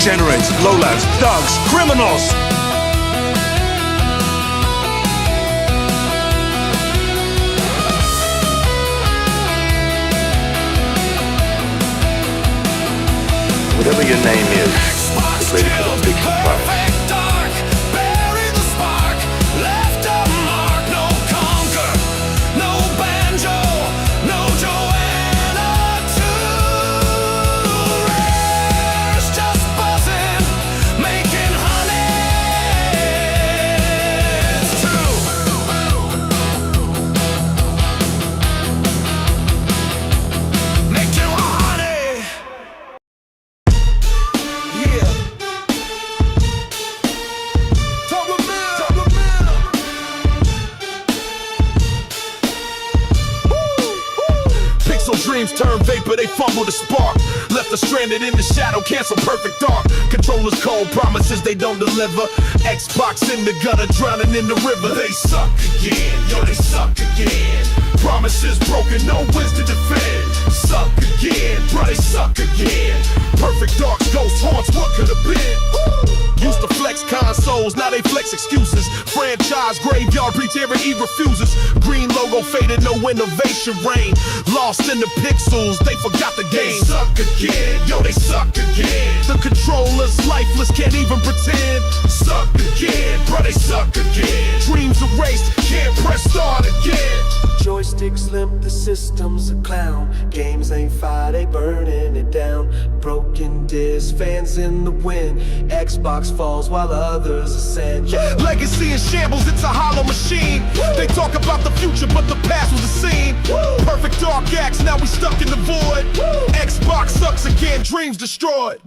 degenerates, lowlands, thugs, criminals. Whatever your name is, get ready for the big surprise. Dreams turn vapor, they fumble the spark. Left us stranded in the shadow, cancel perfect dark. Controllers cold, promises they don't deliver. Xbox in the gutter, drowning in the river. They suck again, yo, they suck again. Promises broken, no wins to defend. Suck again, bro, they suck again. Perfect dark, ghost haunts, what could have been? Used to flex consoles, now they flex excuses. Franchise graveyard, preach every E refuses. Green logo faded, no innovation reign. Lost in the pixels, they forgot the game. They suck again, yo, they suck again. The controllers lifeless, can't even pretend. Suck again, bro, they suck again. Dreams erased, can't press start again. Joysticks limp, the system's a clown. Games ain't fire, they burning it down. Broken disc, fans in the wind. Xbox falls while others ascend. Legacy in shambles, it's a hollow machine. They talk about the future, but the past was a scene. Perfect dark acts, now we stuck in the void. Xbox sucks again, dreams destroyed.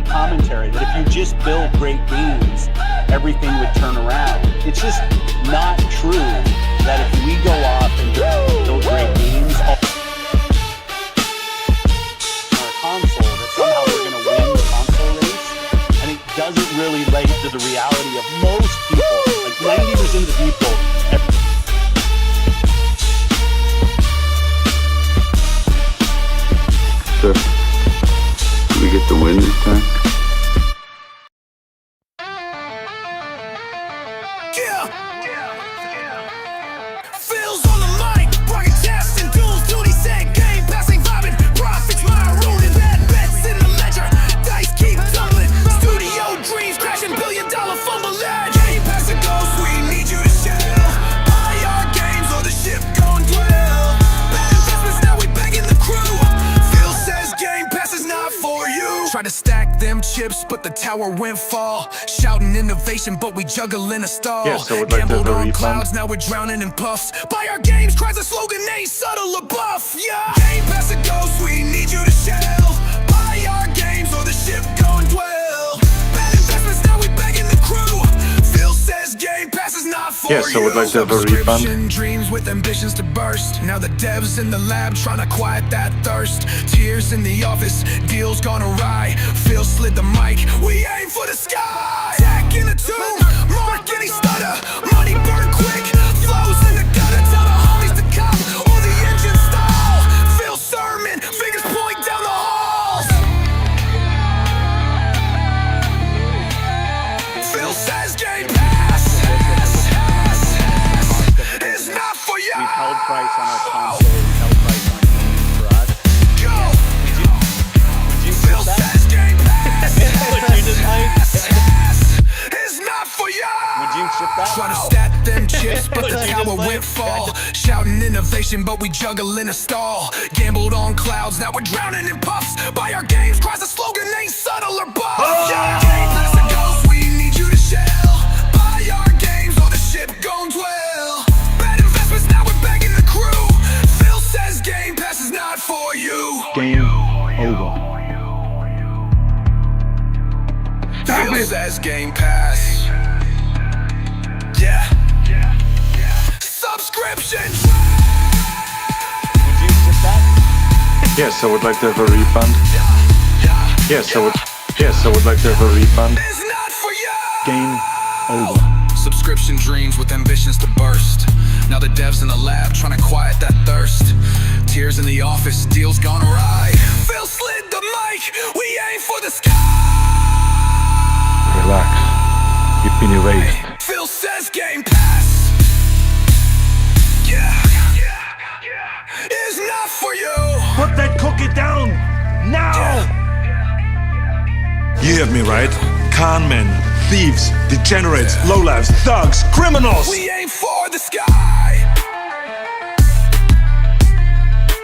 Commentary that if you just build great games, everything would turn around. It's just not true that if we go off and build great games on our console, that somehow we're going to win the console race. And it doesn't really relate to the reality of most people. Like 90% of the people. So, do we get the win this time? Phil's on the mic, broadcasting duels, duty set, game passing, vibing, profits, my ruining, bad bets in the ledger, dice keep tumbling, studio dreams crashing, $1 billion fumbling. Game pass and ghost, we need you to shell. Buy our games or the ship gon' dwell. Bad investments, now we begging the crew. Phil says game pass is not for you. Try to stack them chips, but the tower went fall. Shouting innovation, but we juggle in a stall. Yeah, so we'd like to have a on refund. clouds, now we're drowning in puffs. Buy our games, cries a slogan, ain't subtle or buff. Yeah, game pass and ghost, we need you to shell. Buy our games or the ship gon' dwell. Bad investments, now we begging the crew. Phil says game pass is not for Yeah, so we'd like to have a refund. Dreams with ambitions to burst. Now the devs in the lab trying to quiet that thirst. Tears in the office, deals gone awry. Phil slid the mic, we aim for the sky. Tack in the tomb, mark any stutter. Money burn quick, flows in the gutter. Tell the homies to cop or the engine stall. Phil sermon, fingers point down the halls. Phil says game pass is not for you. We've held price on our console, we've held price on games for us. Go. Would you Phil says game pass is not for you. Would you ship that? Trying to stack them chips, but the tower went fall. Shouting innovation, but we juggle in a stall. Gambled on clouds, now we're drowning in puffs. Buy our games, cries a slogan, ain't subtle or buff. Yeah, game pass and ghost, we need you to shell. Buy our games or the ship gon' dwell. Bad investments, now we're begging the crew. Phil says game pass is not for you. Game over. Phil says Game Pass. Yeah. Subscription. Would you accept that? Yes, I would like to have a refund. Yes, I would like to have a refund. It's not for you. Game over. Subscription dreams with ambitions to burst. Now the devs in the lab trying to quiet that thirst. Tears in the office, deals gone awry. Phil slid the mic, we aim for the sky. Relax. You've been erased. Phil says Game Pass. Yeah. It's not for you. Put that cookie down now. You heard me right. Con men, thieves, degenerates, lowlifes, thugs, criminals. We aim for the sky.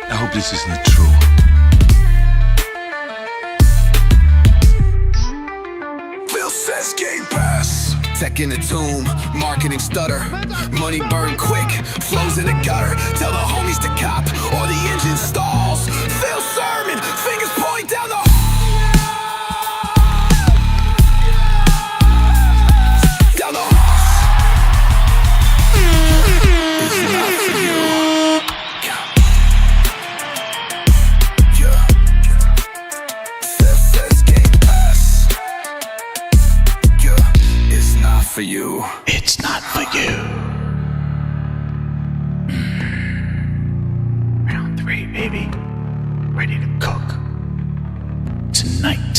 I hope this isn't true. Phil says Game Pass. Tech in the tomb, marketing stutter. Money burn quick, flows in the gutter. Tell the homies to cop, or the engine stalls. Phil sermon, fingers point down the down the It's not for you. Yeah. Phil says Game Pass. Yeah. It's not for you. It's not for you. Round 3, baby. Ready to cook. Tonight.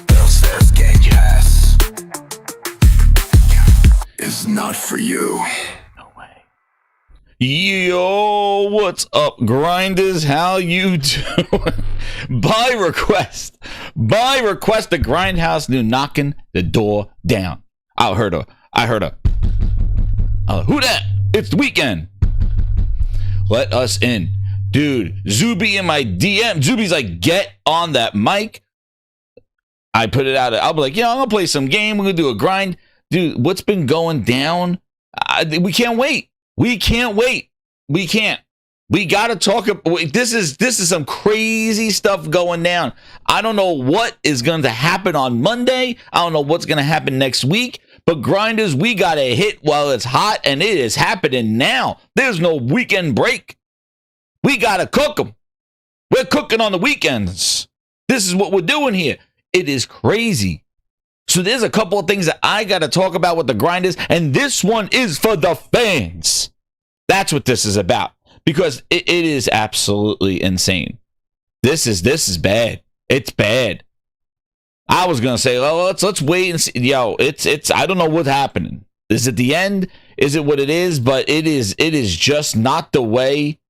Phil says Game Pass. It's not for you. No way. Yo, what's up, grinders? How you doing? By request, the Grindhouse knew knocking the door down. I heard her. Who that? It's the weekend. Let us in. Dude, Zuby in my DM. Zuby's like, get on that mic. I put it out. I'll be like, I'm going to play some game. We're going to do a grind. Dude, what's been going down? We can't wait. We can't. We got to talk. This is some crazy stuff going down. I don't know what is going to happen on Monday. I don't know what's going to happen next week. But grinders, we got to hit while it's hot, and it is happening now. There's no weekend break. We got to cook them. We're cooking on the weekends. This is what we're doing here. It is crazy. So there's a couple of things that I got to talk about with the grinders, and this one is for the fans. That's what this is about, because it is absolutely insane. This is bad. It's bad. I was gonna say, well, let's wait and see. It's I don't know what's happening. Is it the end? Is it what it is? But it is just not the way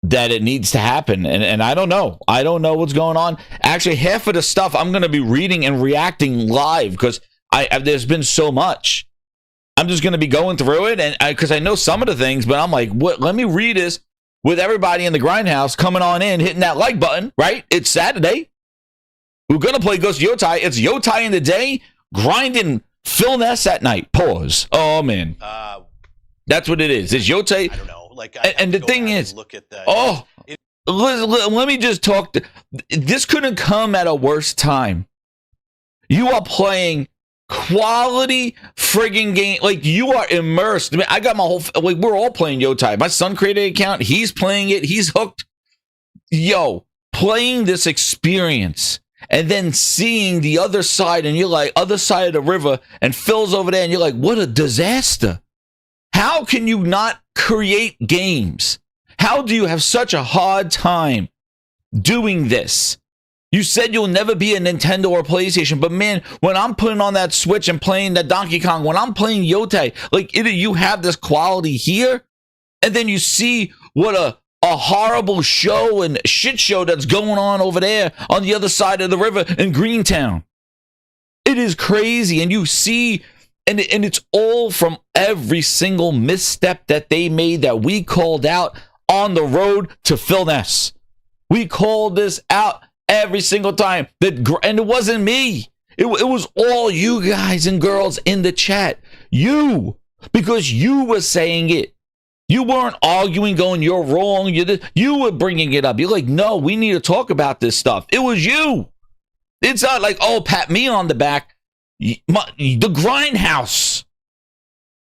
that it needs to happen. And I don't know. I don't know what's going on. Actually, half of the stuff I'm gonna be reading and reacting live, because there's been so much. I'm just gonna be going through it, and because I know some of the things, but I'm like, what? Let me read this with everybody in the Grindhouse coming on in, hitting that like button. Right? It's Saturday. We're going to play Ghost Yotai. It's Yotai in the day, grinding Phil Ness at night. Pause. Oh, man. That's what it is. It's Yotai. I don't know. And the thing is, look at that. Let me just talk. This couldn't come at a worse time. You are playing quality friggin' game. Like, you are immersed. I mean, I got my whole, like, we're all playing Yotai. My son created an account. He's playing it. He's hooked. Playing this experience. And then seeing the other side, and you're like, other side of the river, and Phil's over there, and you're like, what a disaster. How can you not create games? How do you have such a hard time doing this? You said you'll never be a Nintendo or PlayStation, but man, when I'm putting on that Switch and playing that Donkey Kong, when I'm playing Yotai, like, either you have this quality here, and then you see what a horrible show and shit show that's going on over there on the other side of the river in Greentown. It is crazy. And you see, and it's all from every single misstep that they made that we called out on the road to Phil Ness. We called this out every single time. And it wasn't me. It was all you guys and girls in the chat. You because you were saying it. You weren't arguing, going, you're wrong. You were bringing it up. You're like, no, we need to talk about this stuff. It was you. It's not like, oh, pat me on the back. The Grindhouse,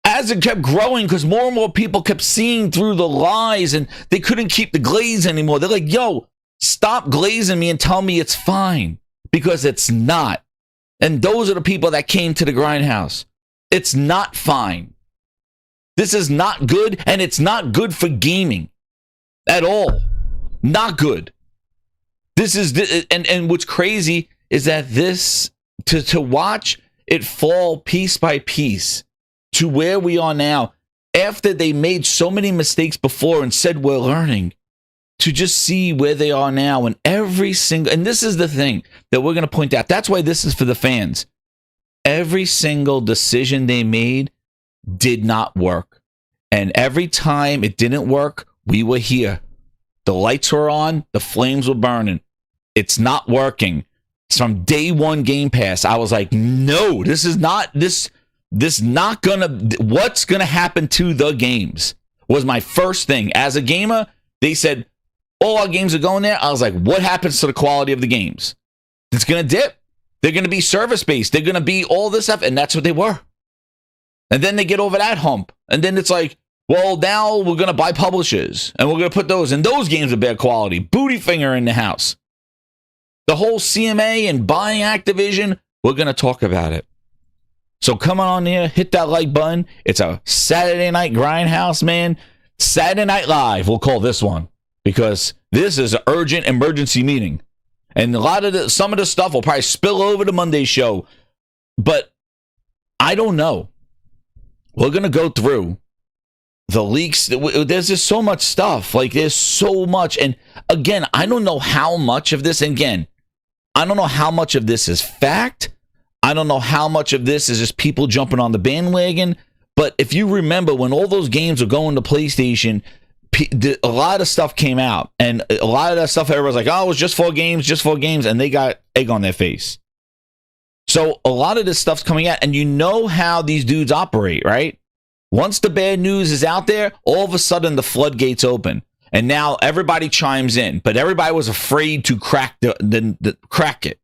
as it kept growing, because more and more people kept seeing through the lies and they couldn't keep the glaze anymore. They're like, yo, stop glazing me and tell me it's fine, because it's not. And those are the people that came to the Grindhouse. It's not fine. This is not good, and it's not good for gaming at all. Not good. This is, and what's crazy is that this, to watch it fall piece by piece to where we are now, after they made so many mistakes before and said we're learning, to just see where they are now, and every single, and this is the thing that we're going to point out. That's why this is for the fans. Every single decision they made did not work. And every time it didn't work, we were here. The lights were on, the flames were burning. It's not working. It's from day one Game Pass. I was like, no, this is not, this not gonna, what's gonna happen to the games was my first thing. As a gamer, they said, all our games are going there. I was like, what happens to the quality of the games? It's gonna dip. They're gonna be service-based. They're gonna be all this stuff, and that's what they were. And then they get over that hump. And then it's like, well, now we're gonna buy publishers, and we're gonna put those, and those games are bad quality. Booty finger in the house. The whole CMA and buying Activision, we're going to talk about it. So come on here, hit that like button. It's a Saturday night Grindhouse, man. Saturday Night Live, we'll call this one, because this is an urgent emergency meeting. And some of the stuff will probably spill over to Monday's show. But I don't know. We're going to go through the leaks. There's just so much stuff. Like, there's so much. And again, I don't know how much of this, and again, I don't know how much of this is fact. I don't know how much of this is just people jumping on the bandwagon. But if you remember, when all those games were going to PlayStation, a lot of stuff came out. And a lot of that stuff, everyone's like, oh, it was just 4 games. And they got egg on their face. So a lot of this stuff's coming out. And you know how these dudes operate, right? Once the bad news is out there, all of a sudden the floodgates open. And now everybody chimes in, but everybody was afraid to crack crack it.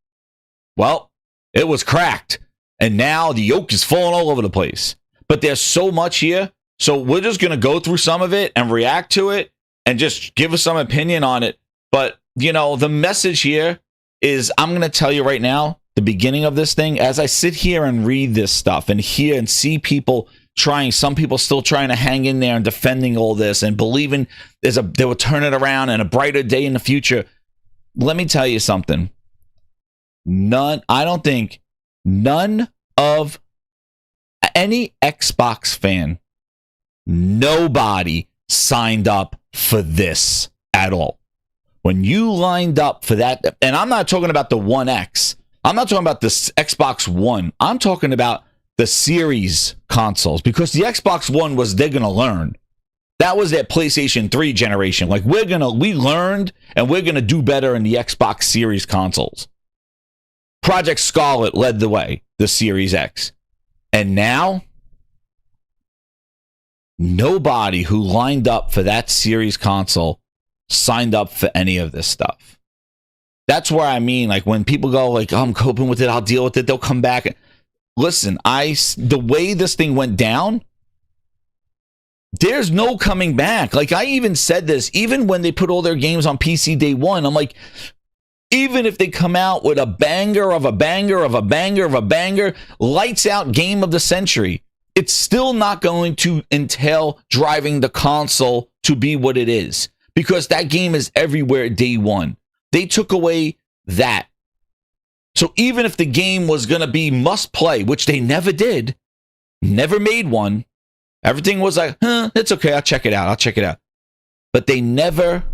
Well, it was cracked, and now the yolk is falling all over the place. But there's so much here, so we're just going to go through some of it and react to it and just give us some opinion on it. But, you know, the message here is, I'm going to tell you right now, the beginning of this thing, as I sit here and read this stuff and hear and see people some people still trying to hang in there and defending all this and believing they will turn it around and a brighter day in the future. Let me tell you something. I don't think none of any Xbox fan, nobody signed up for this at all. When you lined up for that, and I'm not talking about the One X, I'm not talking about the Xbox One, I'm talking about the series consoles, because the Xbox One they're gonna learn. That was their PlayStation 3 generation. Like, we learned, and we're gonna do better in the Xbox series consoles. Project Scarlet led the way, the Series X. And now, nobody who lined up for that series console signed up for any of this stuff. That's where I mean, like, when people go like, oh, I'm coping with it, I'll deal with it, they'll come back. Listen, the way this thing went down, there's no coming back. Like, I even said this, even when they put all their games on PC day one, I'm like, even if they come out with a banger of a banger of a banger of a banger, lights out game of the century, it's still not going to entail driving the console to be what it is, because that game is everywhere day one. They took away that. So even if the game was going to be must play, which they never did, never made one, everything was like, it's okay, I'll check it out. But they never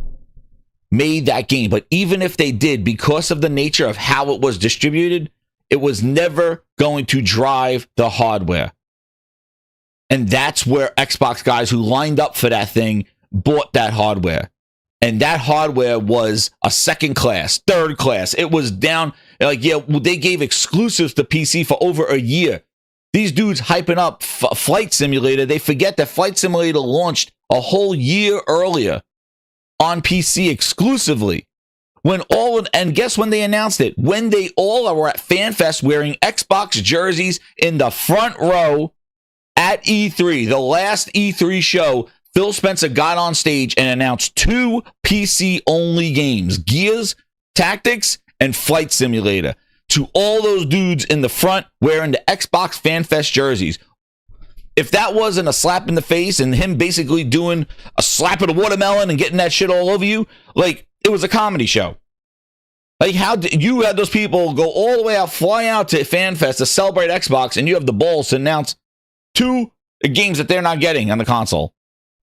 made that game. But even if they did, because of the nature of how it was distributed, it was never going to drive the hardware. And that's where Xbox guys who lined up for that thing bought that hardware. And that hardware was a second class, third class. It was down, like, yeah, they gave exclusives to PC for over a year. These dudes hyping up Flight Simulator. They forget that Flight Simulator launched a whole year earlier on PC exclusively. And guess when they announced it? When they all were at FanFest wearing Xbox jerseys in the front row at E3, the last E3 show. Phil Spencer got on stage and announced 2 PC-only games, Gears Tactics and Flight Simulator, to all those dudes in the front wearing the Xbox FanFest jerseys. If that wasn't a slap in the face and him basically doing a slap of the watermelon and getting that shit all over you, like, it was a comedy show. Like, how did you have those people go all the way out, fly out to FanFest to celebrate Xbox, and you have the balls to announce 2 games that they're not getting on the console?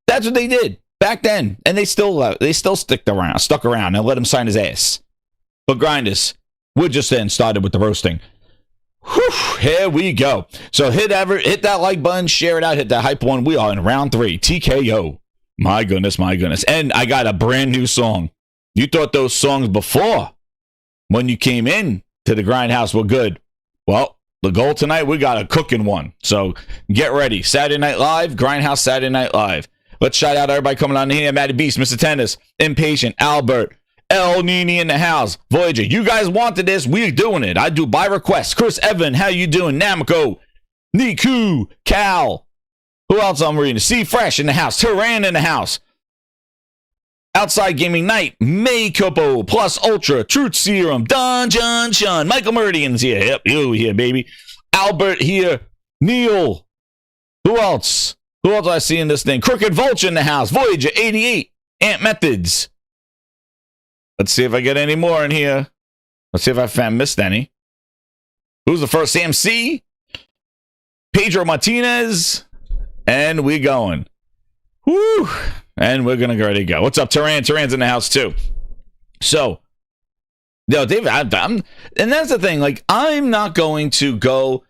That's what they did back then, and they still stuck around and let him sign his ass. But Grindhouse, we're just then started with the roasting. Whew, here we go. So hit that like button, share it out, hit that hype one. We are in round 3, TKO. My goodness, and I got a brand new song. You thought those songs before, when you came in to the Grindhouse, were good. Well, the goal tonight, we got a cooking one. So get ready. Saturday Night Live, Grindhouse Saturday Night Live. Let's shout out everybody coming on here. Matty Beast, Mr. Tennis, Impatient, Albert, El Nini in the house, Voyager. You guys wanted this. We're doing it. I do by request. Chris Evan, how you doing? Namco, Niku, Cal. Who else I'm reading? C Fresh in the house. Turan in the house. Outside Gaming Night, May Kopo, Plus Ultra, Truth Serum, Dungeon Shun, Michael Meridian's here. Yep, you here, baby. Albert here. Neil. Who else? Who else I see in this thing? Crooked Vulture in the house. Voyager 88. Ant Methods. Let's see if I get any more in here. Let's see if I missed any. Who's the first? Sam C. Pedro Martinez. And we going. Woo. And we're going to get ready to go. What's up, Turan? Turan's in the house, too. So, no, David, and that's the thing. Like, I'm not going to go.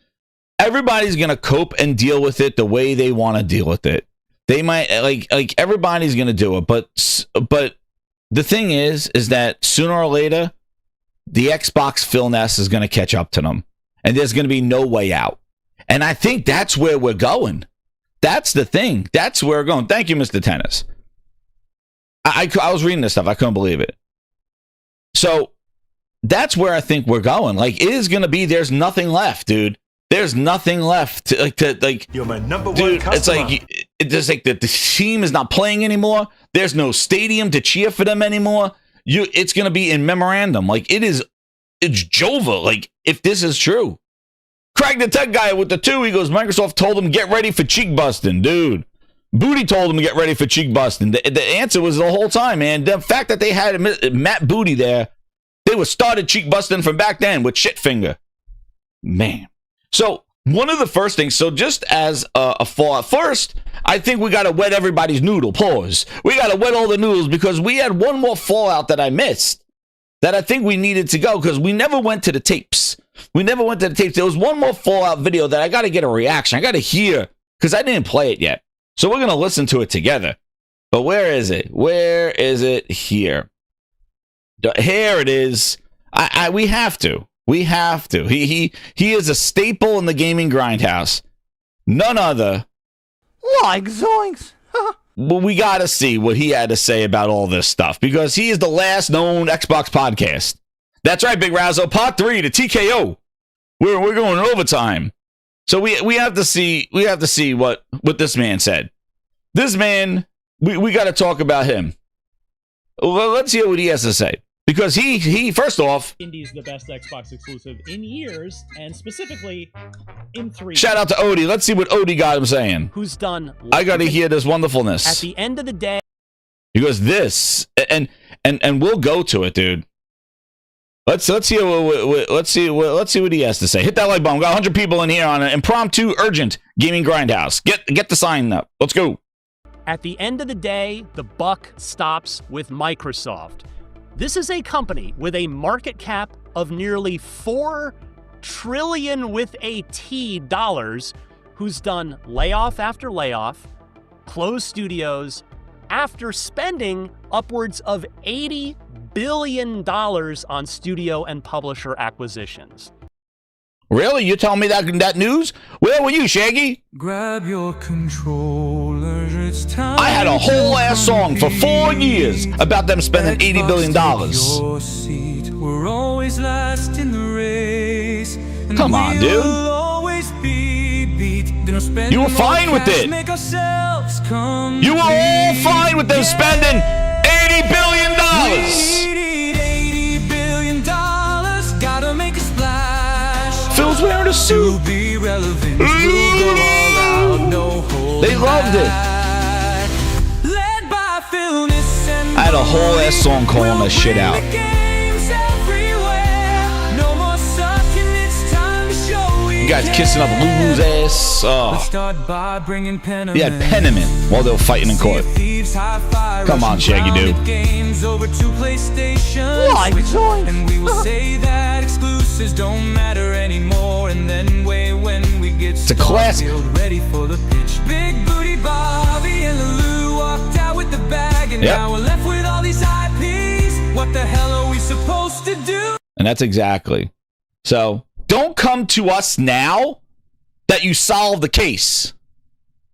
Everybody's going to cope and deal with it the way they want to deal with it. They might, like everybody's going to do it. But the thing is that sooner or later, the Xbox Philness is going to catch up to them. And there's going to be no way out. And I think that's where we're going. That's the thing. That's where we're going. Thank you, Mr. Tennis. I was reading this stuff. I couldn't believe it. So that's where I think we're going. Like, it is going to be, there's nothing left, dude. There's nothing left to You're my number one dude, customer. it's like like the team is not playing anymore. There's no stadium to cheer for them anymore. It's going to be in memorandum. Like, it's Jova. Like, if this is true. Craig the tech guy with the 2, he goes, Microsoft told him get ready for cheek busting, dude. Booty told him to get ready for cheek busting. The answer was the whole time, man. The fact that they had Matt Booty there, they were started cheek busting from back then with Shitfinger. Man. So one of the first things, so just as a fallout, first, I think we got to wet everybody's noodle. Pause. We got to wet all the noodles because we had one more fallout that I missed that I think we needed to go because we never went to the tapes. There was one more Fallout video that I got to get a reaction. I got to hear because I didn't play it yet. So we're going to listen to it together. But where is it? Where is it? Here. Here it is. We have to. We have to. He is a staple in the gaming Grindhouse. None other. Like zoinks. But we got to see what he had to say about all this stuff because he is the last known Xbox podcast. That's right, Big Razzo. Part 3 to TKO. We're going overtime. So we have to see what this man said. This man, we got to talk about him. Well, let's hear what he has to say. Because he first off, Indie's the best Xbox exclusive in years, and specifically in 3. Shout out to Odie. Let's see what Odie got him saying. Who's done? I got to hear this wonderfulness. At the end of the day, he goes this, and we'll go to it, dude. Let's see what he has to say. Hit that like button. We got 100 people in here on an impromptu, urgent gaming Grindhouse. Get the sign up. Let's go. At the end of the day, the buck stops with Microsoft. This is a company with a market cap of nearly $4 trillion with a T dollars, who's done layoff after layoff, closed studios, after spending upwards of $80 billion on studio and publisher acquisitions. Really? You telling me that news? Where were you, Shaggy? Grab your controller, it's time. I had a whole ass song for 4 years about them spending $80 billion. Your seat. We're always last in the race. And Come on, dude. we'll always be beat. You were fine with it. Make ourselves come You were all fine with them spending $80 billion. $80 billion. Gotta make a splash. Phil's wearing a suit. To be relevant, we'll go all out, no holding They loved it. back. Led by Philness and I had a whole ass song calling that shit out. the games everywhere. No more sucking, it's time to show we You guys kissing up Lulu's ass. Let's Oh. start by bringing Penament. He had Peniment while they were fighting in court. Come on, Shaggy dude. Games over to PlayStation. Why? Switch, and we will say that exclusives don't matter anymore. And then wait when we get a classic. ready for the pitch. Big booty Bobby and Lulu walked out with the bag, and Yep. now we're left with all these IPs. What the hell are we supposed to do? And that's exactly. So don't come to us now that you solved the case.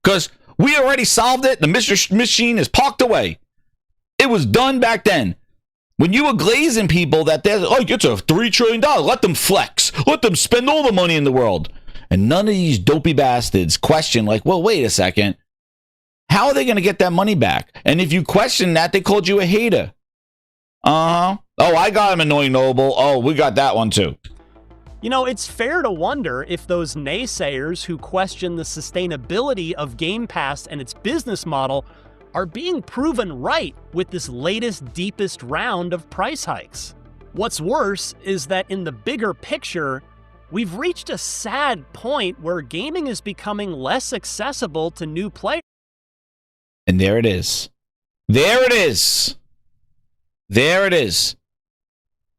Because we already solved it. The machine is parked away. It was done back then. When you were glazing people that there's, oh, it's a $3 trillion. Let them flex. Let them spend all the money in the world. And none of these dopey bastards question, like, well, wait a second. How are they going to get that money back? And if you question that, they called you a hater. Uh-huh. Oh, I got him annoying noble. Oh, we got that one too. You know, it's fair to wonder if those naysayers who question the sustainability of Game Pass and its business model are being proven right with this latest, deepest round of price hikes. What's worse is that in the bigger picture, we've reached a sad point where gaming is becoming less accessible to new players. And there it is. There it is. There it is.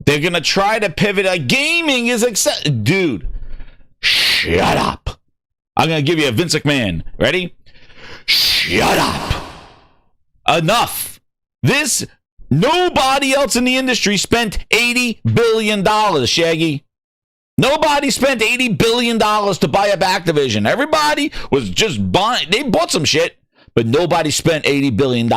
They're going to try to pivot. Gaming is Dude, shut up. I'm going to give you a Vince McMahon. Ready? Shut up. Enough. Nobody else in the industry spent $80 billion, Shaggy. Nobody spent $80 billion to buy up Activision. Everybody was just buying. They bought some shit, but nobody spent $80 billion.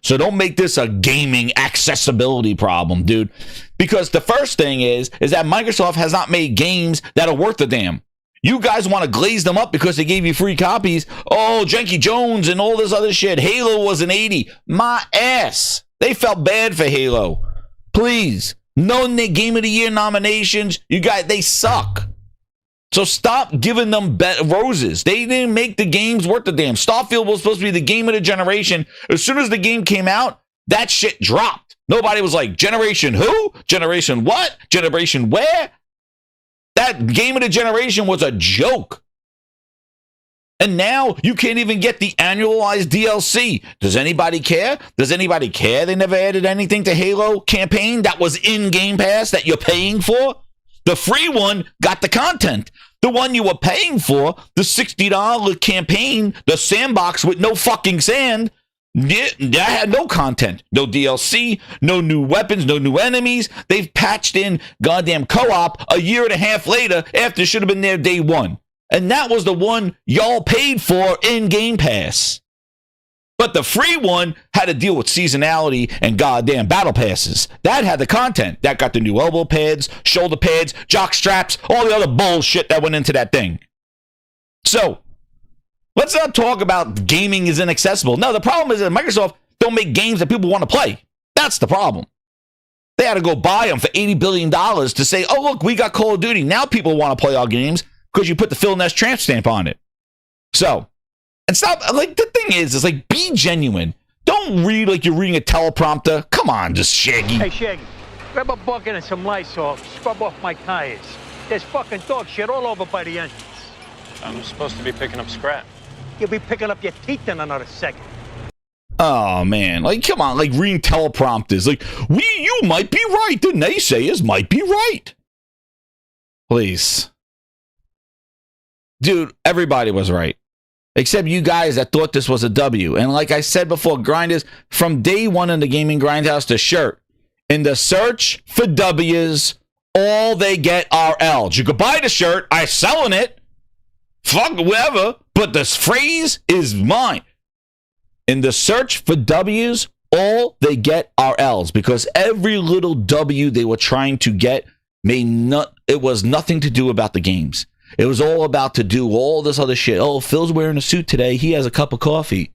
So don't make this a gaming accessibility problem, dude. Because the first thing is that Microsoft has not made games that are worth a damn. You guys want to glaze them up because they gave you free copies. Oh, Janky Jones and all this other shit. Halo was an 80. My ass. They felt bad for Halo. Please. No Game of the Year nominations. You guys, they suck. So stop giving them roses. They didn't make the games worth the damn. Starfield was supposed to be the game of the generation. As soon as the game came out, that shit dropped. Nobody was like, generation who? Generation what? Generation where? That game of the generation was a joke. And now you can't even get the annualized DLC. Does anybody care? Does anybody care they never added anything to Halo campaign that was in Game Pass that you're paying for? The free one got the content. The one you were paying for, the $60 campaign, the sandbox with no fucking sand, that had no content, no DLC, no new weapons, no new enemies. They've patched in goddamn co-op a year and a half later after it should have been there day one. And that was the one y'all paid for in Game Pass. But the free one had to deal with seasonality and goddamn battle passes. That had the content. That got the new elbow pads, shoulder pads, jock straps, all the other bullshit that went into that thing. So, let's not talk about gaming is inaccessible. No, the problem is that Microsoft don't make games that people want to play. That's the problem. They had to go buy them for $80 billion to say, oh, look, we got Call of Duty. Now people want to play our games because you put the Phil Ness tramp stamp on it. So, and stop, like, the thing is like, be genuine. Don't read like you're reading a teleprompter. Come on, just Shaggy. Hey, Shaggy, grab a bucket and some Lysol, scrub off my tires. There's fucking dog shit all over by the entrance. I'm supposed to be picking up scrap. You'll be picking up your teeth in another second. Oh, man. Like, come on, like reading teleprompters. Like, you might be right. The naysayers might be right. Please. Dude, everybody was right. Except you guys that thought this was a W. And like I said before, Grinders, from day one in the gaming Grindhouse, the shirt. In the search for W's, all they get are L's. You could buy the shirt. I'm selling it. Fuck whatever. But this phrase is mine. In the search for W's, all they get are L's, because every little W they were trying to get it was nothing to do about the games. It was all about to do all this other shit. Oh, Phil's wearing a suit today. He has a cup of coffee.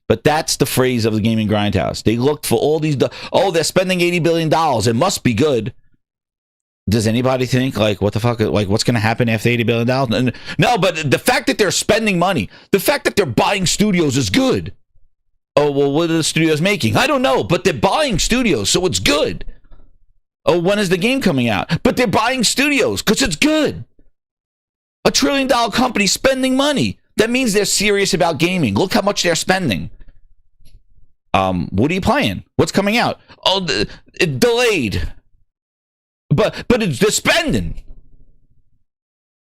But that's the phrase of the gaming grindhouse. They looked for all these. Oh, they're spending $80 billion. It must be good. Does anybody think, like, what the fuck? Like, what's going to happen after $80 billion? No, but the fact that they're spending money, the fact that they're buying studios is good. Oh, well, what are the studios making? I don't know, but they're buying studios, so it's good. Oh, when is the game coming out? But they're buying studios because it's good. $1 trillion company spending money. That means they're serious about gaming. Look how much they're spending. What are you playing? What's coming out? Oh, it delayed. But they're spending.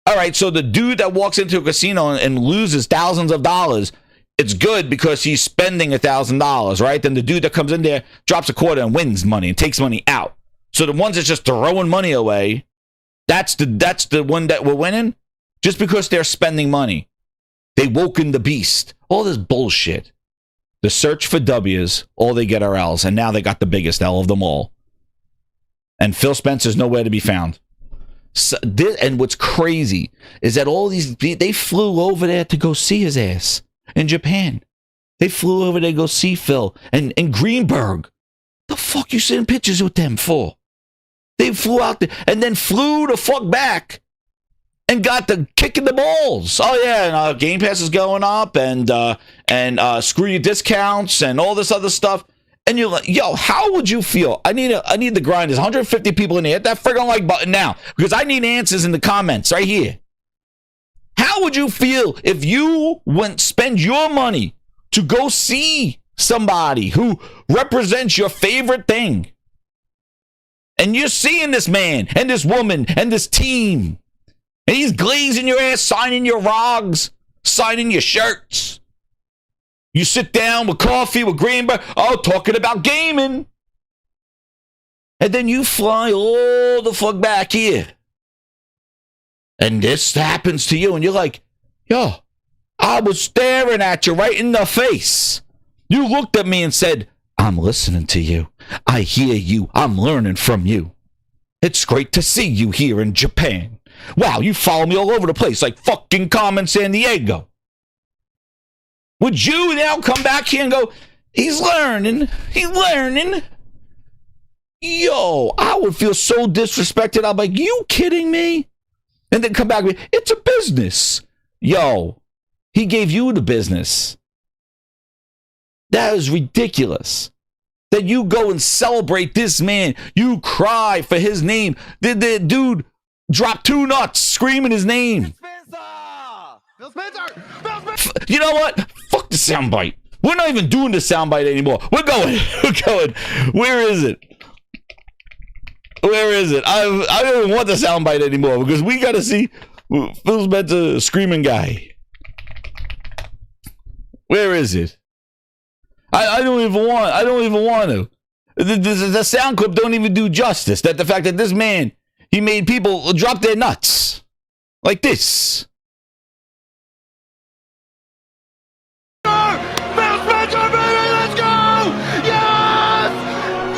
All right, so the dude that walks into a casino and loses thousands of dollars, it's good because he's spending $1,000, right? Then the dude that comes in there drops a quarter and wins money and takes money out. So the ones that's just throwing money away, that's the one that we're winning, just because they're spending money. They woken the beast. All this bullshit. The search for W's, all they get are L's, and now they got the biggest L of them all. And Phil Spencer's nowhere to be found. So and what's crazy is that all these, they flew over there to go see his ass in Japan. They flew over there to go see Phil and Greenberg. The fuck you sending pictures with them for? They flew out there and then flew the fuck back and got the kick in the balls. Oh yeah, and Game Pass is going up, and screw your discounts and all this other stuff. And you're like, yo, how would you feel? I need the grind. There's 150 people in here. Hit that friggin' like button now, because I need answers in the comments right here. How would you feel if you spend your money to go see somebody who represents your favorite thing, and you're seeing this man and this woman and this team, and he's glazing your ass, signing your ROGs, signing your shirts. You sit down with coffee with Greenberg, talking about gaming. And then you fly all the fuck back here. And this happens to you, and you're like, yo, I was staring at you right in the face. You looked at me and said, I'm listening to you. I hear you. I'm learning from you. It's great to see you here in Japan. Wow, you follow me all over the place like fucking Carmen San Diego. Would you now come back here and go, he's learning. Yo, I would feel so disrespected. I'm like, you kidding me? And then come back with, it's a business. Yo, he gave you the business. That is ridiculous. That you go and celebrate this man. You cry for his name. The dude dropped 2 nuts screaming his name. Bill Spencer! You know what? Fuck the soundbite. We're not even doing the soundbite anymore. We're going. Where is it? I don't even want the soundbite anymore, because we got to see Phil Spencer screaming guy. Where is it? I don't even want to. The sound clip don't even do justice. That the fact that this man, he made people drop their nuts like this.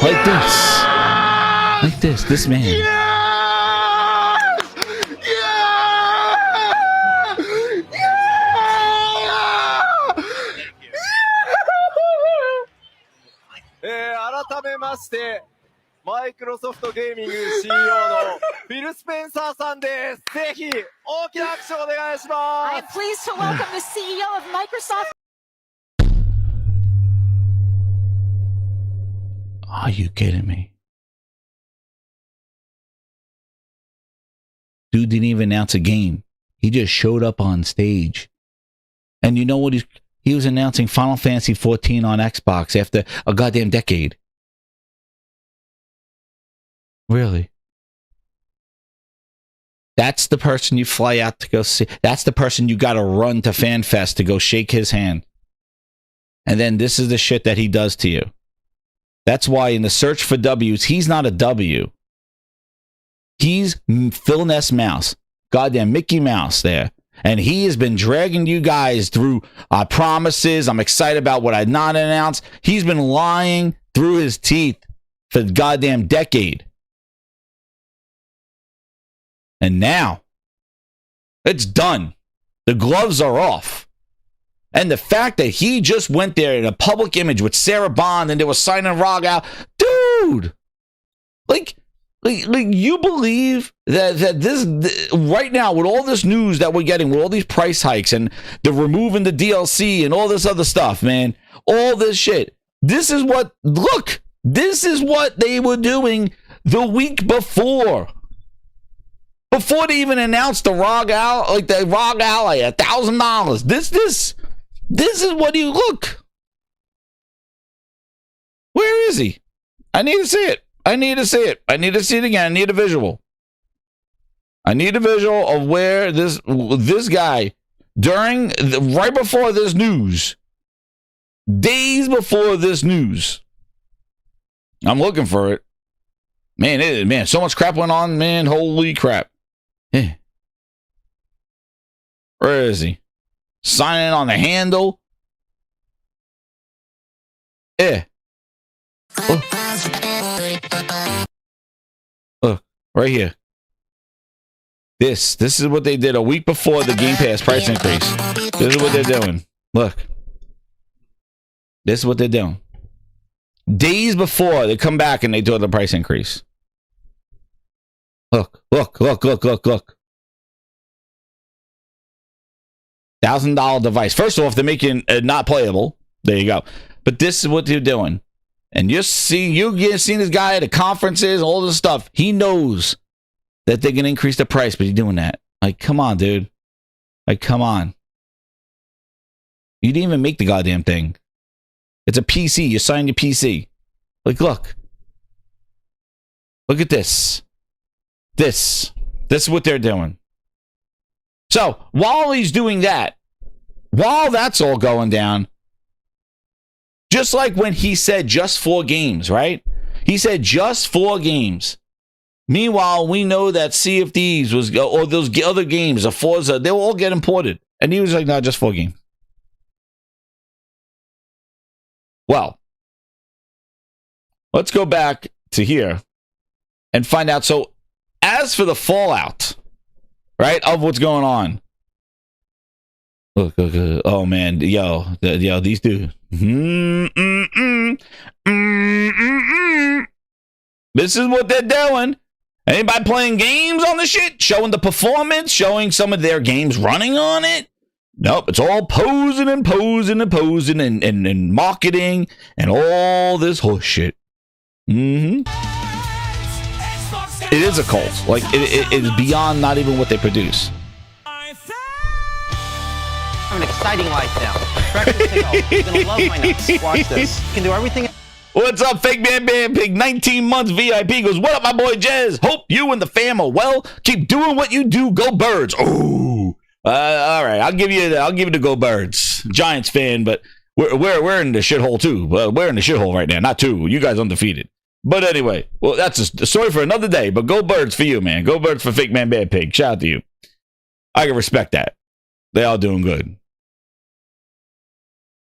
Like this man. Yes! Yeah! 改めまして、マイクロソフトゲーミング CEO のフィル・スペンサーさんです。ぜひ大きな拍手をお願いします。I'm pleased to welcome the CEO of Microsoft. Are you kidding me? Dude didn't even announce a game. He just showed up on stage. And you know what? He was announcing Final Fantasy 14 on Xbox after a goddamn decade. Really? That's the person you fly out to go see. That's the person you got to run to FanFest to go shake his hand. And then this is the shit that he does to you. That's why in the search for W's, he's not a W. He's Phil Ness Mouse. Goddamn Mickey Mouse there. And he has been dragging you guys through promises. I'm excited about what I not announced. He's been lying through his teeth for the goddamn decade. And now, it's done. The gloves are off. And the fact that he just went there in a public image with Sarah Bond and they were signing ROG Ally. Dude! Like you believe that this right now, with all this news that we're getting, with all these price hikes and the removing the DLC and all this other stuff, man, all this shit, this is what they were doing the week before they even announced the ROG Ally, like the ROG Ally, $1,000. This is what you look. Where is he? I need to see it. I need to see it again. I need a visual. I need a visual of where this guy, right before this news, days before this news. I'm looking for it. Man, so much crap went on, man. Holy crap. Yeah. Where is he? Signing on the handle. Yeah. Look, right here. This is what they did a week before the Game Pass price increase. This is what they're doing. Look. This is what they're doing. Days before they come back and they do the price increase. Look. $1,000 device. First off, they're making it not playable. There you go. But this is what they're doing. And you've seen this guy at the conferences, all this stuff. He knows that they're going to increase the price, but he's doing that. Like, come on, dude. Like, come on. You didn't even make the goddamn thing. It's a PC. You signed your PC. Like, look. Look at this. This is what they're doing. So, while he's doing that, while that's all going down, just like when he said just 4 games, right? He said just 4 games. Meanwhile, we know that Sea of Thieves was, or those other games, the Forza, they will all get imported. And he was like, no, just 4 games. Well, let's go back to here and find out. So, as for the fallout, right, of what's going on. Look. Oh, man. Yo, these dudes. This is what they're doing. Anybody playing games on the shit? Showing the performance? Showing some of their games running on it? Nope. It's all posing and marketing and all this horse shit. It is a cult. Like, it is beyond not even what they produce. I'm an exciting life now. Breakfast to go. You're gonna love my nuts. Watch this. You can do everything. What's up, Fake Man Pig? 19 months VIP goes, what up, my boy Jez? Hope you and the fam are well. Keep doing what you do. Go Birds. Oh, all right. I'll give you the Go Birds. Giants fan, but we're in the shithole too. We're in the shithole right now. Not too. You guys undefeated. But anyway, well, that's a story for another day. But Go Birds for you, man. Go Birds for Fake Man Bad Pig. Shout out to you. I can respect that. They all doing good.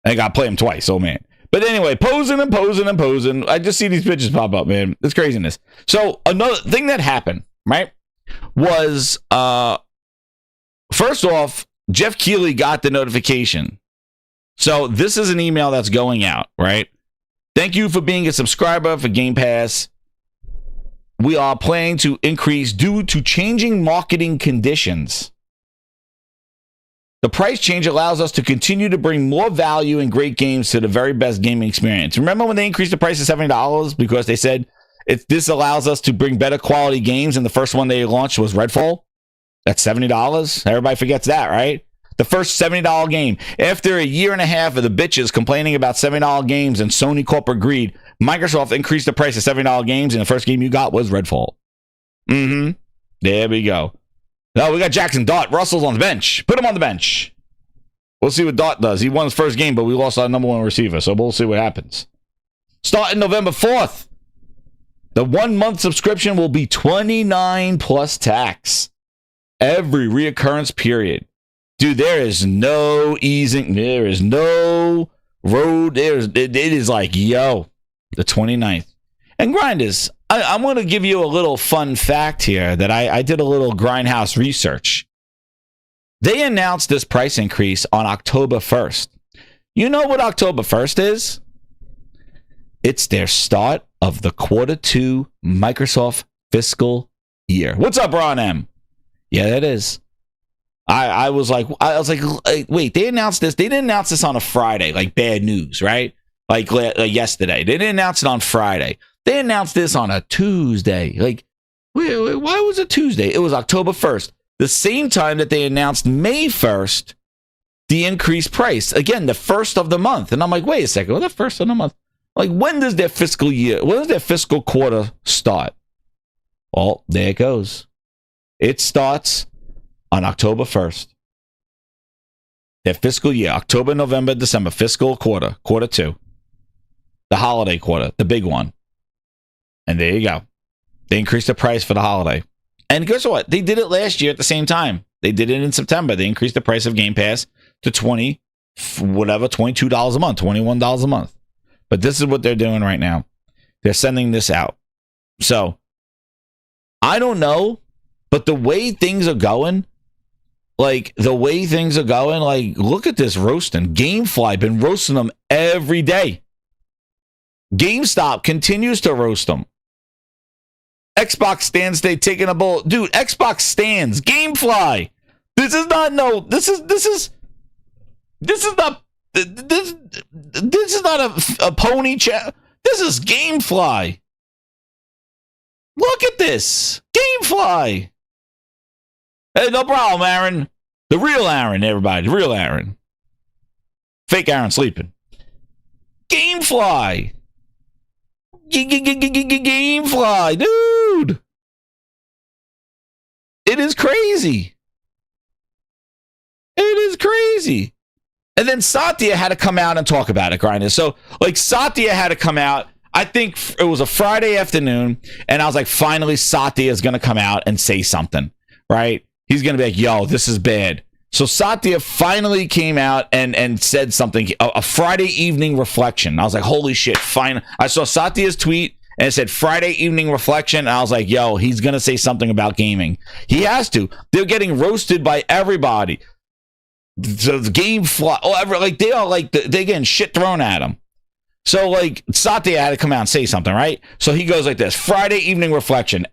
I got to play them twice, oh man. But anyway, posing. I just see these pictures pop up, man. It's craziness. So another thing that happened, right, was first off, Jeff Keighley got the notification. So this is an email that's going out, right? Thank you for being a subscriber for Game Pass. We are planning to increase due to changing marketing conditions. The price change allows us to continue to bring more value and great games to the very best gaming experience. Remember when they increased the price to $70 because they said this allows us to bring better quality games, and the first one they launched was Redfall? That's $70. Everybody forgets that, right? The first $70 game. After a year and a half of the bitches complaining about $70 games and Sony corporate greed, Microsoft increased the price of $70 games, and the first game you got was Redfall. There we go. No, we got Jackson Dart. Russell's on the bench. Put him on the bench. We'll see what Dart does. He won his first game, but we lost our number 1 receiver, so we'll see what happens. Starting November 4th. The 1 month subscription will be $29 plus tax every reoccurrence period. Dude, there is no easing. There is no road. It is like, yo, the 29th. And Grinders, I'm going to give you a little fun fact here that I did a little Grindhouse research. They announced this price increase on October 1st. You know what October 1st is? It's their start of the Q2 Microsoft fiscal year. What's up, Ron M? Yeah, that is. I was like, wait, they announced this. They didn't announce this on a Friday, like bad news, right? Like yesterday. They didn't announce it on Friday. They announced this on a Tuesday. Like, wait, why was it Tuesday? It was October 1st. The same time that they announced May 1st, the increased price. Again, the first of the month. And I'm like, wait a second, the first of the month? Like, when does their fiscal year, when does their fiscal quarter start? Well, there it goes. It starts on October 1st. Their fiscal year, October, November, December, fiscal quarter, Q2. The holiday quarter, the big one. And there you go. They increased the price for the holiday. And guess what? They did it last year at the same time. They did it in September. They increased the price of Game Pass to $22 a month, $21 a month. But this is what they're doing right now. They're sending this out. So, I don't know, but the way things are going, like, look at this roasting. Gamefly been roasting them every day. GameStop continues to roast them. Xbox stands, they taking a bullet. Dude, Xbox stands. Gamefly. This is not a pony chat. This is Gamefly. Look at this. Gamefly. Hey, no problem, Aaron. The real Aaron, everybody. The real Aaron. Fake Aaron sleeping. Gamefly. Gamefly, dude. It is crazy. It is crazy. And then Satya had to come out and talk about it, Grindr. So, like, Satya had to come out. I think it was a Friday afternoon, and I was like, finally, Satya is going to come out and say something, right? He's going to be like, yo, this is bad. So Satya finally came out and said something, a Friday evening reflection. I was like, holy shit, fine. I saw Satya's tweet, and it said Friday evening reflection, and I was like, yo, he's going to say something about gaming. He has to. They're getting roasted by everybody. The Gamefly, like, they are like, they're getting shit thrown at them. So, like, Satya had to come out and say something, right? So he goes like this: Friday evening reflection.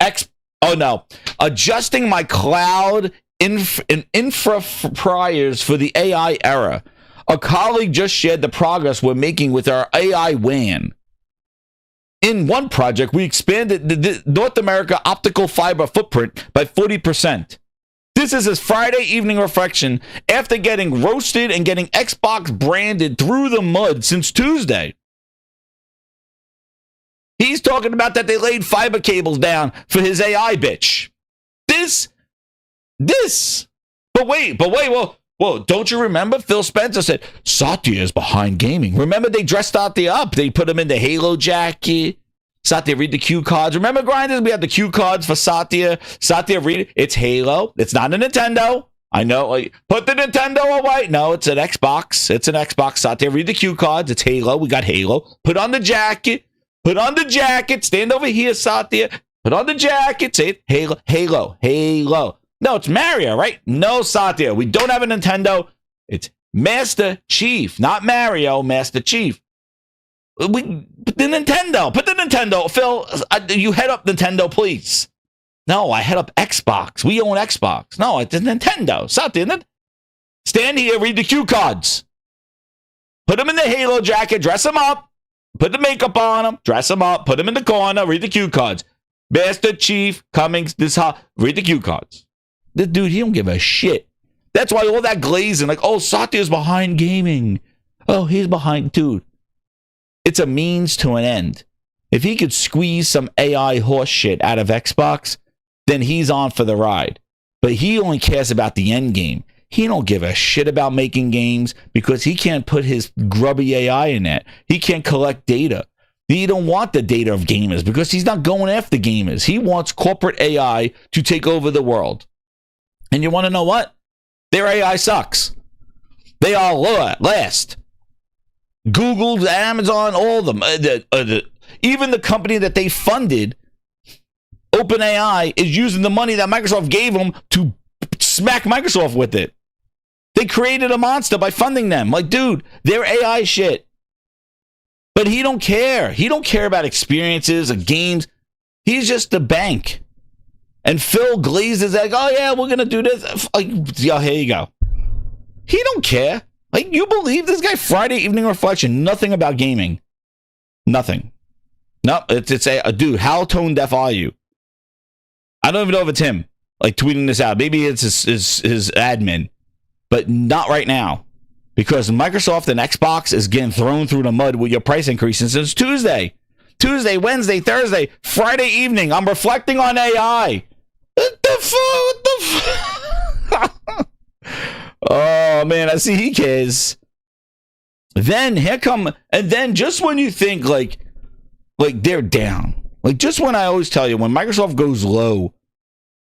Adjusting my cloud infra priors for the AI era. A colleague just shared the progress we're making with our AI WAN. In one project, we expanded the North America optical fiber footprint by 40%. This is his Friday evening reflection after getting roasted and getting Xbox branded through the mud since Tuesday. He's talking about that they laid fiber cables down for his AI bitch. But wait, well, don't you remember? Phil Spencer said, Satya is behind gaming. Remember, they dressed Satya up. They put him in the Halo jacket. Satya, read the cue cards. Remember, Grinders? We had the cue cards for Satya. Satya, read it. It's Halo. It's not a Nintendo. I know. Like, put the Nintendo away. No, it's an Xbox. It's an Xbox. Satya, read the cue cards. It's Halo. We got Halo. Put on the jacket. Put on the jacket. Stand over here, Satya. Put on the jacket. Say it. Halo. Halo. Halo. No, it's Mario, right? No, Satya. We don't have a Nintendo. It's Master Chief, not Mario. Master Chief. Put the Nintendo. Put the Nintendo. Phil, you head up Nintendo, please. No, I head up Xbox. We own Xbox. No, it's Nintendo. Satya, stand here. Read the cue cards. Put him in the Halo jacket. Dress him up. Put the makeup on him. Dress him up. Put him in the corner. Read the cue cards. Master Chief coming this hot. Read the cue cards. This dude, he don't give a shit. That's why all that glazing, like, oh, Satya's behind gaming. Oh, he's behind, dude. It's a means to an end. If he could squeeze some AI horse shit out of Xbox, then he's on for the ride. But he only cares about the end game. He don't give a shit about making games because he can't put his grubby AI in that. He can't collect data. He don't want the data of gamers because he's not going after gamers. He wants corporate AI to take over the world. And you want to know what? Their AI sucks. They all last. Google, Amazon, all of them. Even the company that they funded, OpenAI, is using the money that Microsoft gave them to smack Microsoft with it. They created a monster by funding them. Like, dude, they're AI shit. But he don't care. He don't care about experiences or games. He's just the bank. And Phil Glaze is like, oh yeah, we're gonna do this. Like, yeah, here you go. He don't care. Like, you believe this guy? Friday Evening Reflection, nothing about gaming. Nothing. No, it's a dude, how tone deaf are you? I don't even know if it's him, like, tweeting this out. Maybe it's his admin. But not right now. Because Microsoft and Xbox is getting thrown through the mud with your price increases since Tuesday. Tuesday, Wednesday, Thursday, Friday evening. I'm reflecting on AI. What the fuck? Oh, man, I see he cares. Then here come, and then just when you think like they're down, like just when I always tell you, when Microsoft goes low,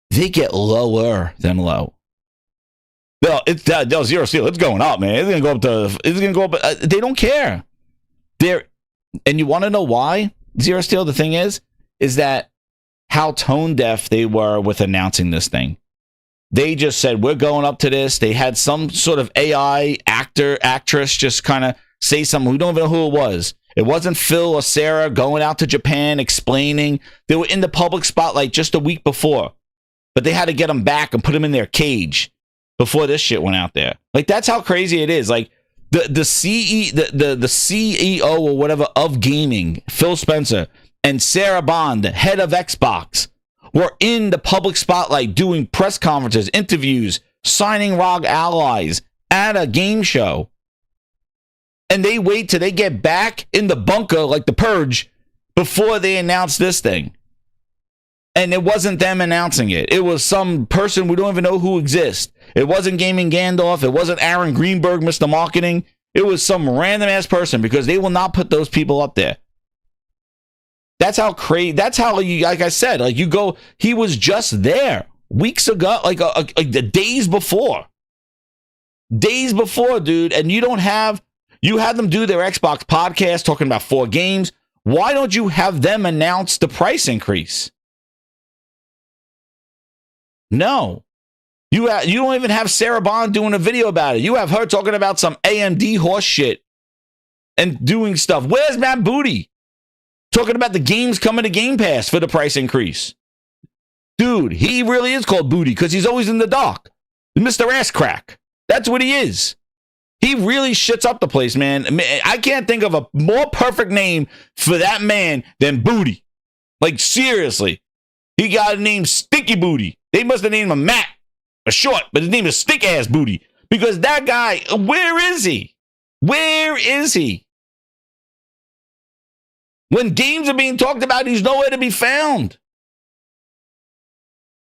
they get lower than low. No, it's that Zero Steel. It's going up, man. It's gonna go up. They don't care. And you want to know why Zero Steel? The thing is that how tone deaf they were with announcing this thing. They just said, we're going up to this. They had some sort of AI actress just kind of say something. We don't even know who it was. It wasn't Phil or Sarah going out to Japan explaining. They were in the public spotlight just a week before. But they had to get them back and put them in their cage before this shit went out there. Like, that's how crazy it is. Like, the CEO or whatever of gaming, Phil Spencer, and Sarah Bond, the head of Xbox, were in the public spotlight doing press conferences, interviews, signing ROG allies at a game show. And they wait till they get back in the bunker like the Purge before they announce this thing. And it wasn't them announcing it. It was some person we don't even know who exists. It wasn't Gaming Gandalf. It wasn't Aaron Greenberg, Mr. Marketing. It was some random ass person because they will not put those people up there. That's how crazy. That's how, like I said, like you go. He was just there weeks ago, like the days before, dude. And you had them do their Xbox podcast talking about 4 games. Why don't you have them announce the price increase? No, you don't even have Sarah Bond doing a video about it. You have her talking about some AMD horse shit and doing stuff. Where's Matt Booty? Talking about the games coming to Game Pass for the price increase. Dude, he really is called Booty because he's always in the dark. Mr. Ass Crack. That's what he is. He really shits up the place, man. I can't think of a more perfect name for that man than Booty. Like, seriously. He got a name Stinky Booty. They must have named him Matt, a short, but his name is Stick Ass Booty. Because that guy, where is he? Where is he? When games are being talked about, he's nowhere to be found.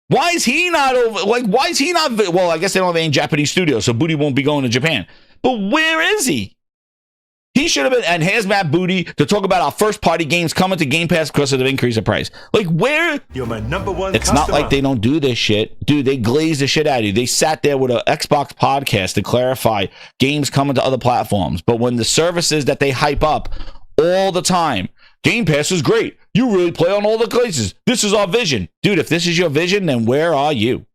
Why is he not over? Like, why is he not? Well, I guess they don't have any Japanese studios, so Booty won't be going to Japan. But where is he? He should have been, and here's Matt Booty to talk about our first party games coming to Game Pass because of the increase of price. Like, where? You're my number one It's customer. not like they don't do this shit. Dude, they glaze the shit out of you. They sat there with an Xbox podcast to clarify games coming to other platforms. But when the services that they hype up all the time, Game Pass is great. You really play on all the places. This is our vision. Dude, if this is your vision, then where are you?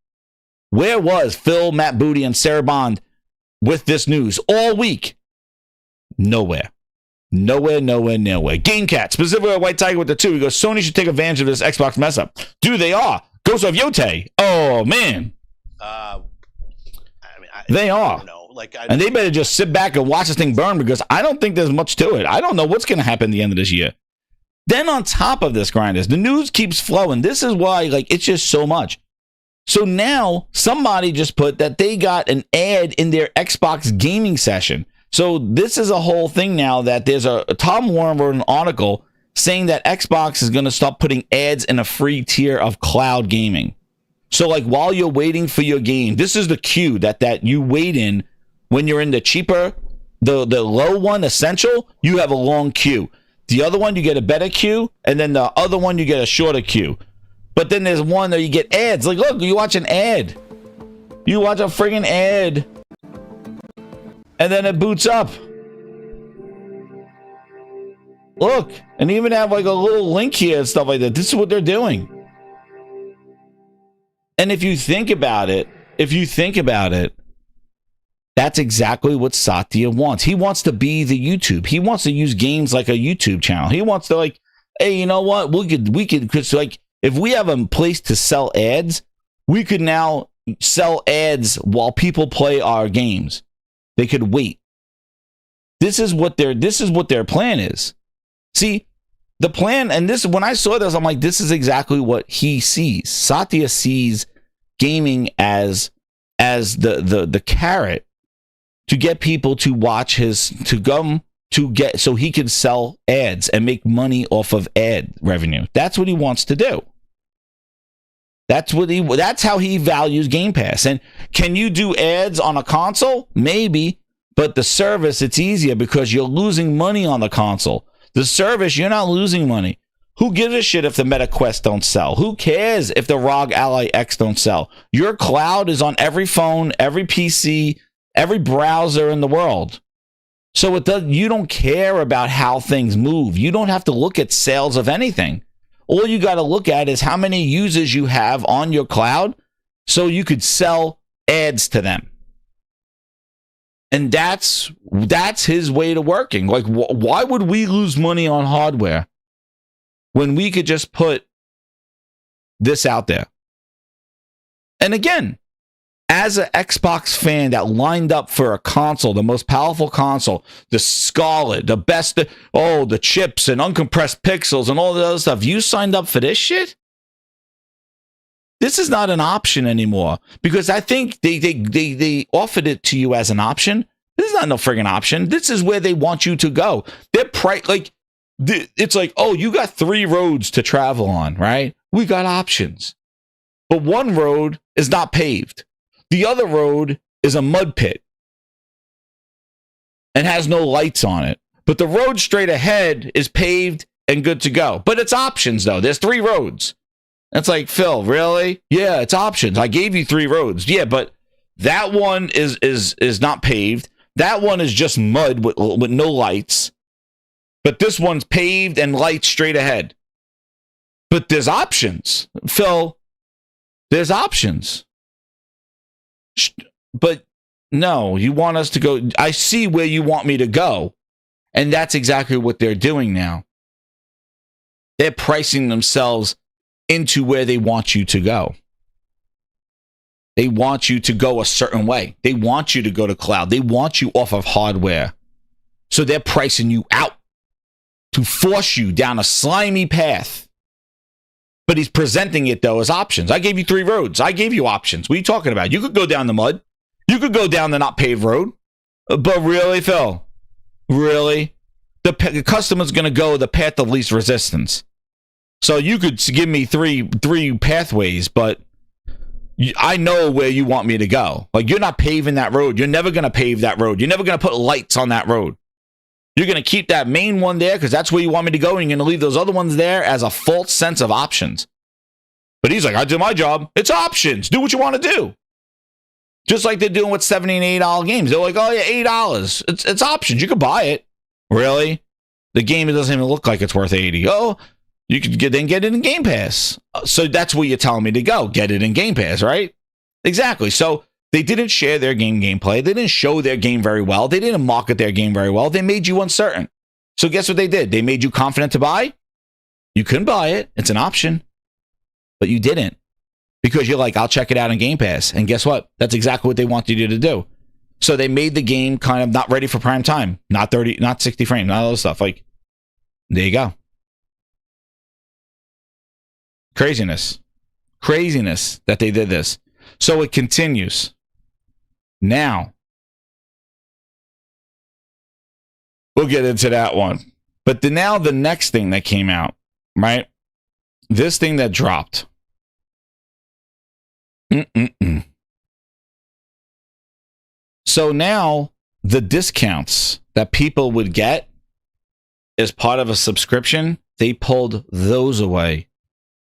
Where was Phil, Matt Booty, and Sarah Bond with this news all week? Nowhere. Nowhere. GameCat, specifically White Tiger with the 2. He goes, Sony should take advantage of this Xbox mess up. Dude, they are. Ghost of Yote. Oh, man. They are. And they better just sit back and watch this thing burn because I don't think there's much to it. I don't know what's going to happen at the end of this year. Then on top of this, Grinders, the news keeps flowing. This is why, like, it's just so much. So now somebody just put that they got an ad in their Xbox gaming session. So this is a whole thing now that there's Tom Warren wrote an article saying that Xbox is going to stop putting ads in a free tier of cloud gaming. So like while you're waiting for your game, this is the queue that you wait in when you're in the cheaper, the low one, essential, you have a long queue. The other one, you get a better queue, and then the other one, you get a shorter queue. But then there's one that you get ads. Like, look, you watch an ad. You watch a friggin' ad, and then it boots up. Look, and even have like a little link here and stuff like that. This is what they're doing. And if you think about it, that's exactly what Satya wants. He wants to be the YouTube. He wants to use games like a YouTube channel. He wants to like, hey, you know what? We could, cause like, if we have a place to sell ads, we could now sell ads while people play our games. They could wait. This is what their plan is. See, the plan, and this, when I saw this, I'm like, this is exactly what he sees. Satya sees gaming as the carrot to get people to watch so he can sell ads and make money off of ad revenue. That's what he wants to do. That's how he values Game Pass. And can you do ads on a console? Maybe, but the service, it's easier because you're losing money on the console. The service, you're not losing money. Who gives a shit if the Meta Quest don't sell? Who cares if the ROG Ally X don't sell? Your cloud is on every phone, every PC, every browser in the world. So you don't care about how things move. You don't have to look at sales of anything. All you got to look at is how many users you have on your cloud so you could sell ads to them. And that's his way to working. Like, why would we lose money on hardware when we could just put this out there? And again, as an Xbox fan that lined up for a console, the most powerful console, the Scarlet, the best, the chips and uncompressed pixels and all the other stuff, you signed up for this shit? This is not an option anymore, because I think they offered it to you as an option. This is not no friggin' option. This is where they want you to go. They're it's like, oh, you got 3 roads to travel on, right? We got options. But one road is not paved. The other road is a mud pit and has no lights on it. But the road straight ahead is paved and good to go. But it's options, though. There's 3 roads. It's like, Phil, really? Yeah, it's options. I gave you 3 roads. Yeah, but that one is not paved. That one is just mud with no lights. But this one's paved and lights straight ahead. But there's options. Phil, there's options. But no, you want us to go. I see where you want me to go. And that's exactly what they're doing now. They're pricing themselves into where they want you to go. They want you to go a certain way. They want you to go to cloud. They want you off of hardware. So they're pricing you out to force you down a slimy path. But he's presenting it, though, as options. I gave you 3 roads. I gave you options. What are you talking about? You could go down the mud. You could go down the not paved road. But really, Phil? Really? The customer's going to go the path of least resistance. So you could give me three pathways, but I know where you want me to go. Like, you're not paving that road. You're never going to pave that road. You're never going to put lights on that road. You're going to keep that main one there because that's where you want me to go, and you're going to leave those other ones there as a false sense of options. But he's like, I did my job. It's options. Do what you want to do. Just like they're doing with $70 and $80 games. They're like, oh, yeah, $8. It's options. You could buy it. Really? The game doesn't even look like it's worth $80. Oh, you could get it in Game Pass. So that's where you're telling me to go. Get it in Game Pass, right? Exactly. So they didn't share their gameplay. They didn't show their game very well. They didn't market their game very well. They made you uncertain. So guess what they did? They made you confident to buy. You couldn't buy it. It's an option. But you didn't. Because you're like, I'll check it out on Game Pass. And guess what? That's exactly what they wanted you to do. So they made the game kind of not ready for prime time. Not 30, not 60 frames, not all this stuff. Like, there you go. Craziness that they did this. So it continues. Now, we'll get into that one. But now the next thing that came out, right? This thing that dropped. So now the discounts that people would get as part of a subscription, they pulled those away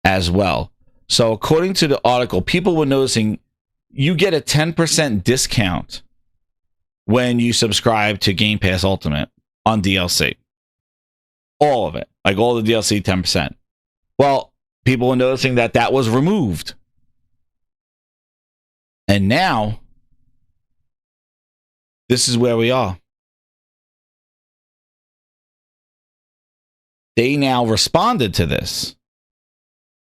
as well. So according to the article, people were noticing you get a 10% discount when you subscribe to Game Pass Ultimate on DLC. All of it. Like all the DLC, 10%. Well, people were noticing that that was removed. And now, this is where we are. They now responded to this.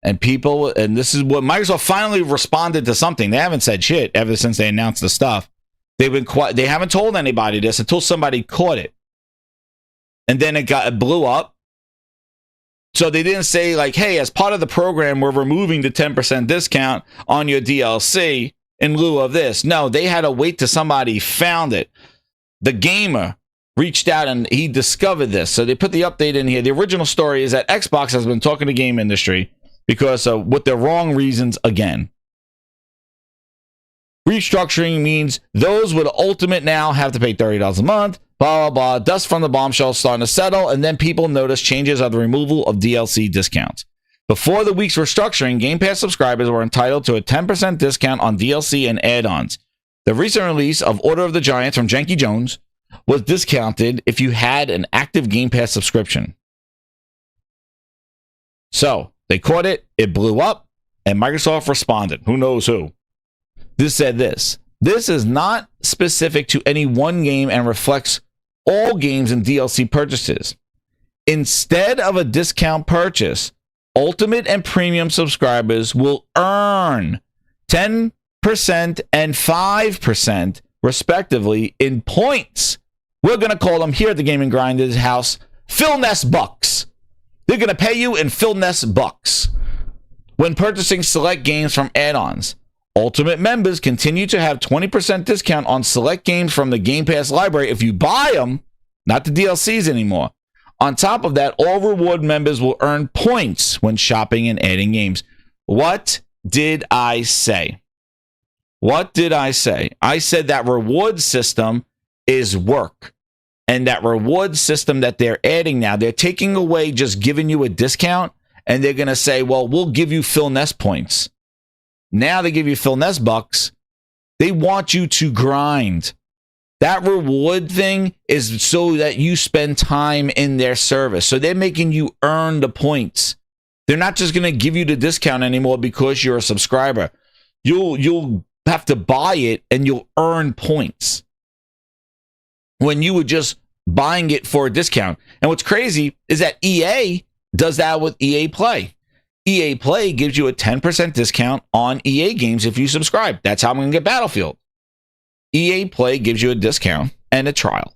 And people, and this is what Microsoft finally responded to something. They haven't said shit ever since they announced the stuff. They've been quiet. They haven't told anybody this until somebody caught it. And then it blew up. So they didn't say like, hey, as part of the program, we're removing the 10% discount on your DLC in lieu of this. No, they had to wait till somebody found it. The gamer reached out and he discovered this. So they put the update in here. The original story is that Xbox has been talking to game industry because with the wrong reasons again. Restructuring means those with Ultimate now have to pay $30 a month. Blah, blah, blah. Dust from the bombshell starting to settle, and then people notice changes of the removal of DLC discounts. Before the week's restructuring, Game Pass subscribers were entitled to a 10% discount on DLC and add-ons. The recent release of Order of the Giants from Janky Jones was discounted if you had an active Game Pass subscription. So, they caught it, it blew up, and Microsoft responded. Who knows who? This said this. This is not specific to any one game and reflects all games and DLC purchases. Instead of a discount purchase, Ultimate and Premium subscribers will earn 10% and 5%, respectively, in points. We're going to call them here at the Gaming Grinders House, Phil Ness Bucks. They're going to pay you in Phil Ness Bucks when purchasing select games from add-ons. Ultimate members continue to have 20% discount on select games from the Game Pass library if you buy them, not the DLCs anymore. On top of that, all reward members will earn points when shopping and adding games. What did I say? What did I say? I said that reward system is work. And that reward system that they're adding now, they're taking away just giving you a discount, and they're going to say, well, we'll give you Phil Ness points. Now they give you Phil Ness bucks. They want you to grind. That reward thing is so that you spend time in their service. So they're making you earn the points. They're not just going to give you the discount anymore because you're a subscriber. You'll have to buy it and you'll earn points when you were just buying it for a discount. And what's crazy is that EA does that with EA Play. EA Play gives you a 10% discount on EA games if you subscribe. That's how I'm going to get Battlefield. EA Play gives you a discount and a trial.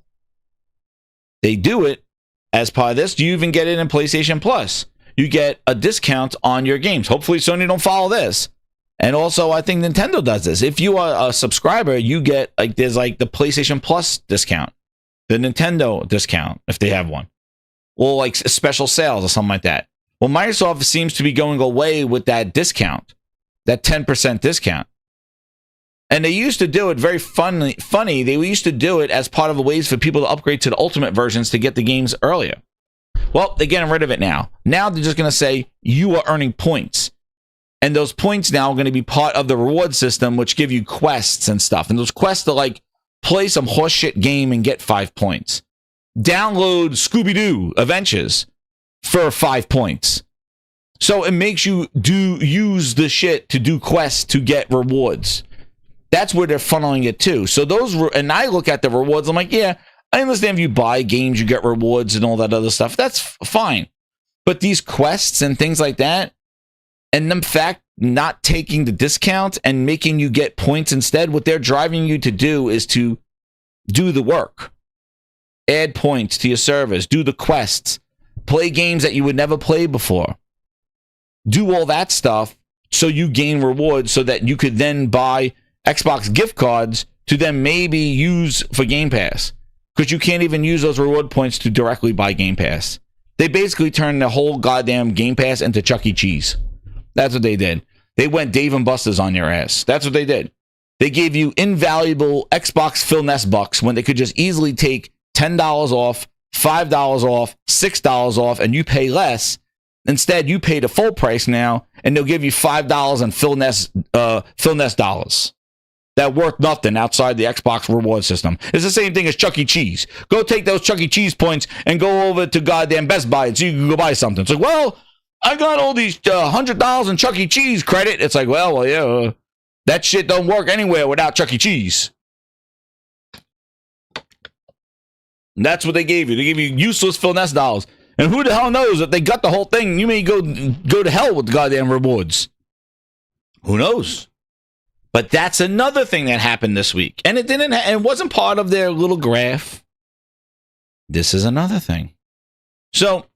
They do it as part of this. You even get it in PlayStation Plus. You get a discount on your games. Hopefully Sony don't follow this. And also, I think Nintendo does this. If you are a subscriber, you get there's the PlayStation Plus discount, the Nintendo discount if they have one, or special sales or something like that. Well, Microsoft seems to be going away with that discount, that 10% discount. And they used to do it very funny. They used to do it as part of the ways for people to upgrade to the Ultimate versions to get the games earlier. Well, they're getting rid of it now. Now they're just going to say you are earning points. And those points now are going to be part of the reward system, which give you quests and stuff. And those quests are play some horseshit game and get 5 points. Download Scooby-Doo Adventures for 5 points. So it makes you use the shit to do quests to get rewards. That's where they're funneling it to. So and I look at the rewards, I'm like, yeah, I understand if you buy games, you get rewards and all that other stuff. That's fine. But these quests and things like that, and in fact, not taking the discount and making you get points instead, what they're driving you to do is to do the work. Add points to your servers, do the quests, play games that you would never play before. Do all that stuff so you gain rewards so that you could then buy Xbox gift cards to then maybe use for Game Pass. Because you can't even use those reward points to directly buy Game Pass. They basically turned the whole goddamn Game Pass into Chuck E. Cheese. That's what they did. They went Dave and Buster's on your ass. That's what they did. They gave you invaluable Xbox Phil Ness bucks when they could just easily take $10 off, $5 off, $6 off, and you pay less. Instead, you pay the full price now, and they'll give you $5 in Phil Nest dollars. That worth nothing outside the Xbox reward system. It's the same thing as Chuck E. Cheese. Go take those Chuck E. Cheese points and go over to goddamn Best Buy so you can go buy something. It's like, well, I got all these $100 in Chuck E. Cheese credit. It's like, well, yeah, that shit don't work anywhere without Chuck E. Cheese. And that's what they gave you. They gave you useless Phil Nest dollars. And who the hell knows if they got the whole thing? You may go to hell with the goddamn rewards. Who knows? But that's another thing that happened this week. And it wasn't part of their little graph. This is another thing. So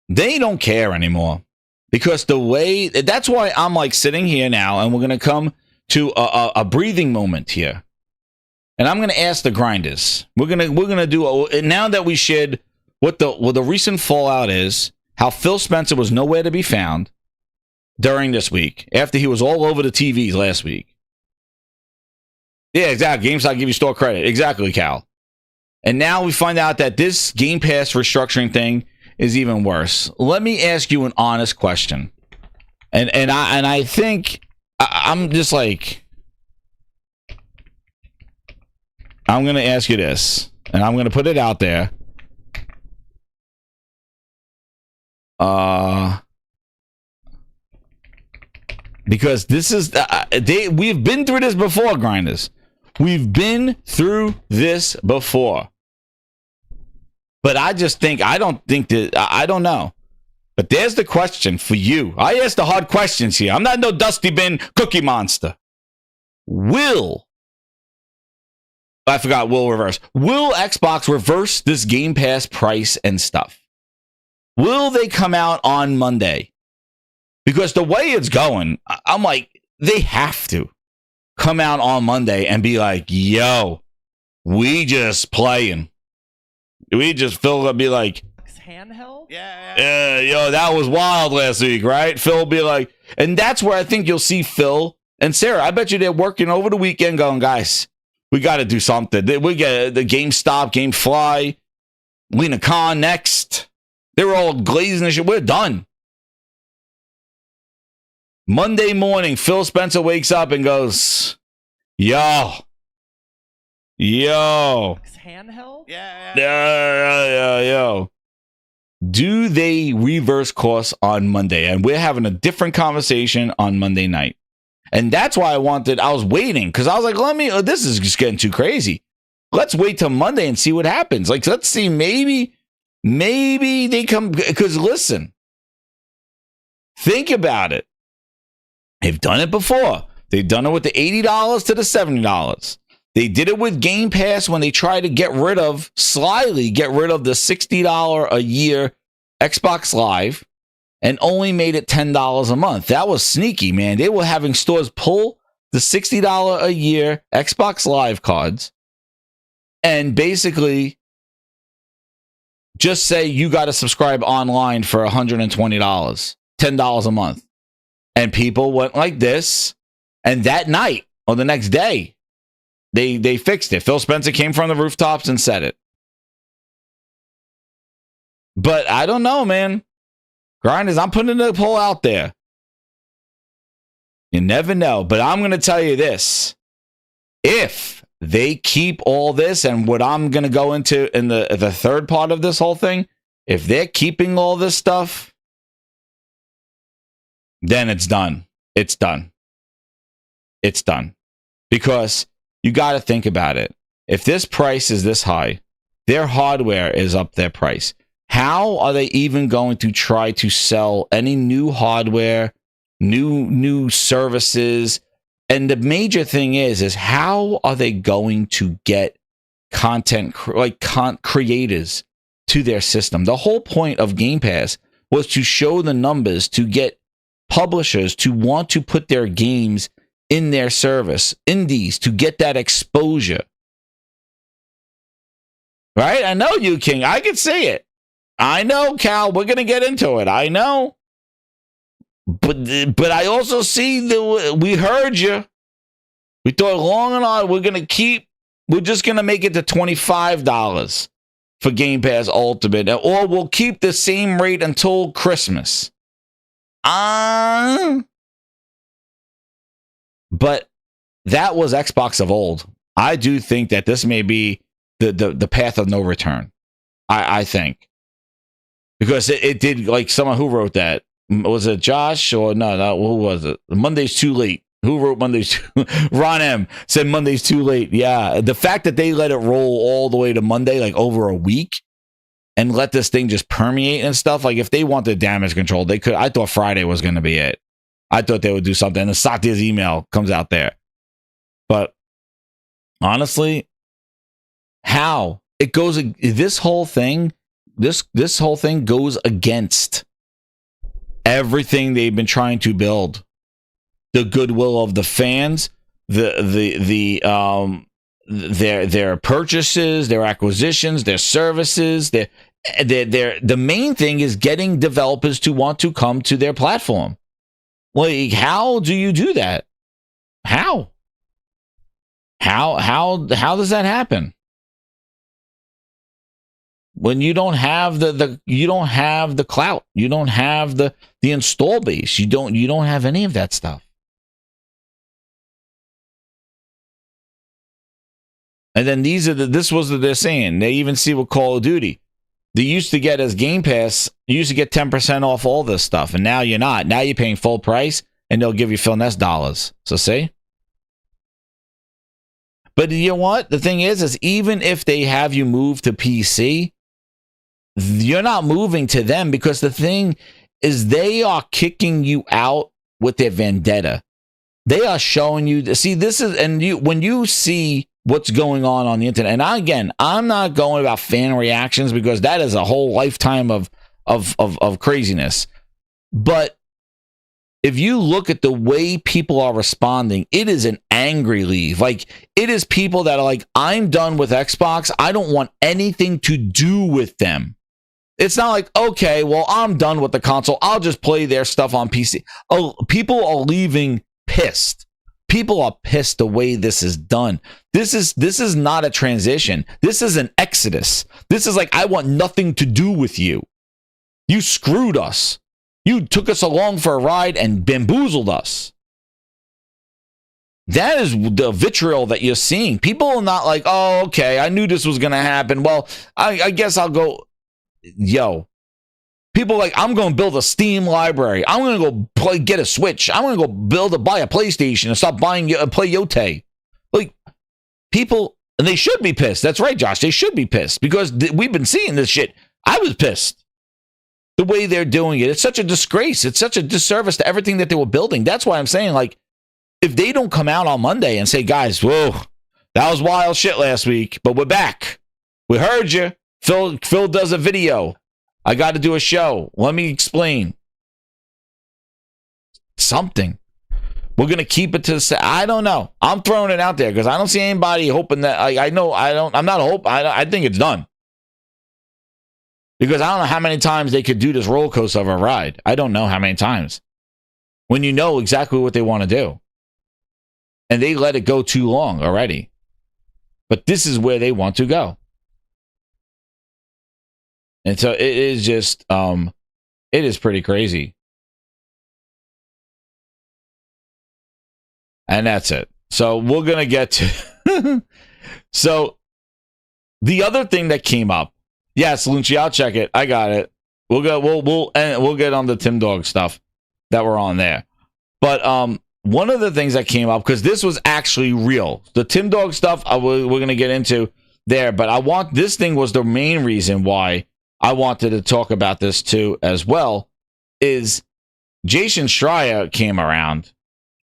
they don't care anymore. Because that's why I'm like sitting here now, and we're going to come to a breathing moment here. And I'm going to ask the grinders. We're going to do, now that we shared what the recent fallout is, how Phil Spencer was nowhere to be found during this week, after he was all over the TVs last week. Yeah, exactly. GameStop give you store credit. Exactly, Cal. And now we find out that this Game Pass restructuring thing is even worse. Let me ask you an honest question. And I think I'm just like, I'm going to ask you this, and I'm going to put it out there. Because this is we've been through this before, grinders. We've been through this before. But I don't know. But there's the question for you. I ask the hard questions here. I'm not no Dusty Bin Cookie Monster. Will Xbox reverse this Game Pass price and stuff? Will they come out on Monday? Because the way it's going, I'm like, they have to come out on Monday and be like, yo, we just playing. We just, Phil will be like, handheld? Yeah, yo, that was wild last week, right? Phil will be like, and that's where I think you'll see Phil and Sarah. I bet you they're working over the weekend going, guys, we got to do something. We get the GameStop, GameFly, Lina Khan next. They were all glazing and shit. We're done. Monday morning, Phil Spencer wakes up and goes, yo. Handheld? Yo. Do they reverse course on Monday? And we're having a different conversation on Monday night. And that's why I was waiting, because I was like, this is just getting too crazy. Let's wait till Monday and see what happens. Like, let's see, maybe they come, because listen, think about it. They've done it before. They've done it with the $80 to the $70. They did it with Game Pass when they tried to slyly get rid of the $60 a year Xbox Live and only made it $10 a month. That was sneaky, man. They were having stores pull the $60 a year Xbox Live cards and basically just say you got to subscribe online for $120, $10 a month. And people went like this. And that night or the next day, they fixed it. Phil Spencer came from the rooftops and said it. But I don't know, man. Grinders, I'm putting the poll out there. You never know. But I'm going to tell you this. If they keep all this, and what I'm going to go into in the third part of this whole thing, if they're keeping all this stuff, then it's done. It's done. It's done. Because you got to think about it. If this price is this high, their hardware is up their price. How are they even going to try to sell any new hardware, new services? And the major thing is how are they going to get content creators to their system? The whole point of Game Pass was to show the numbers, to get publishers to want to put their games in their service, indies, to get that exposure. Right? I know you, King. I can see it. I know, Cal. We're going to get into it. I know. But I also see we heard you. We thought long and hard we're just going to make it to $25. for Game Pass Ultimate, or we'll keep the same rate until Christmas. But that was Xbox of old. I do think that this may be the path of no return. I think. Because it did, like, someone who wrote that. Was it Josh or no, who was it? Monday's too late. Who wrote Monday's? Ron M said Monday's too late. Yeah. The fact that they let it roll all the way to Monday, like over a week, and let this thing just permeate and stuff. Like, if they wanted damage control, they could. I thought Friday was going to be it. I thought they would do something. And the Satya's email comes out there. But honestly, how it goes, this whole thing goes against everything they've been trying to build. The goodwill of the fans, their purchases, their acquisitions, their services. The main thing is getting developers to want to come to their platform. Like, how do you do that? How does that happen? When you don't have you don't have the clout, you don't have the install base, you don't have any of that stuff. And then this was what they're saying. They even see with Call of Duty. They used to get as Game Pass, you used to get 10% off all this stuff, and now you're not. Now you're paying full price, and they'll give you Phil Ness dollars. So see? But you know what? The thing is even if they have you move to PC, you're not moving to them, because the thing is they are kicking you out with their vendetta. They are showing you, see, this is, and when you see what's going on the internet, and I'm not going about fan reactions, because that is a whole lifetime of craziness. But if you look at the way people are responding, it is an angry leave. Like, it is people that are like, I'm done with Xbox. I don't want anything to do with them. It's not like, okay, well, I'm done with the console. I'll just play their stuff on PC. Oh, people are leaving pissed. People are pissed the way this is done. This is not a transition. This is an exodus. This is like, I want nothing to do with you. You screwed us. You took us along for a ride and bamboozled us. That is the vitriol that you're seeing. People are not like, oh, okay, I knew this was going to happen. Well, I guess I'll go. Yo. People are like, I'm going to build a Steam library. I'm going to go get a Switch. I'm going to go buy a PlayStation and stop buying play Yote. Like, people, and they should be pissed. That's right, Josh. They should be pissed, because we've been seeing this shit. I was pissed. The way they're doing it. It's such a disgrace. It's such a disservice to everything that they were building. That's why I'm saying, like, if they don't come out on Monday and say, guys, whoa, that was wild shit last week, but we're back. We heard you. Phil does a video. I got to do a show. Let me explain. Something. We're going to keep it to, I don't know. I'm throwing it out there because I don't see anybody hoping that, I'm not hope. I think it's done. Because I don't know how many times they could do this roller coaster of a ride. I don't know how many times. When you know exactly what they want to do. And they let it go too long already. But this is where they want to go. And so it is just, it is pretty crazy. And that's it. So we're going to get to, so the other thing that came up, yes, Lunchi, I'll check it. I got it. We'll get on the Tim Dog stuff that we're on there. But one of the things that came up, because this was actually real, the Tim Dog stuff we're going to get into there, but this thing was the main reason why I wanted to talk about this too as well, is Jason Schreier came around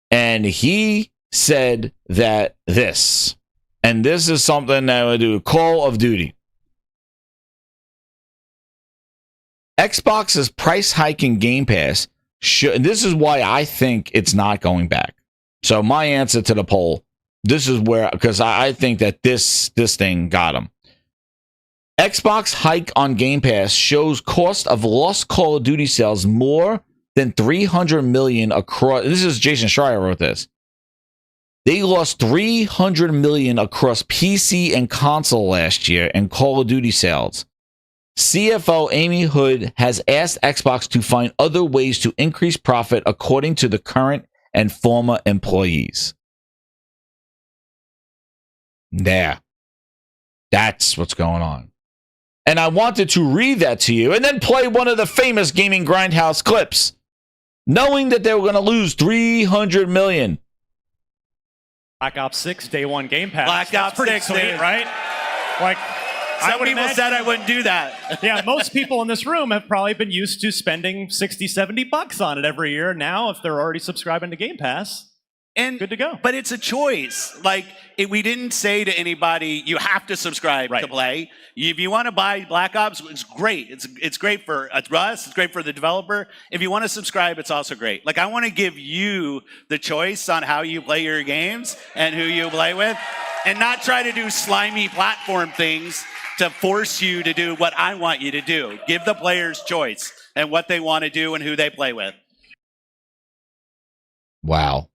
and he said that this, and this is something that I would do, Call of Duty. Xbox's price hike in Game Pass and this is why I think it's not going back. So my answer to the poll, this is where, because I think that this thing got him. Xbox hike on Game Pass shows cost of lost Call of Duty sales more than $300 million across. This is Jason Schreier wrote this. They lost $300 million across PC and console last year in Call of Duty sales. CFO Amy Hood has asked Xbox to find other ways to increase profit according to the current and former employees. There. That's what's going on. And I wanted to read that to you and then play one of the famous gaming Grindhouse clips, knowing that they were going to lose $300 million. Black Ops 6 Day 1 Game Pass. Black Ops 6, sweet, dude. right? Like, Some people said I wouldn't do that. Yeah, most people in this room have probably been used to spending 60, 70 bucks on it every year. Now, if they're already subscribing to Game Pass, good to go. But it's a choice. Like, we didn't say to anybody, you have to subscribe to play. If you want to buy Black Ops, it's great. It's great for us. It's great for the developer. If you want to subscribe, it's also great. Like, I want to give you the choice on how you play your games and who you play with, and not try to do slimy platform things to force you to do what I want you to do. Give the players choice and what they want to do and who they play with. Wow.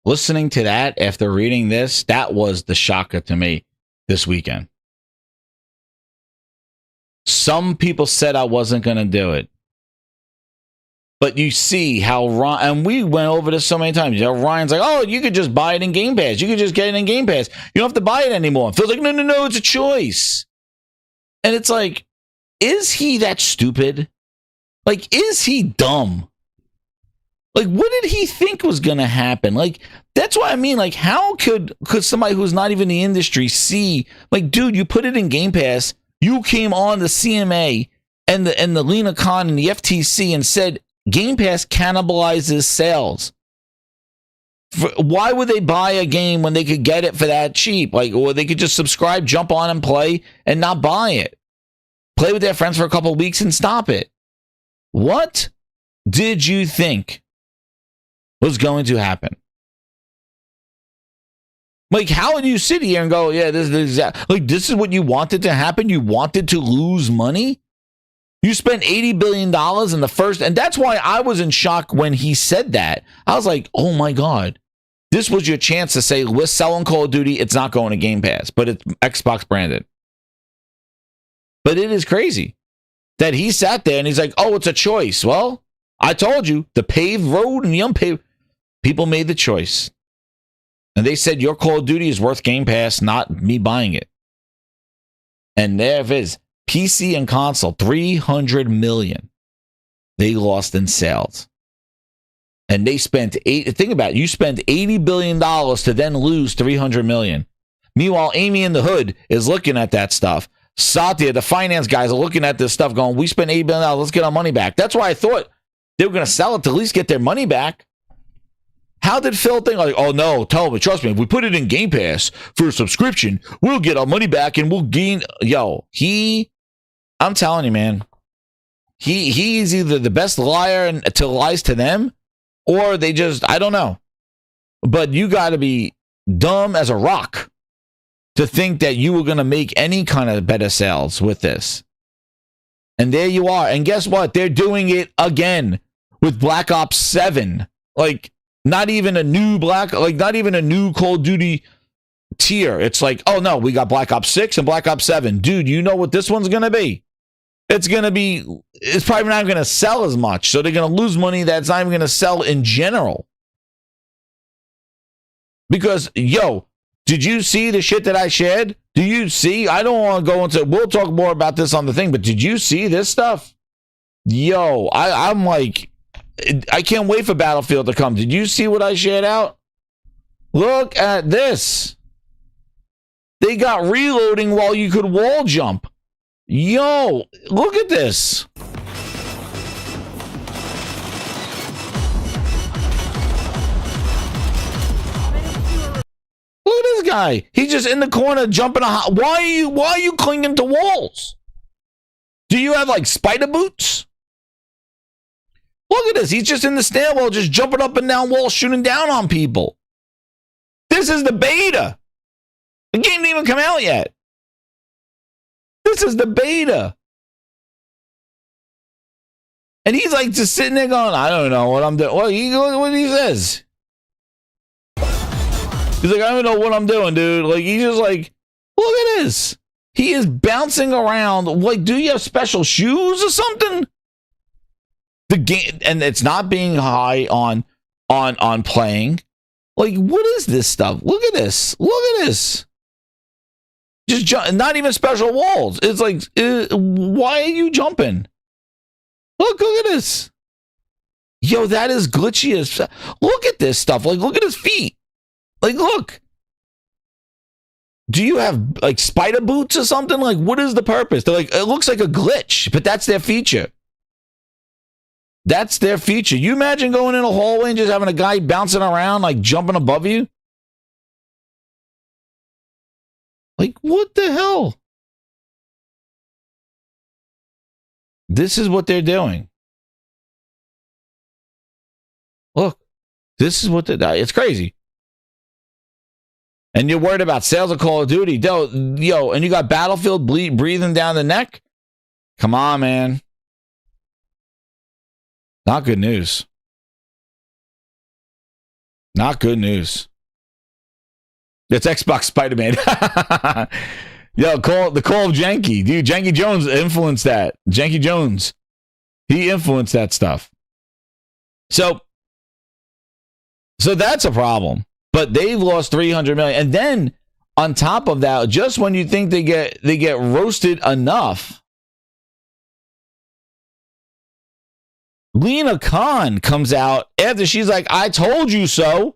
Listening to that after reading this, that was the shocker to me this weekend. Some people said I wasn't going to do it. But you see how Ryan, and we went over this so many times. You know, Ryan's like, oh, you could just buy it in Game Pass. You could just get it in Game Pass. You don't have to buy it anymore. Phil's like, no, it's a choice. And it's like, is he that stupid? Like, is he dumb? Like, what did he think was going to happen? Like, that's what I mean. Like, how could somebody who's not even in the industry see, like, dude, you put it in Game Pass. You came on the CMA and the Lina Con and the FTC and said Game Pass cannibalizes sales. Why would they buy a game when they could get it for that cheap? Like, or they could just subscribe, jump on and play and not buy it. Play with their friends for a couple of weeks and stop it. What did you think was going to happen? Like, how would you sit here and go, yeah, this is what you wanted to happen? You wanted to lose money? You spent $80 billion in the first, and that's why I was in shock when he said that. I was like, oh my God, this was your chance to say, we're selling Call of Duty, it's not going to Game Pass, but it's Xbox branded. But it is crazy that he sat there and he's like, oh, it's a choice. Well, I told you, the paved road and the unpaved, people made the choice. And they said, your Call of Duty is worth Game Pass, not me buying it. And there it is. PC and console, $300 million they lost in sales. And they spent, think about it, you spend $80 billion to then lose $300 million. Meanwhile, Amy in the hood is looking at that stuff. Satya, the finance guys, are looking at this stuff going, we spent $80 billion, let's get our money back. That's why I thought they were going to sell it to at least get their money back. How did Phil think, like, oh no, tell me, trust me, if we put it in Game Pass for a subscription, we'll get our money back and we'll gain. Yo, I'm telling you, man, he's either the best liar and to lies to them, or they just, I don't know. But you got to be dumb as a rock to think that you were going to make any kind of better sales with this. And there you are. And guess what? They're doing it again with Black Ops 7. Like, not even a new Call of Duty tier. It's like, oh no, we got Black Ops 6 and Black Ops 7. Dude, you know what this one's going to be? It's probably not going to sell as much. So they're going to lose money that's not even going to sell in general. Because, yo, did you see the shit that I shared? Do you see? I don't want to go into, we'll talk more about this on the thing, but did you see this stuff? Yo, I'm like, I can't wait for Battlefield to come. Did you see what I shared out? Look at this. They got reloading while you could wall jump. Yo, look at this. Look at this guy. He's just in the corner jumping. Why are you clinging to walls? Do you have like spider boots? Look at this. He's just in the stairwell, just jumping up and down walls, shooting down on people. This is the beta. The game didn't even come out yet. This is the beta. And he's like just sitting there going, I don't know what I'm doing. Well, what he says. He's like, I don't know what I'm doing, dude. Like, he's just like, look at this. He is bouncing around. Like, do you have special shoes or something? The game, and it's not being high on playing. Like, what is this stuff? Look at this. Look at this. Just not even special walls. It's like, why are you jumping? Look at this. Yo, that is glitchy as. Look at this stuff. Like, look at his feet. Like, look. Do you have like spider boots or something? Like, what is the purpose? They're like, it looks like a glitch, but that's their feature. That's their feature. You imagine going in a hallway and just having a guy bouncing around, like jumping above you? Like, what the hell? This is what they're doing. Look, this is what it's crazy. And you're worried about sales of Call of Duty. Yo, and you got Battlefield breathing down the neck? Come on, man. Not good news. Not good news. It's Xbox Spider-Man. Yo, the call of Janky. Dude, Janky Jones influenced that. Janky Jones. He influenced that stuff. So that's a problem. But they've lost 300 million. And then on top of that, just when you think they get roasted enough, Lina Khan comes out after she's like, I told you so.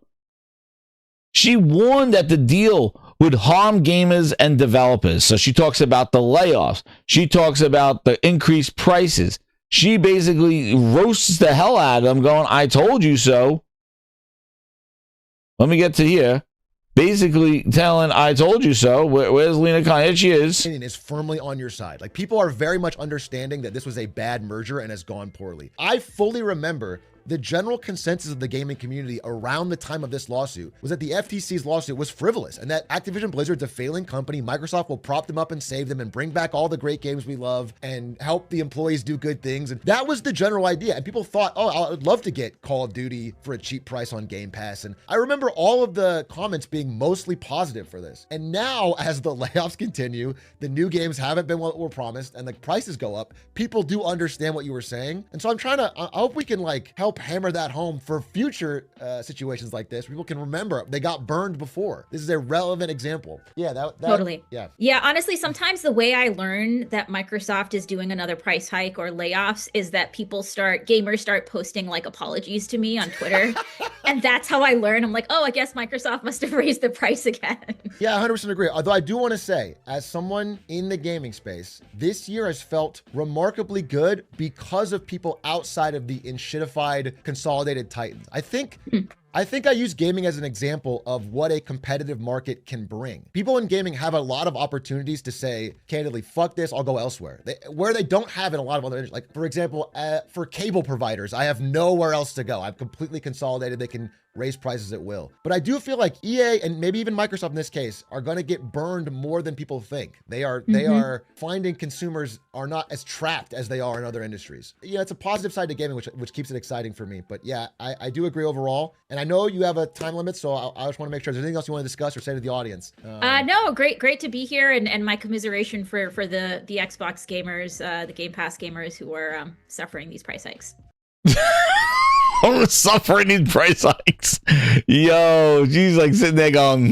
She warned that the deal would harm gamers and developers. So she talks about the layoffs. She talks about the increased prices. She basically roasts the hell out of them going, I told you so. Let me get to here. Basically telling, I told you so. Where's Lina Khan? Here she is. Is firmly on your side. Like, people are very much understanding that this was a bad merger and has gone poorly. I fully remember the general consensus of the gaming community around the time of this lawsuit was that the FTC's lawsuit was frivolous and that Activision Blizzard's a failing company. Microsoft will prop them up and save them and bring back all the great games we love and help the employees do good things. And that was the general idea. And people thought, oh, I would love to get Call of Duty for a cheap price on Game Pass. And I remember all of the comments being mostly positive for this. And now, as the layoffs continue, the new games haven't been what were promised and the prices go up, people do understand what you were saying. And so I hope we can like help hammer that home for future situations like this. People can remember they got burned before. This is a relevant example. Yeah, that totally. Yeah. Honestly, sometimes the way I learn that Microsoft is doing another price hike or layoffs is that gamers start posting like apologies to me on Twitter, and that's how I learn. I'm like, oh, I guess Microsoft must have raised the price again. Yeah, 100% agree. Although I do want to say, as someone in the gaming space, this year has felt remarkably good because of people outside of the enshittified consolidated titans. I think I use gaming as an example of what a competitive market can bring. People in gaming have a lot of opportunities to say, candidly, fuck this, I'll go elsewhere. Where they don't have in a lot of other industries. Like, for example, for cable providers, I have nowhere else to go. I've completely consolidated. They can raise prices at will. But I do feel like EA and maybe even Microsoft in this case are going to get burned more than people think. They are finding consumers are not as trapped as they are in other industries. Yeah, it's a positive side to gaming, which keeps it exciting for me. But yeah, I do agree overall. And I know you have a time limit, so I just want to make sure there's anything else you want to discuss or say to the audience. No, great to be here, and my commiseration for the Xbox gamers, the Game Pass gamers who are suffering these price hikes. Suffering these price hikes. Yo, she's like sitting there going,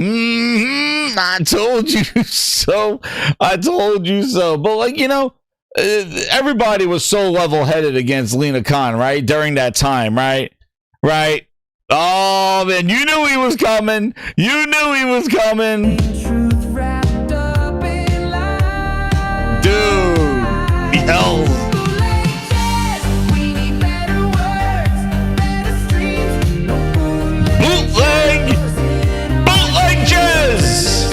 I told you so. I told you so. But like, you know, everybody was so level-headed against Lina Khan, right? During that time, right? Right? Oh, man, you knew he was coming. You knew he was coming. Dude, hell. Bootleg jazz.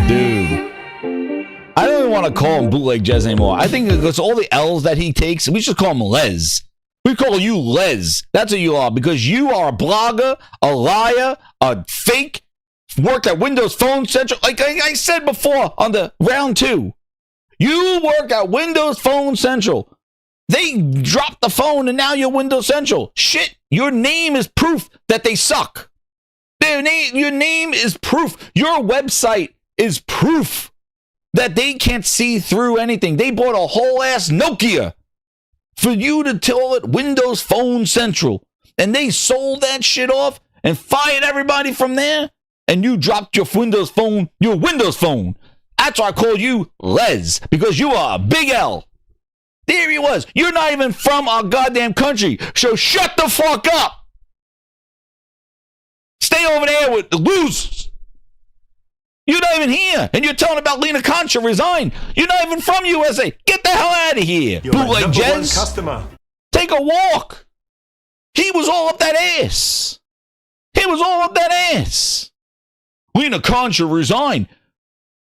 Dude, I don't even want to call him bootleg jazz anymore. I think it's all the L's that he takes. We should call him Les. We call you Les. That's what you are, because you are a blogger, a liar, a fake, worked at Windows Phone Central. Like I said before on the round 2. You work at Windows Phone Central. They dropped the phone and now you're Windows Central. Shit, your name is proof that they suck. Your name is proof. Your website is proof that they can't see through anything. They bought a whole ass Nokia for you to tell it Windows Phone Central. And they sold that shit off and fired everybody from there. And you dropped your Windows Phone, your Windows Phone. That's why I call you Les, because you are a big L. There he was. You're not even from our goddamn country. So shut the fuck up. Stay over there with the losers. You're not even here. And you're telling about Lina Concha resign. You're not even from USA. Get the hell out of here. Bootleg Jez. Customer. Take a walk. He was all up that ass. He was all up that ass. Lina Concha resign.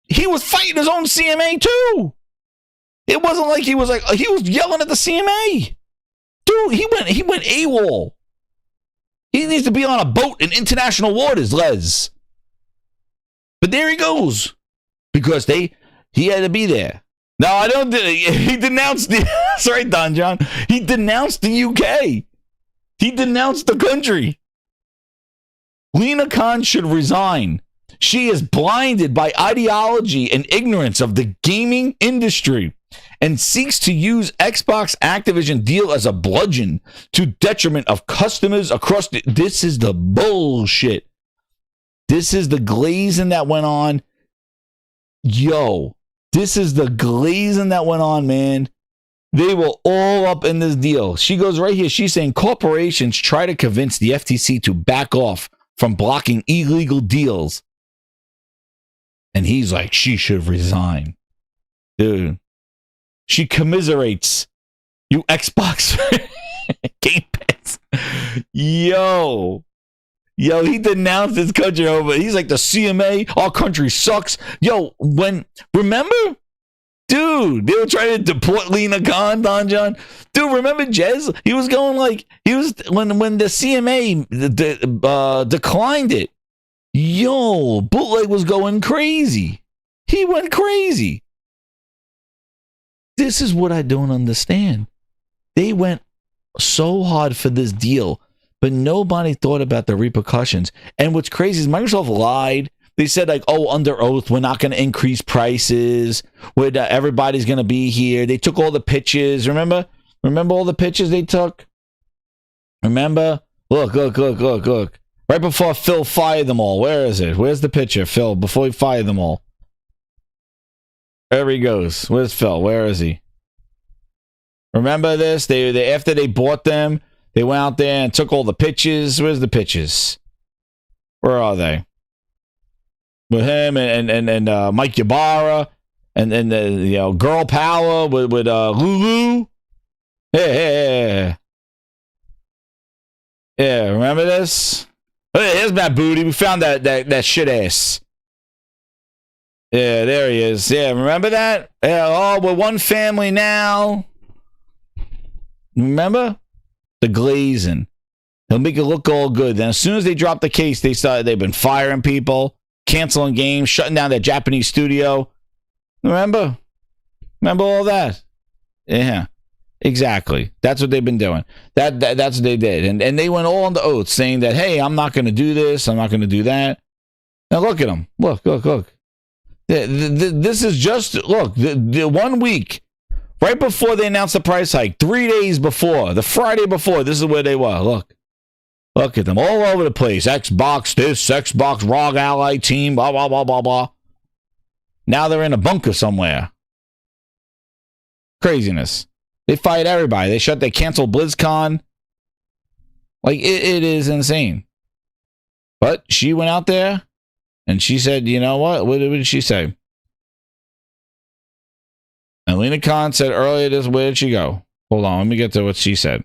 He was fighting his own CMA too. It wasn't like he was yelling at the CMA. Dude, he went AWOL. He needs to be on a boat in international waters, Les. But there he goes. Because he had to be there. No, he denounced that's right, Don John. He denounced the UK. He denounced the country. Lina Khan should resign. She is blinded by ideology and ignorance of the gaming industry and seeks to use Xbox Activision deal as a bludgeon to detriment of customers across this is the bullshit. This is the glazing that went on. Yo, this is the glazing that went on, man. They were all up in this deal. She goes right here. She's saying corporations try to convince the FTC to back off from blocking illegal deals. And he's like, she should resign. Dude. She commiserates you Xbox Game Pass. Yo, he denounced his country over. He's like the CMA. Our country sucks. Yo, remember? Dude, they were trying to deport Lina Khan, Don John. Dude, remember Jez? He was going like, when the CMA declined it. Yo, Bootleg was going crazy. He went crazy. This is what I don't understand. They went so hard for this deal, but nobody thought about the repercussions. And what's crazy is Microsoft lied. They said like, oh, under oath, we're not going to increase prices. Everybody's going to be here. They took all the pitches. Remember all the pitches they took? Remember? Look. Right before Phil fired them all. Where is it? Where's the picture, Phil, before he fired them all? There he goes. Where's Phil? Where is he? Remember this? They after they bought them, they went out there and took all the pitches. Where's the pitches? Where are they? With him and Mike Ybarra and Girl Power with Lulu. Yeah. Remember this? Hey, here's Matt Booty. We found that shit ass. Yeah, there he is. Yeah, remember that? Yeah, oh, we're one family now. Remember? The glazing. They'll make it look all good. Then as soon as they drop the case, they've been firing people, canceling games, shutting down that Japanese studio. Remember? Remember all that? Yeah, exactly. That's what they've been doing. That's what they did. And they went all on the oath saying that, hey, I'm not going to do this. I'm not going to do that. Now look at them. Look. This is just, look, the 1 week, right before they announced the price hike, 3 days before, the Friday before, this is where they were. Look at them all over the place. Xbox this, Xbox ROG Ally team, blah, blah, blah, blah, blah. Now they're in a bunker somewhere. Craziness. They fired everybody. They canceled BlizzCon. Like, it is insane. But she went out there. And she said, you know what? What did she say? And Lina Khan said earlier this, where did she go? Hold on, let me get to what she said.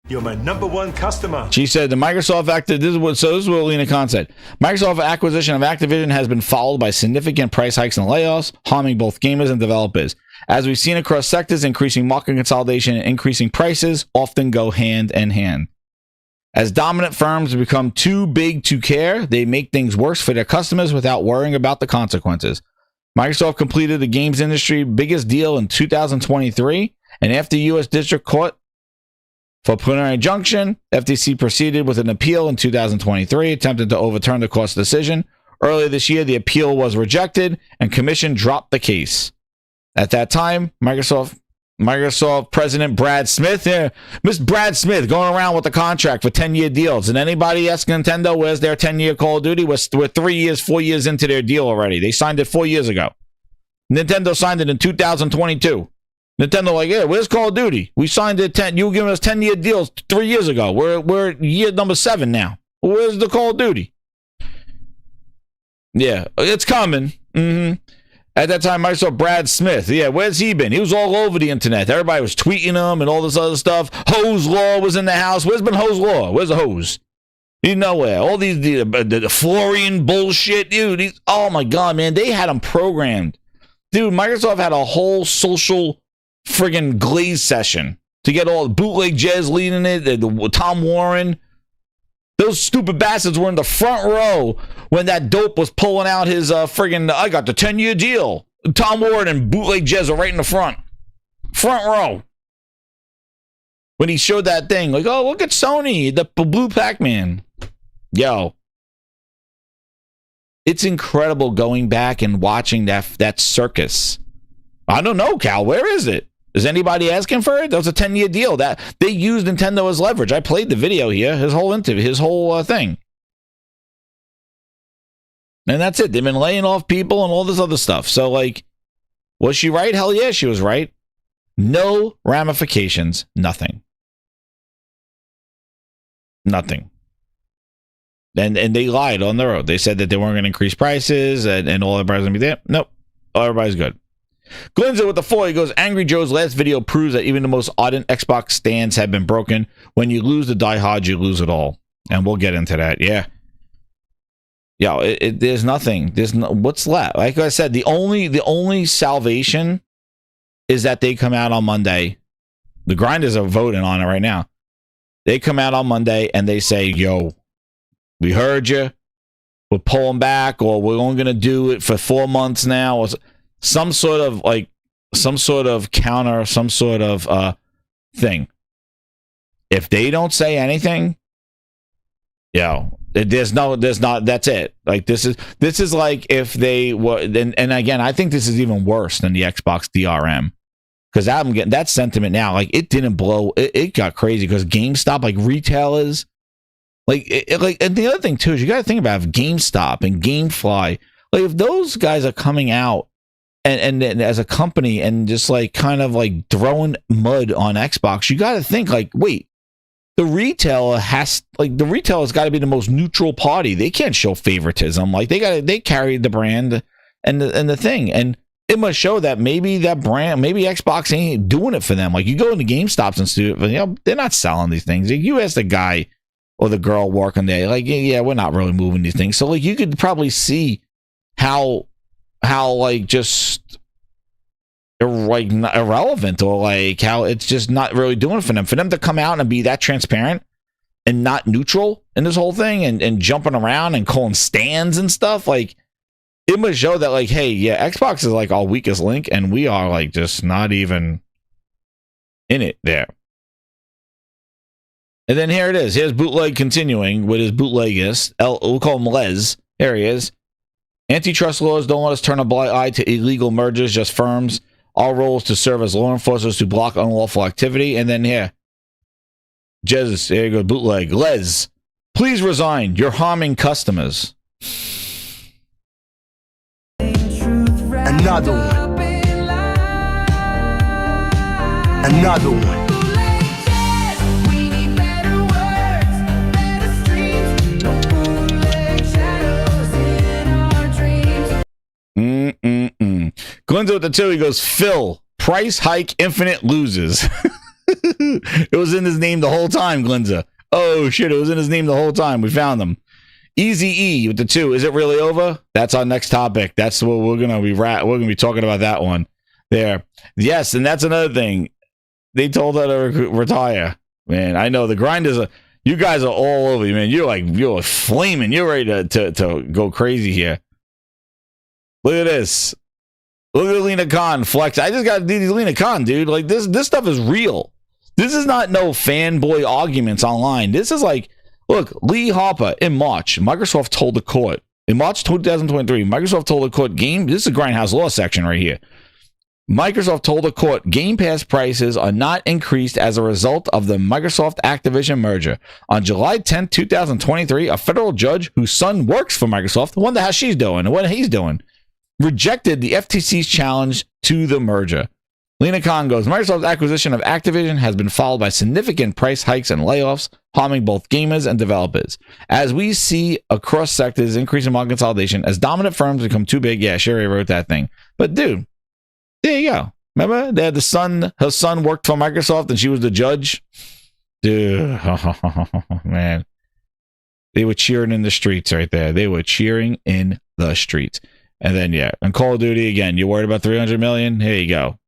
You're my number one customer. She said the Microsoft this is what Lina Khan said. Microsoft acquisition of Activision has been followed by significant price hikes and layoffs, harming both gamers and developers. As we've seen across sectors, increasing market consolidation and increasing prices often go hand in hand. As dominant firms become too big to care, they make things worse for their customers without worrying about the consequences. Microsoft completed the games industry biggest deal in 2023, and after U.S. District Court for preliminary injunction, FTC proceeded with an appeal in 2023, attempting to overturn the court's decision. Earlier this year, the appeal was rejected, and Commission dropped the case. At that time, Microsoft President Brad Smith, Miss Brad Smith, going around with the contract for 10-year deals. And anybody ask Nintendo, where's their 10-year Call of Duty? We're 4 years into their deal already. They signed it 4 years ago. Nintendo signed it in 2022. Nintendo like, yeah, where's Call of Duty? We signed it 10. You were giving us 10-year deals 3 years ago. We're year number 7 now. Where's the Call of Duty? Yeah, it's coming. At that time, Microsoft Brad Smith. Yeah, where's he been? He was all over the internet. Everybody was tweeting him and all this other stuff. Hose Law was in the house. Where's been Hose Law? Where's the hose? He's nowhere. All these the Florian bullshit, dude. Oh my god, man, they had him programmed. Dude, Microsoft had a whole social friggin' glaze session to get all the bootleg Jez leading it. Tom Warren. Those stupid bastards were in the front row when that dope was pulling out his friggin' I got the 10-year deal. Tom Warren and bootleg Jez are right in the front row. When he showed that thing, like, oh, look at Sony, the blue Pac-Man. Yo. It's incredible going back and watching that circus. I don't know, Cal. Where is it? Is anybody asking for it? That was a 10-year deal. That they used Nintendo as leverage. I played the video here, his whole thing. And that's it. They've been laying off people and all this other stuff. So, like, was she right? Hell yeah, she was right. No ramifications. Nothing. And they lied on the road. They said that they weren't going to increase prices and all everybody's going to be there. Nope. Everybody's good. Glinza with the 4, he goes, Angry Joe's last video proves that even the most ardent Xbox stands have been broken. When you lose the diehard, you lose it all. And we'll get into that. Yeah. Yo, there's nothing. What's left? Like I said, the only salvation is that they come out on Monday. The grinders are voting on it right now. They come out on Monday and they say, yo, we heard you. We're pulling back, or we're only going to do it for 4 months now, or some sort of counter, some sort of thing. If they don't say anything, yo, there's not, that's it. Like, this is like if they were, and again, I think this is even worse than the Xbox DRM, because I'm getting that sentiment now. Like, it didn't blow, it got crazy because GameStop, like retailers, and the other thing too is you got to think about if GameStop and GameFly, like if those guys are coming out and as a company and just like kind of like throwing mud on Xbox, you got to think like, wait, the retailer's got to be the most neutral party. They can't show favoritism. Like they carry the brand and the thing, and it must show that maybe that brand, maybe Xbox ain't doing it for them. Like you go into GameStops and stuff, they're not selling these things. You ask the guy or the girl working there, like, yeah, we're not really moving these things. So like you could probably see how like just like irrelevant, or like how it's just not really doing it for them. For them to come out and be that transparent and not neutral in this whole thing and jumping around and calling stands and stuff, like it must show that like, hey, yeah, Xbox is like our weakest link and we are like just not even in it there. And then here it is. Here's Bootleg continuing with his bootlegist. We'll call him Les. There he is. Antitrust laws don't let us turn a blind eye to illegal mergers, just firms. Our role is to serve as law enforcers to block unlawful activity. And then here, Jez, there you go, Bootleg. Les, please resign. You're harming customers. Another one. Another one. Glenza with the 2, he goes, Phil, price hike, infinite loses. It was in his name the whole time, Glenza. Oh shit, it was in his name the whole time. We found him. Easy E with the 2, is it really over? That's our next topic. That's what we're gonna be talking about, that one there. Yes, and that's another thing. They told her to retire. Man, I know the grinders you guys are all over, man. You're flaming. You're ready to go crazy here. Look at this. Look at Lina Khan flex. I just got to do these Lina Khan, dude. Like this stuff is real. This is not no fanboy arguments online. This is like, look, Lee Harper in March, Microsoft told the court. In March 2023, Microsoft told the court this is a Grindhouse law section right here. Microsoft told the court Game Pass prices are not increased as a result of the Microsoft Activision merger. On July 10, 2023, a federal judge whose son works for Microsoft, wonder how she's doing and what he's doing, rejected the FTC's challenge to the merger. Lina Khan goes, Microsoft's acquisition of Activision has been followed by significant price hikes and layoffs, harming both gamers and developers. As we see across sectors, increasing market consolidation, as dominant firms become too big. Yeah, Sherry wrote that thing. But dude, there you go. Remember, they had her son worked for Microsoft and she was the judge. Dude, man. They were cheering in the streets right there. They were cheering in the streets. And then, yeah, and Call of Duty, again, you worried about 300 million? Here you go.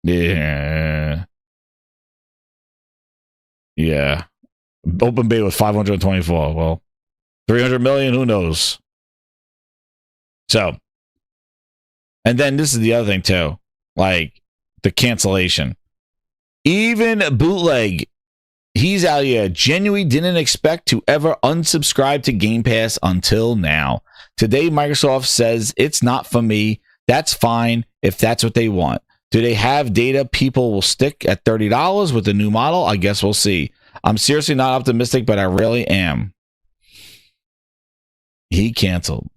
Yeah. Yeah. Open beta was 524. Well, 300 million, who knows? So, and then this is the other thing, too. Like, the cancellation. Even Bootleg, he's out here. Genuinely didn't expect to ever unsubscribe to Game Pass until now. Today, Microsoft says it's not for me. That's fine if that's what they want. Do they have data people will stick at $30 with the new model? I guess we'll see. I'm seriously not optimistic, but I really am. He canceled.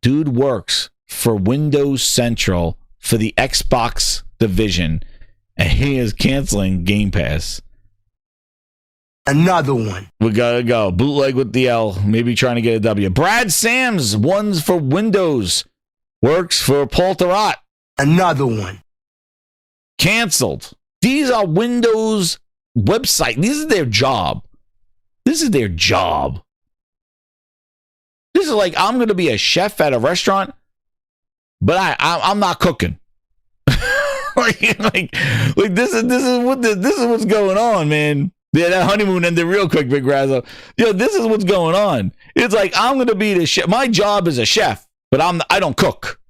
Dude works for Windows Central for the Xbox division, and he is canceling Game Pass. Another one. We gotta go. Bootleg with the L. Maybe trying to get a W. Brad Sams, one's for Windows. Works for Paul Tarot. Another one. Canceled. These are Windows website. This is their job. This is their job. This is like, I'm going to be a chef at a restaurant, but I'm not cooking. like this is what's going on, man. Yeah, that honeymoon ended real quick, Big Razzo. Yo, this is what's going on. It's like, I'm going to be the chef. My job is a chef, but I don't cook.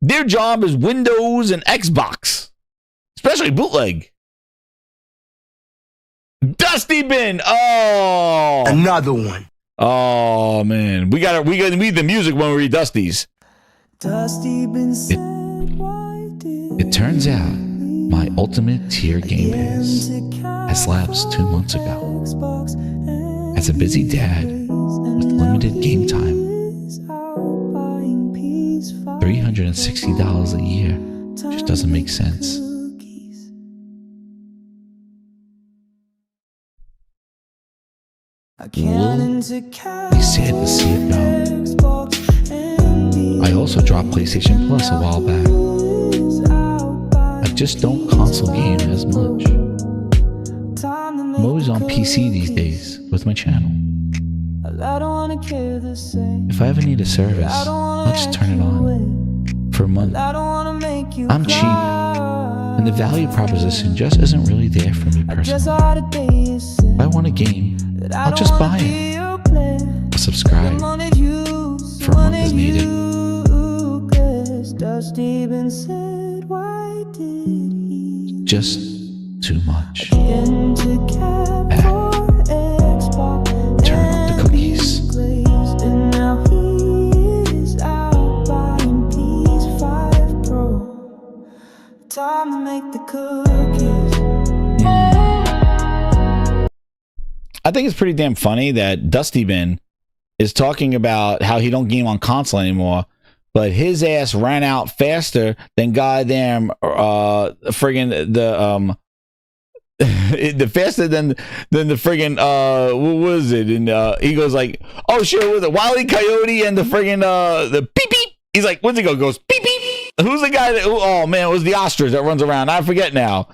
Their job is Windows and Xbox, especially Bootleg. Dusty Bin. Oh, another one. Oh man, we gotta need the music when we read Dusty's. Dusty Bin said, It turns out my ultimate tier Game Pass has lapsed 2 months ago. As a busy dad with limited game time, $360 a year just doesn't make sense. Will be sad to see it go. I also dropped PlayStation Plus a while back. I just don't console game as much. I'm always on PC these days with my channel. If I ever need a service, I'll just turn it on for a month. I'm cheap, and the value proposition just isn't really there for me personally. If I want a game, I'll just buy it. I'll subscribe for a month as needed. Just too much. Back. Turn up the cookies. Time to make the cookies. I think it's pretty damn funny that Dusty Bin is talking about how he don't game on console anymore, but his ass ran out faster than goddamn friggin' the faster than the friggin' what was it? And he goes like, oh shit, what was it? Wile E. Coyote and the friggin' the beep beep. He's like, what's he go? Goes beep beep. Who's the guy that? Oh man, it was the ostrich that runs around. I forget now.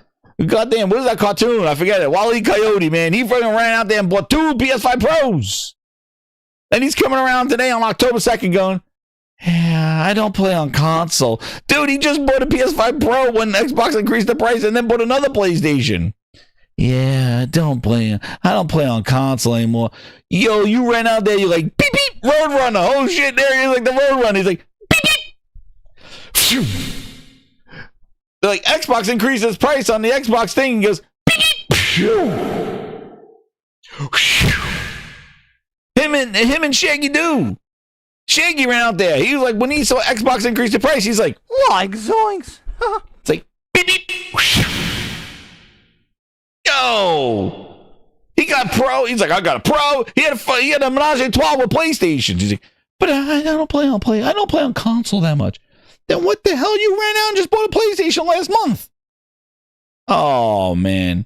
Goddamn, what is that cartoon? I forget it. Wile E. Coyote, man. He fucking ran out there and bought 2 PS5 Pros. And he's coming around today on October 2nd going, yeah, I don't play on console. Dude, he just bought a PS5 Pro when Xbox increased the price and then bought another PlayStation. Yeah, I don't play on console anymore. Yo, you ran out there, you're like, beep, beep, Roadrunner. Oh, shit, there he is, like the Roadrunner. He's like, beep, beep. Phew. They're like, Xbox increased its price on the Xbox thing. And goes, him and Shaggy do. Shaggy ran out there. He was like, when he saw Xbox increase the price, he's like, like zoinks. It's like, beep, beep. Yo, he got pro. He's like, I got a pro. He had a Menage a Trois with PlayStation. He's like, but I don't play on console that much. Then what the hell you ran out and just bought a PlayStation last month? Oh man,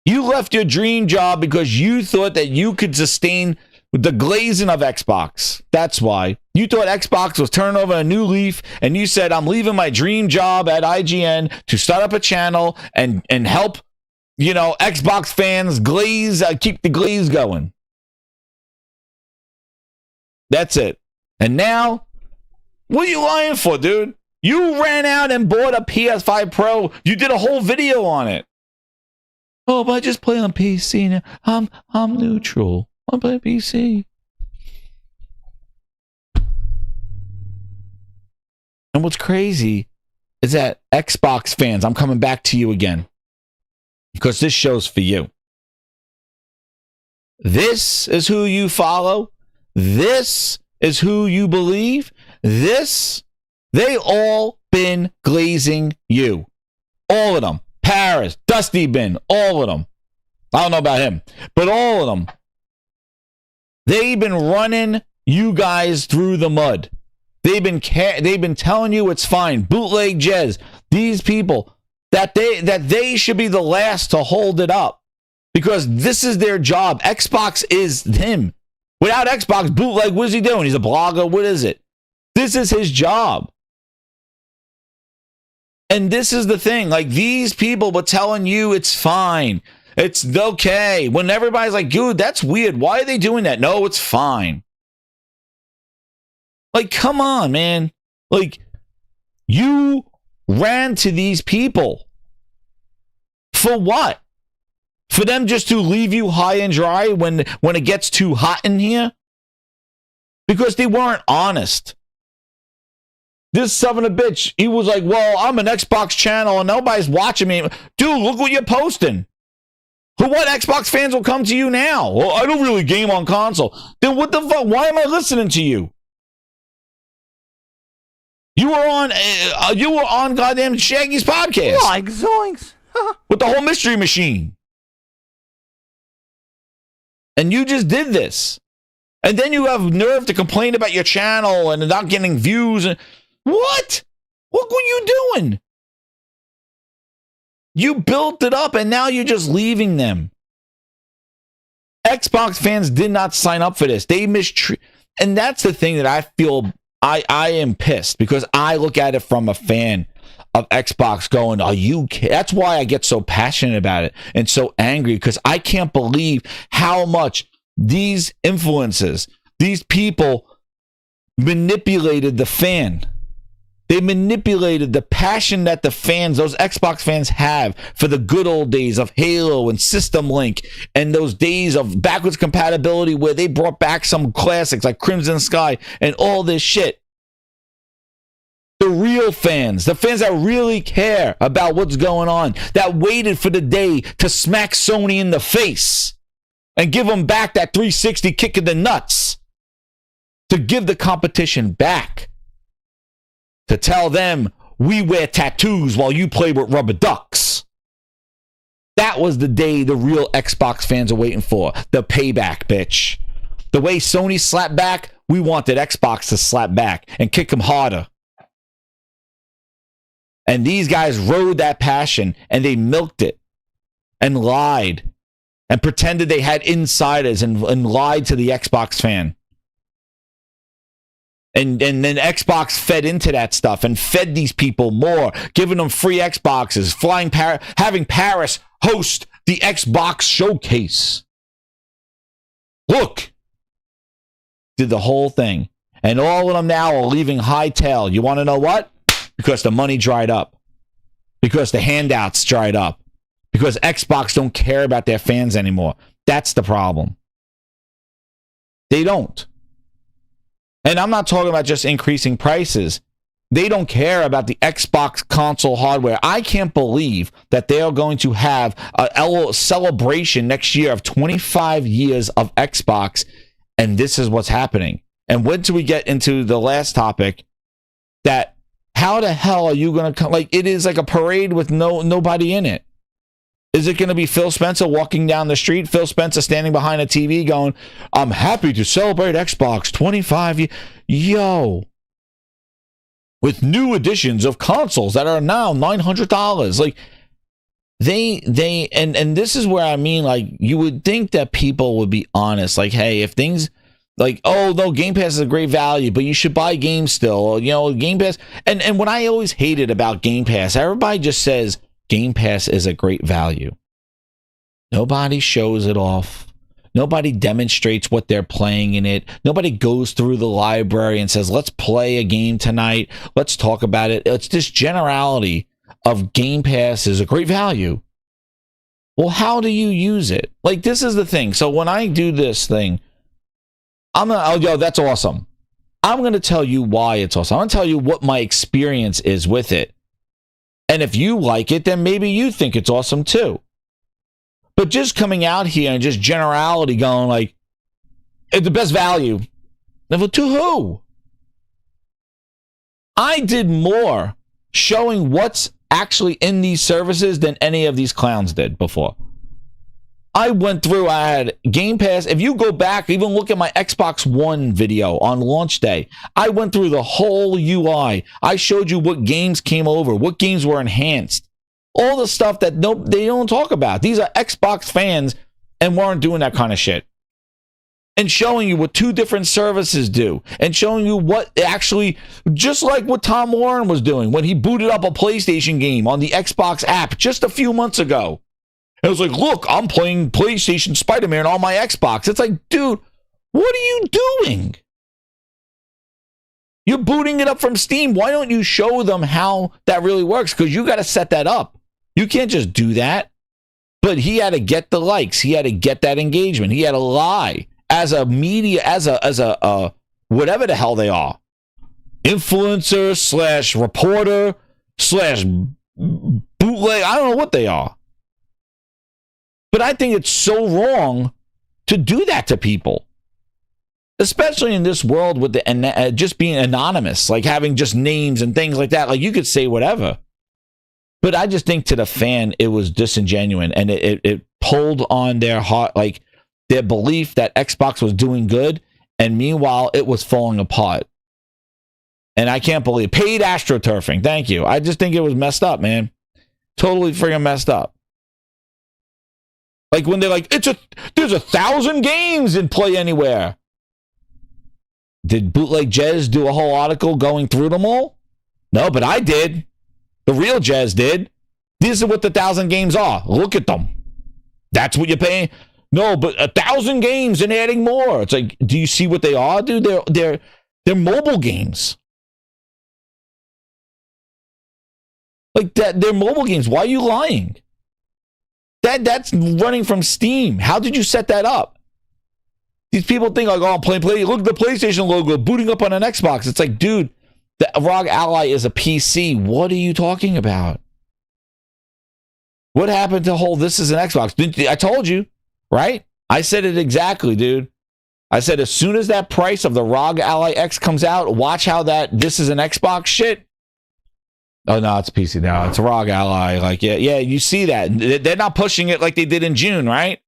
you left your dream job because you thought that you could sustain the glazing of Xbox. That's why. You thought Xbox was turning over a new leaf, and you said, I'm leaving my dream job at IGN to start up a channel and help, Xbox fans glaze, keep the glaze going. That's it. And now, what are you lying for, dude? You ran out and bought a PS5 Pro. You did a whole video on it. Oh, but I just play on PC now. I'm neutral. I play PC. And what's crazy is that Xbox fans, I'm coming back to you again, because this show's for you. This is who you follow. This is who you believe. They all been glazing you. All of them. Paris, Dusty Bin, all of them. I don't know about him, but all of them. They've been running you guys through the mud. They've been telling you it's fine. Bootleg Jez, these people, that they should be the last to hold it up, because this is their job. Xbox is him. Without Xbox, Bootleg, what is he doing? He's a blogger. What is it? This is his job. And this is the thing. Like, these people were telling you it's fine. It's okay. When everybody's like, dude, that's weird. Why are they doing that? No, it's fine. Like, come on, man. Like, you ran to these people. For what? For them just to leave you high and dry when it gets too hot in here? Because they weren't honest. This son of a bitch, he was like, well, I'm an Xbox channel and nobody's watching me. Dude, look what you're posting. What Xbox fans will come to you now? Well, I don't really game on console. Then what the fuck? Why am I listening to you? You were on goddamn Shaggy's podcast. Like zoinks. With the whole mystery machine. And you just did this. And then you have nerve to complain about your channel and not getting views. What? What were you doing? You built it up and now you're just leaving them. Xbox fans did not sign up for this. They mistreat. And that's the thing that I feel I am pissed, because I look at it from a fan of Xbox going, are you kidding? That's why I get so passionate about it and so angry, because I can't believe how much these influencers, these people manipulated the fan. They manipulated the passion that the fans, those Xbox fans, have for the good old days of Halo and System Link and those days of backwards compatibility where they brought back some classics like Crimson Sky and all this shit. The real fans, the fans that really care about what's going on, that waited for the day to smack Sony in the face and give them back that 360 kick in the nuts, to give the competition back. To tell them, we wear tattoos while you play with rubber ducks. That was the day the real Xbox fans are waiting for. The payback, bitch. The way Sony slapped back, we wanted Xbox to slap back and kick them harder. And these guys rode that passion and they milked it and lied and pretended they had insiders and lied to the Xbox fan. And then Xbox fed into that stuff and fed these people more, giving them free Xboxes, having Paris host the Xbox showcase. Look, did the whole thing. And all of them now are leaving hightail. You want to know what? Because the money dried up. Because the handouts dried up. Because Xbox don't care about their fans anymore. That's the problem. They don't. And I'm not talking about just increasing prices. They don't care about the Xbox console hardware. I can't believe that they are going to have a celebration next year of 25 years of Xbox, and this is what's happening. And when do we get into the last topic? That how the hell are you going to come? Like, it is like a parade with nobody in it. Is it going to be Phil Spencer walking down the street? Phil Spencer standing behind a TV going, I'm happy to celebrate Xbox 25 years. Yo. With new editions of consoles that are now $900. Like, and this is where I mean, like, you would think that people would be honest. Like, hey, if things like, oh, no, Game Pass is a great value, but you should buy games still. You know, Game Pass. And what I always hated about Game Pass, everybody just says Game Pass is a great value. Nobody shows it off. Nobody demonstrates what they're playing in it. Nobody goes through the library and says, let's play a game tonight. Let's talk about it. It's this generality of Game Pass is a great value. Well, how do you use it? Like, this is the thing. So when I do this thing, that's awesome. I'm going to tell you why it's awesome. I'm going to tell you what my experience is with it. And if you like it, then maybe you think it's awesome too. But just coming out here and just generality going like, it's the best value. Level to who? I did more showing what's actually in these services than any of these clowns did before. I went through, I had Game Pass. If you go back, even look at my Xbox One video on launch day, I went through the whole UI. I showed you what games came over, what games were enhanced. All the stuff that they don't talk about. These are Xbox fans and weren't doing that kind of shit. And showing you what two different services do. And showing you what actually, just like what Tom Warren was doing when he booted up a PlayStation game on the Xbox app just a few months ago. It was like, look, I'm playing PlayStation Spider-Man on my Xbox. It's like, dude, what are you doing? You're booting it up from Steam. Why don't you show them how that really works? Because you got to set that up. You can't just do that. But he had to get the likes. He had to get that engagement. He had to lie as a media, as a whatever the hell they are. Influencer / reporter / bootleg. I don't know what they are. But I think it's so wrong to do that to people. Especially in this world with the just being anonymous, like having just names and things like that. Like, you could say whatever. But I just think to the fan, it was disingenuous, and it pulled on their heart, like their belief that Xbox was doing good, and meanwhile, it was falling apart. And I can't believe paid astroturfing. Thank you. I just think it was messed up, man. Totally freaking messed up. Like when they're like, there's 1,000 games in Play Anywhere. Did Bootleg Jez do a whole article going through them all? No, but I did. The real Jez did. These are what the 1,000 games are. Look at them. That's what you're paying. No, but 1,000 games and adding more. It's like, do you see what they are, dude? They're mobile games. Like that, they're mobile games. Why are you lying? That's running from Steam. How did you set that up? These people think like, oh, play. Look at the PlayStation logo booting up on an Xbox. It's like, dude, the ROG Ally is a PC. What are you talking about? What happened to hold this as an Xbox? I told you, right? I said it exactly, dude. I said as soon as that price of the ROG Ally X comes out, watch how this is an Xbox shit. Oh, no, it's PC now. It's a ROG Ally. Like, yeah, you see that. They're not pushing it like they did in June, right?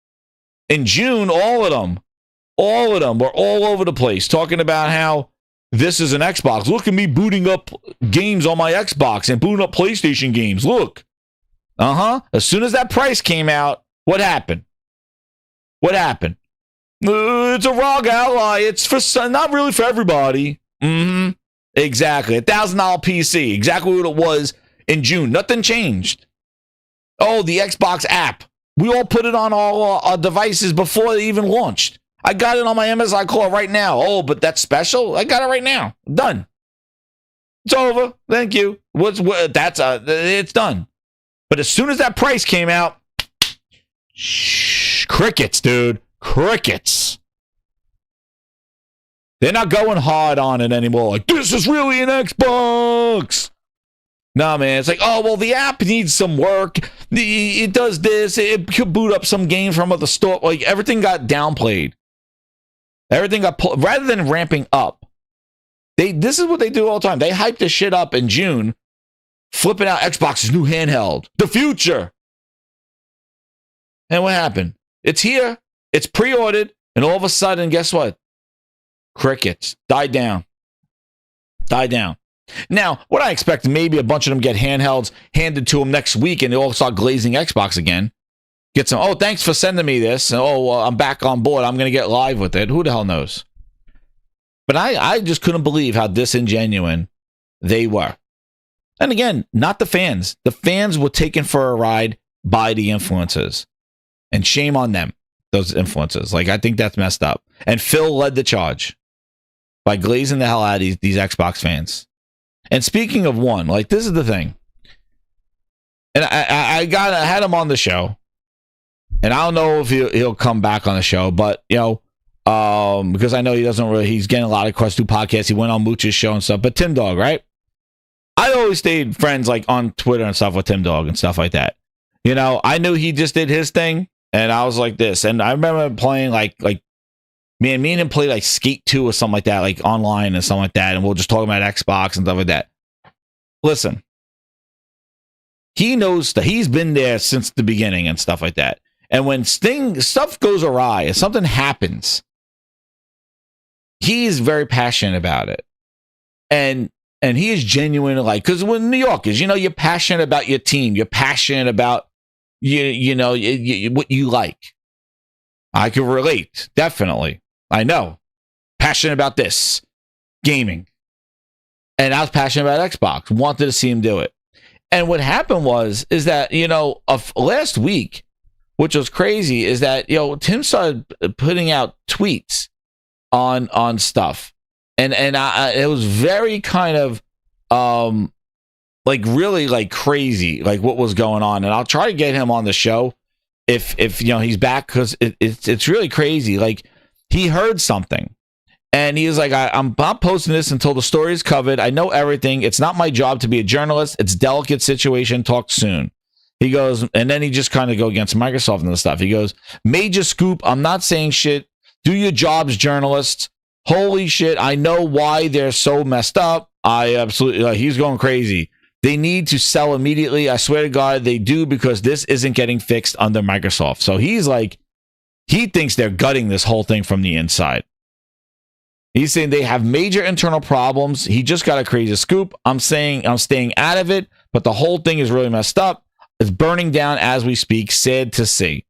In June, all of them were all over the place talking about how this is an Xbox. Look at me booting up games on my Xbox and booting up PlayStation games. Look. As soon as that price came out, what happened? It's a ROG Ally. It's for not really for everybody. Exactly. $1,000 PC. Exactly what it was in June. Nothing changed. Oh, the Xbox app. We all put it on all our devices before they even launched. I got it on my Amazon call right now. Oh, but that's special? I got it right now. Done. It's over. Thank you. It's done. But as soon as that price came out, crickets, dude. Crickets. They're not going hard on it anymore. Like, this is really an Xbox. Nah, man. It's like, oh, well, the app needs some work. It does this. It could boot up some games from other store. Like, everything got downplayed. Everything got pulled. Rather than ramping up, this is what they do all the time. They hype this shit up in June, flipping out Xbox's new handheld, the future. And what happened? It's here. It's pre-ordered. And all of a sudden, guess what? Crickets. Died down. Now, what I expect, maybe a bunch of them get handhelds handed to them next week and they all start glazing Xbox again. Get some, oh, thanks for sending me this. Oh, I'm back on board. I'm going to get live with it. Who the hell knows? But I just couldn't believe how disingenuous they were. And again, not the fans. The fans were taken for a ride by the influencers. And shame on them, those influencers. Like, I think that's messed up. And Phil led the charge by glazing the hell out of these Xbox fans. And speaking of one, like, this is the thing. And I had him on the show. And I don't know if he'll come back on the show, but, you know, because I know he's getting a lot of questions through podcasts. He went on Mooch's show and stuff. But Tim Dog, right? I always stayed friends, like, on Twitter and stuff with Tim Dog and stuff like that. You know, I knew he just did his thing. And I was like this. And I remember playing, like, man, me and him played, like, Skate 2 or something like that, like, online and something like that. And we'll just talk about Xbox and stuff like that. Listen. He knows that he's been there since the beginning and stuff like that. And when stuff goes awry, if something happens, he's very passionate about it. And he is genuine, like, because when New York is, you know, you're passionate about your team. You're passionate about, you know, what you like. I can relate, definitely. I know. Passionate about this. Gaming. And I was passionate about Xbox. Wanted to see him do it. And what happened is that, you know, last week, which was crazy, is that, you know, Tim started putting out tweets on stuff. And it was very kind of, like, really, like, crazy, like, what was going on. And I'll try to get him on the show if you know, he's back, because it's really crazy. Like, he heard something. And he was like, I'm not posting this until the story is covered. I know everything. It's not my job to be a journalist. It's a delicate situation. Talk soon. He goes, and then he just kind of go against Microsoft and the stuff. He goes, major scoop. I'm not saying shit. Do your jobs, journalists. Holy shit. I know why they're so messed up. I absolutely, he's going crazy. They need to sell immediately. I swear to God, they do, because this isn't getting fixed under Microsoft. So he's like, he thinks they're gutting this whole thing from the inside. He's saying they have major internal problems. He just got a crazy scoop. I'm saying I'm staying out of it, but the whole thing is really messed up. It's burning down as we speak. Sad to see.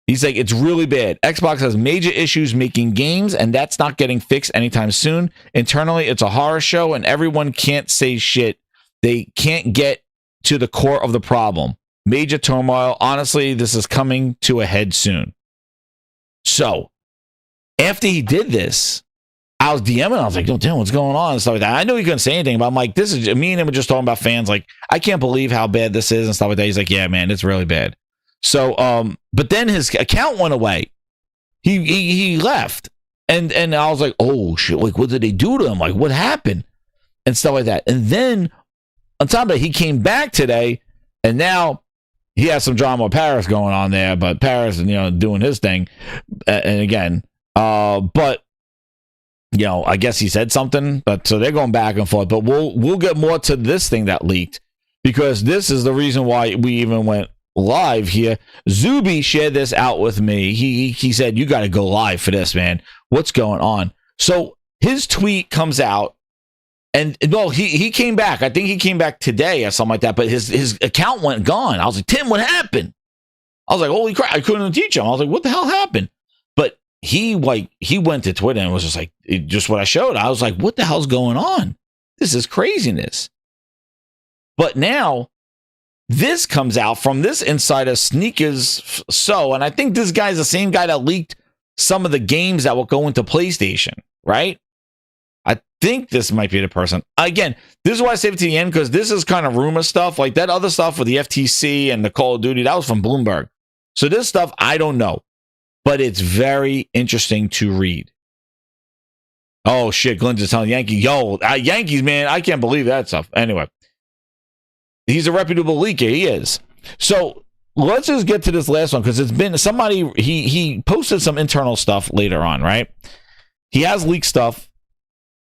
He's like, it's really bad. Xbox has major issues making games, and that's not getting fixed anytime soon. Internally, it's a horror show, and everyone can't say shit. They can't get to the core of the problem. Major turmoil. Honestly, this is coming to a head soon. So, after he did this, I was DMing. I was like, "Oh, damn, what's going on?" and stuff like that. I knew he couldn't say anything, but I'm like, "This is me and him were just talking about fans. Like, I can't believe how bad this is and stuff like that." He's like, "Yeah, man, it's really bad." So, but then his account went away. He left, and I was like, "Oh shit! Like, what did they do to him? Like, what happened?" and stuff like that. And then on top of it, he came back today, and now he has some drama with Paris going on there. But Paris, you know, doing his thing, and again, but. You know, I guess he said something, but so they're going back and forth. But we'll get more to this thing that leaked, because this is the reason why we even went live here. Zuby shared this out with me. He said, "You got to go live for this, man. What's going on?" So his tweet comes out, and well, he came back. I think he came back today or something like that. But his account went gone. I was like, "Tim, what happened?" I was like, "Holy crap!" I couldn't teach him. I was like, "What the hell happened?" But he went to Twitter and was just like, just what I showed. I was like, what the hell's going on? This is craziness. But now this comes out from this insider Sneakers. And I think this guy's the same guy that leaked some of the games that will go into PlayStation, right? I think this might be the person. Again, this is why I saved it to the end, because this is kind of rumor stuff. Like that other stuff with the FTC and the Call of Duty, that was from Bloomberg. So this stuff, I don't know. But it's very interesting to read. Oh shit, Glenn's just telling Yankee, yo, Yankees, man, I can't believe that stuff. Anyway, he's a reputable leaker. He is. So let's just get to this last one because it's been somebody, he posted some internal stuff later on, right? He has leaked stuff.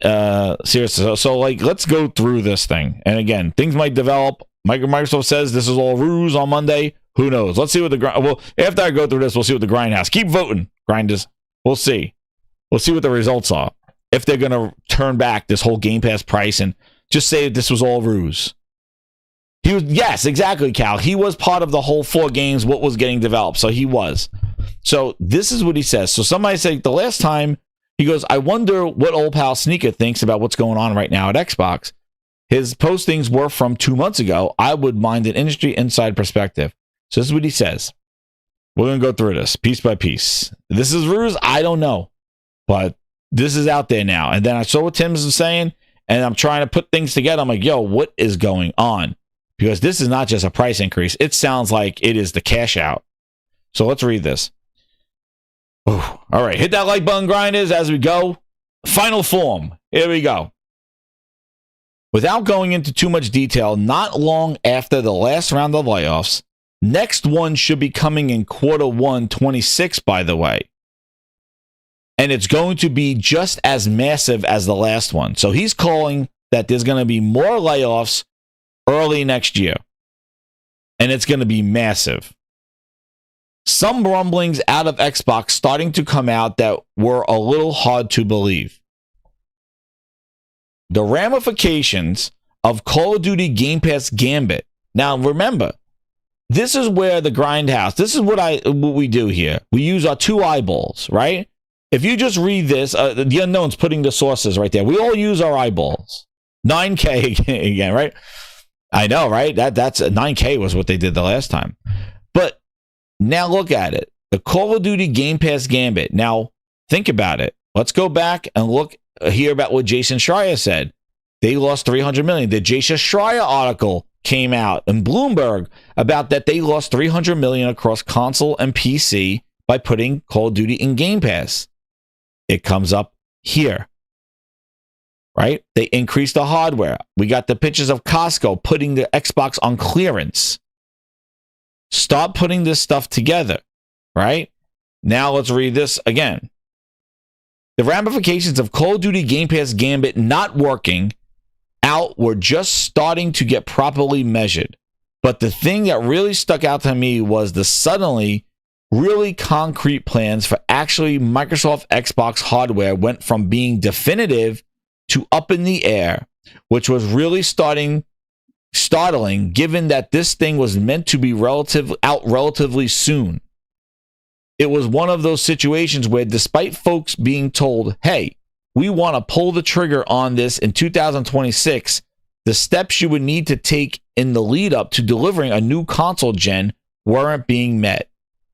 Seriously. So like, let's go through this thing. And again, things might develop. Microsoft says this is all ruse on Monday. Who knows? Let's see what well, after I go through this, we'll see what the Grindhouse. Keep voting, Grinders. We'll see. We'll see what the results are. If they're going to turn back this whole Game Pass price and just say this was all ruse. He was, yes, exactly, Cal. He was part of the whole 4 games, what was getting developed. So he was. So this is what he says. So somebody said the last time, he goes, I wonder what old pal Sneaker thinks about what's going on right now at Xbox. His postings were from 2 months ago. I would mind an industry inside perspective. So this is what he says. We're going to go through this piece by piece. This is ruse? I don't know. But this is out there now. And then I saw what Tim's saying, and I'm trying to put things together. I'm like, yo, what is going on? Because this is not just a price increase. It sounds like it is the cash out. So let's read this. Ooh. All right, hit that like button, Grinders, as we go. Final form. Here we go. Without going into too much detail, not long after the last round of layoffs, next one should be coming in Q1 26, by the way. And it's going to be just as massive as the last one. So he's calling that there's going to be more layoffs early next year. And it's going to be massive. Some rumblings out of Xbox starting to come out that were a little hard to believe. The ramifications of Call of Duty Game Pass Gambit. Now remember, this is where the Grindhouse, this is what we do here. We use our 2 eyeballs, right? If you just read this, the Unknown's putting the sources right there. We all use our eyeballs. 9K again, right? I know, right? That's 9K was what they did the last time. But now look at it. The Call of Duty Game Pass Gambit. Now think about it. Let's go back and hear about what Jason Schreier said. They lost $300 million. The Jason Schreier article came out in Bloomberg about that they lost $300 million across console and PC by putting Call of Duty in Game Pass. It comes up here, right? They increased the hardware. We got the pictures of Costco putting the Xbox on clearance. Stop putting this stuff together, right? Now let's read this again. The ramifications of Call of Duty Game Pass Gambit not working out were just starting to get properly measured. But the thing that really stuck out to me was the suddenly really concrete plans for actually Microsoft Xbox hardware went from being definitive to up in the air, which was really startling given that this thing was meant to be relatively soon. It was one of those situations where despite folks being told, hey, we want to pull the trigger on this in 2026, the steps you would need to take in the lead up to delivering a new console gen weren't being met.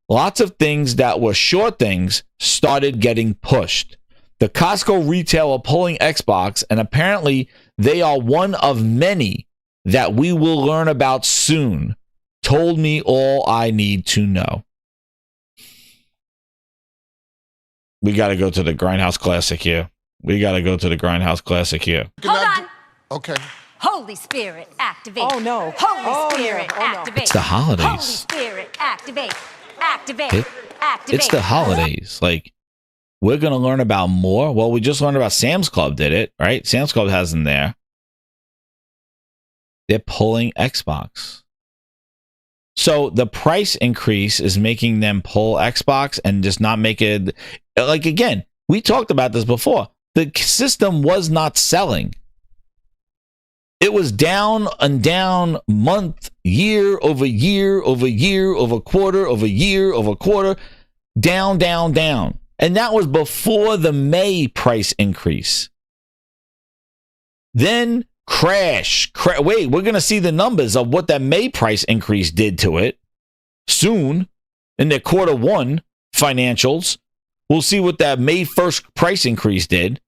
Lots of things that were sure things started getting pushed. The Costco retailer pulling Xbox, and apparently they are one of many that we will learn about soon, told me all I need to know. We got to go to the Grindhouse Classic here. Hold on. Okay. Holy Spirit, activate. Oh, no. Holy Spirit, no. Oh, no. activate. It's the holidays. Holy Spirit, activate. Activate. Activate. It's the holidays. Like, we're going to learn about more. Well, we just learned about Sam's Club did it, right? Sam's Club has them there. They're pulling Xbox. So the price increase is making them pull Xbox and just not make it. Like, again, we talked about this before. The system was not selling. It was down and down month, year over year, over year, over quarter, over year, over quarter, down, down, down. And that was before the May price increase. Then crash. Wait, we're going to see the numbers of what that May price increase did to it soon in their Q1 financials. We'll see what that May 1st price increase did.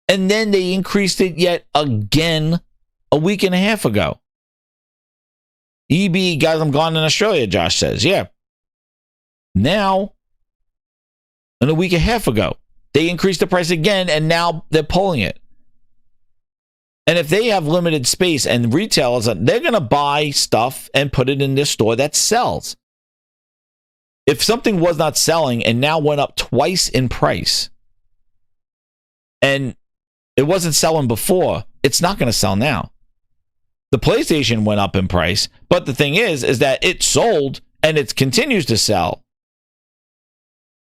And then they increased it yet again a week and a half ago. EB, guys, I'm gone in Australia, Josh says. Yeah. Now, and a week and a half ago. they increased the price again, and now they're pulling it. And if they have limited space and retailers, they're going to buy stuff and put it in their store that sells. If something was not selling and now went up twice in price, and it wasn't selling before, it's not going to sell now. The PlayStation went up in price, but the thing is that it sold and it continues to sell.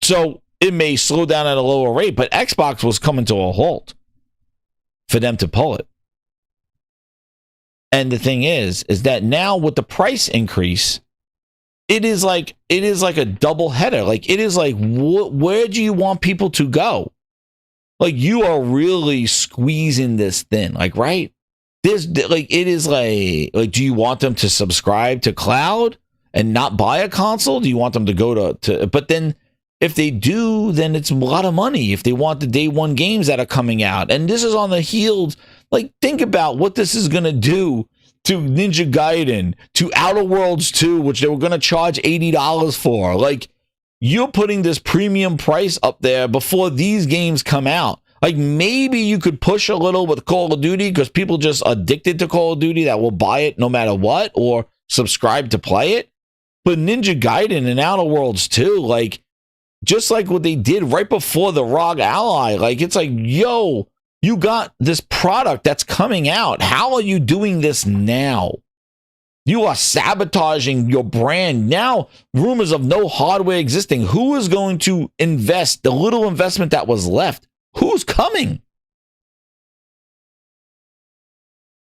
So it may slow down at a lower rate, but Xbox was coming to a halt for them to pull it. And the thing is that now with the price increase, it is like a double header. Like, it is like, where do you want people to go? Like, you are really squeezing this thin, like, right? This, like, it is like, do you want them to subscribe to cloud and not buy a console? Do you want them to go to, but then if they do, then it's a lot of money if they want the day one games that are coming out. And this is on the heels. Like, think about what this is going to do to Ninja Gaiden, to Outer Worlds 2, which they were going to charge $80 for. Like, you're putting this premium price up there before these games come out. Like, maybe you could push a little with Call of Duty because people just addicted to Call of Duty that will buy it no matter what or subscribe to play it. But Ninja Gaiden and Outer Worlds 2, like, just like what they did right before the ROG Ally, like, it's like, yo, you got this product that's coming out. How are you doing this now? You are sabotaging your brand. Now, rumors of no hardware existing. Who is going to invest the little investment that was left? Who's coming?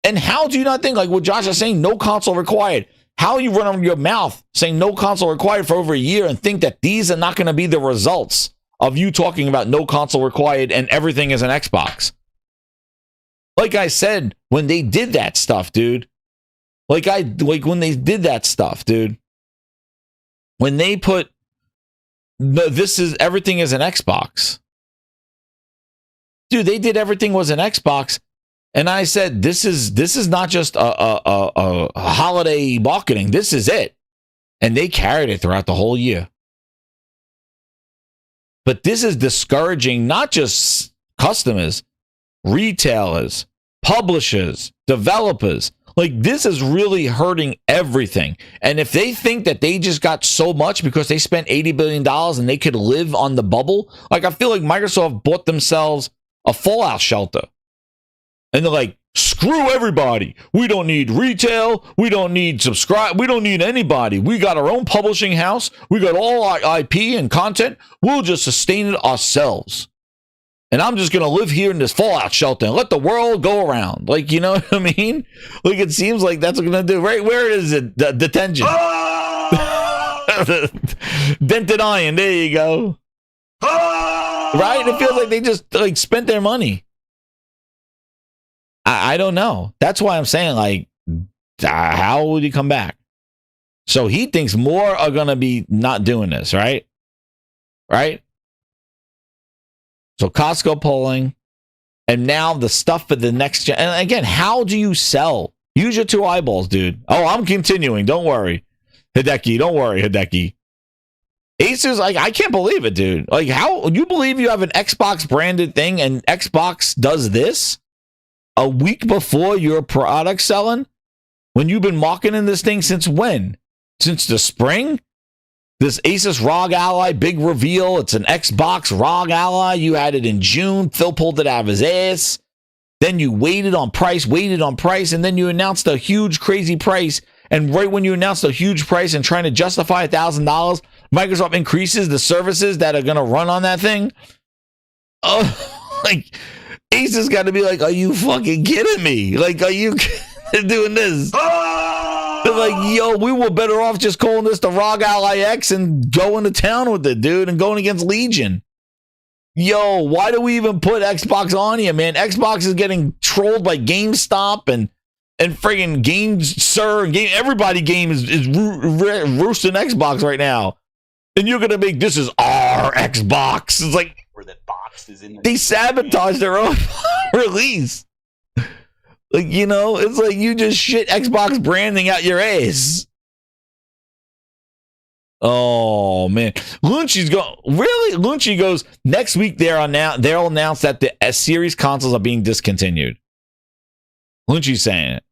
And how do you not think, like what Josh is saying, no console required? How you run on your mouth saying no console required for over a year and think that these are not going to be the results of you talking about no console required and everything is an Xbox? Like I said, when they did that stuff, dude. When they did that stuff, dude. When they put everything is an Xbox. Dude, they did everything was an Xbox. And I said, this is not just a holiday marketing. This is it. And they carried it throughout the whole year. But this is discouraging not just customers, retailers, publishers, developers. Like, this is really hurting everything. And if they think that they just got so much because they spent $80 billion and they could live on the bubble, like, I feel like Microsoft bought themselves a fallout shelter. And they're like, screw everybody. We don't need retail. We don't need subscribe. We don't need anybody. We got our own publishing house. We got all our IP and content. We'll just sustain it ourselves. And I'm just going to live here in this fallout shelter and let the world go around. Like, you know what I mean? Like, it seems like that's what we're going to do. Right? Where is it? The detention. Dented iron. There you go. Right? It feels like they just like spent their money. I don't know. That's why I'm saying, like, how would he come back? So he thinks more are going to be not doing this, right? Right? So Costco polling, and now the stuff for the next gen. And again, how do you sell? Use your two eyeballs, dude. Oh, I'm continuing. Don't worry, Hideki. Don't worry, Hideki. Asus, like, I can't believe it, dude. Like, how you believe you have an Xbox branded thing and Xbox does this a week before your product selling? When you've been marketing this thing since when? Since the spring? This Asus ROG Ally big reveal. It's an Xbox ROG Ally. You had it in June. Phil pulled it out of his ass. Then you waited on price, and then you announced a huge, crazy price. And right when you announced a huge price and trying to justify $1,000, Microsoft increases the services that are going to run on that thing. Oh, like, Asus got to be like, are you fucking kidding me? Like, are you doing this? They're like, yo, we were better off just calling this the ROG Ally X and going to town with it, dude, and going against Legion. Yo, why do we even put Xbox on here, man? Xbox is getting trolled by GameStop and friggin' GameSir and everybody game is roosting Xbox right now. And you're going to make this is our Xbox. It's like, Or that box is in the they sabotaged their own release. Like, you know, it's like you just shit Xbox branding out your ass. Oh man, Lunci's Lunci goes next week. They'll announce that the S series consoles are being discontinued. Lunci's saying it.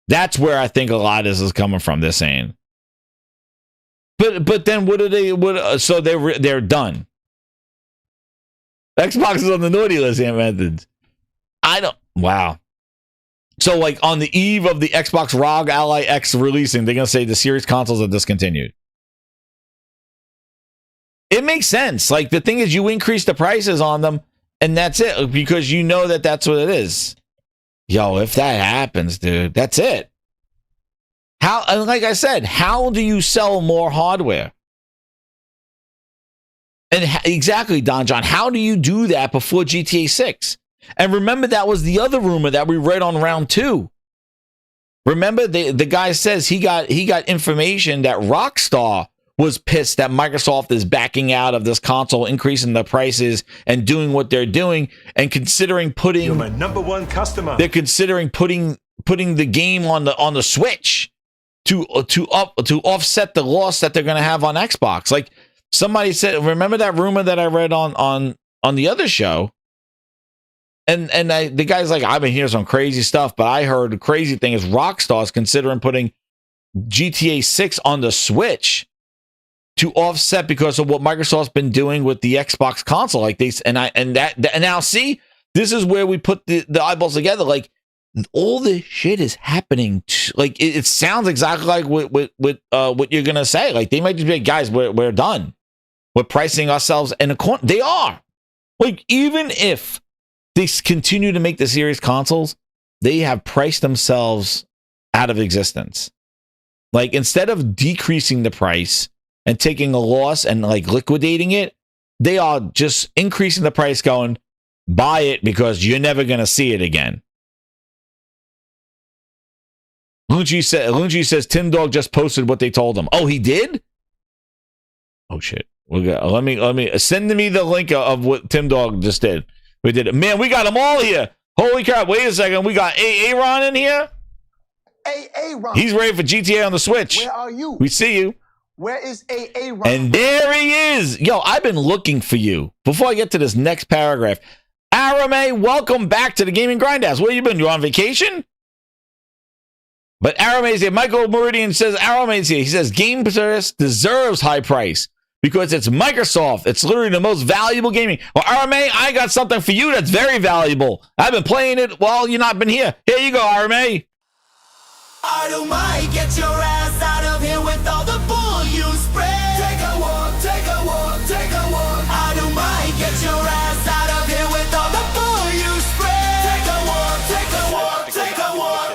That's where I think a lot of this is coming from. They're saying, but then what do they? So they're done. Xbox is on the naughty list, methods. Wow. So, like, on the eve of the Xbox ROG Ally X releasing, they're going to say the series consoles are discontinued. It makes sense. Like, the thing is, you increase the prices on them, and that's it, because you know that that's what it is. Yo, if that happens, dude, that's it. And like I said, how do you sell more hardware? And exactly, Don John, how do you do that before GTA 6? And remember, that was the other rumor that we read on round 2. Remember, the guy says he got information that Rockstar was pissed that Microsoft is backing out of this console, increasing the prices and doing what they're doing, and considering putting You're my number one customer. They're considering putting the game on the Switch to offset the loss that they're going to have on Xbox. Like somebody said, remember that rumor that I read on the other show? And the guy's like, I've been hearing some crazy stuff, but I heard the crazy thing is Rockstar is considering putting GTA 6 on the Switch to offset because of what Microsoft's been doing with the Xbox console. Like and now see, this is where we put the eyeballs together. Like all this shit is happening. Like it sounds exactly like what you're gonna say. Like they might just be like, guys, we're done. We're pricing ourselves in a corner. They are. Like even if they continue to make the series consoles, they have priced themselves out of existence. Like instead of decreasing the price and taking a loss and like liquidating it, they are just increasing the price, going, buy it because you're never going to see it again. Lungi says Tim Dog just posted what they told him. Oh, he did? Oh shit. Let me send me the link of what Tim Dog just did. We did it. Man, we got them all here. Holy crap. Wait a second. We got Aaron in here. Aaron. He's ready for GTA on the Switch. Where are you? We see you. Where is Aaron? And there he is. Yo, I've been looking for you. Before I get to this next paragraph, Arame, welcome back to the Gaming Grindhouse. Where you been? You on vacation? But Arame's here. Michael Meridian says Arame's here. He says Game Pass deserves high price because it's Microsoft. It's literally the most valuable gaming. Well, Arame, I got something for you that's very valuable. I've been playing it while you've not been here. Here you go, Arame. I don't mind, get your ass out of here with all the bull you spread. Take a walk, take a walk, take a walk. I don't mind, get your ass out of here with all the bull you spread. Take a walk, take a walk, take a walk.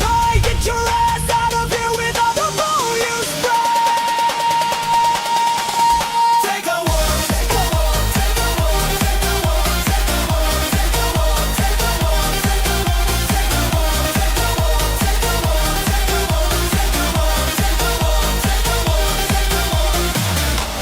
Mind, get your ass out of here with all the bull you spread. Take a walk, take a walk, take a walk, take a walk, take a walk, take a walk, take a walk, take a walk, take a walk, take a walk, take a walk, take a walk, take a walk, take a walk, take a walk.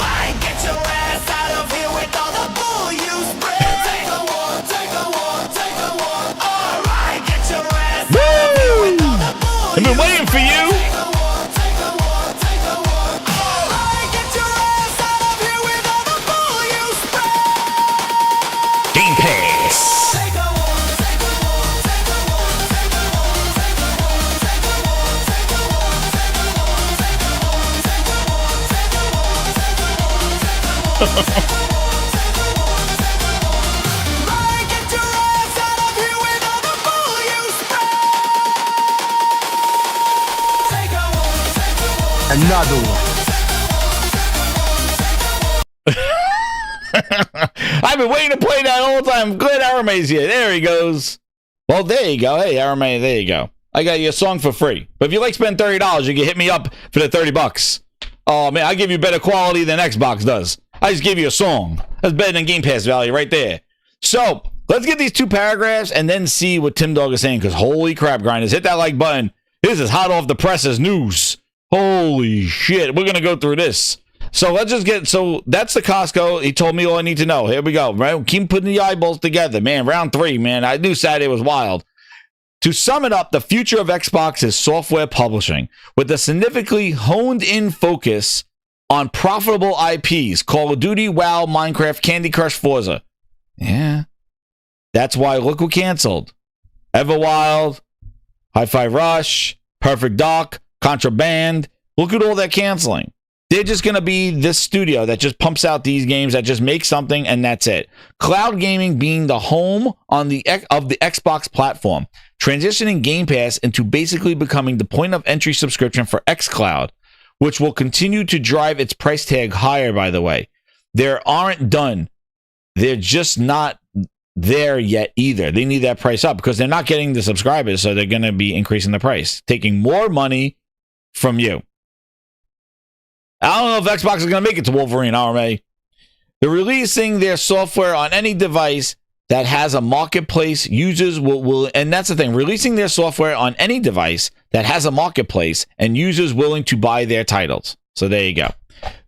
Mind, get your ass out of here with all the bull you spread. Take a walk, take a walk, take a walk. All right, get your ass out of here with all the bull. I've been waiting for you. Take a walk, take a walk, take a walk. All right, get your ass out of here with all the bull you spread. Game Pass. Take a walk, take a walk, take a walk, take a walk, take a walk, take a walk, take a walk, take a walk, take a walk, take a walk, take a walk, take a walk, take a walk. Right, get your ass out of here with all the bull you spread. Take a walk, take a walk. Another one. I've been waiting to play that all the time. Good, Arame's here. There he goes. Well, there you go. Hey, Arame, there you go. I got you a song for free. But if you like spend $30, you can hit me up for the $30. Oh, man, I give you better quality than Xbox does. I just gave you a song. That's better than Game Pass value right there. So, let's get these two paragraphs and then see what Tim Dog is saying, because holy crap, grinders. Hit that like button. This is hot off the presses news. Holy shit. We're going to go through this. So let's just get, so that's the Costco. He told me all I need to know. Here we go. Right? Keep putting the eyeballs together, man. Round 3, man. I knew Saturday was wild. To sum it up, the future of Xbox is software publishing with a significantly honed-in focus on profitable IPs. Call of Duty, WoW, Minecraft, Candy Crush, Forza. Yeah. That's why look who canceled. Everwild, Hi-Fi Rush, Perfect Dark, Contraband. Look at all that canceling. They're just going to be this studio that just pumps out these games, that just makes something, and that's it. Cloud gaming being the home of the Xbox platform, transitioning Game Pass into basically becoming the point of entry subscription for xCloud, which will continue to drive its price tag higher, by the way. They aren't done. They're just not there yet either. They need that price up because they're not getting the subscribers, so they're going to be increasing the price, taking more money from you. I don't know if Xbox is going to make it to Wolverine, RMA. They're releasing their software on any device that has a marketplace. Users will, and that's the thing, releasing their software on any device that has a marketplace and users willing to buy their titles. So there you go.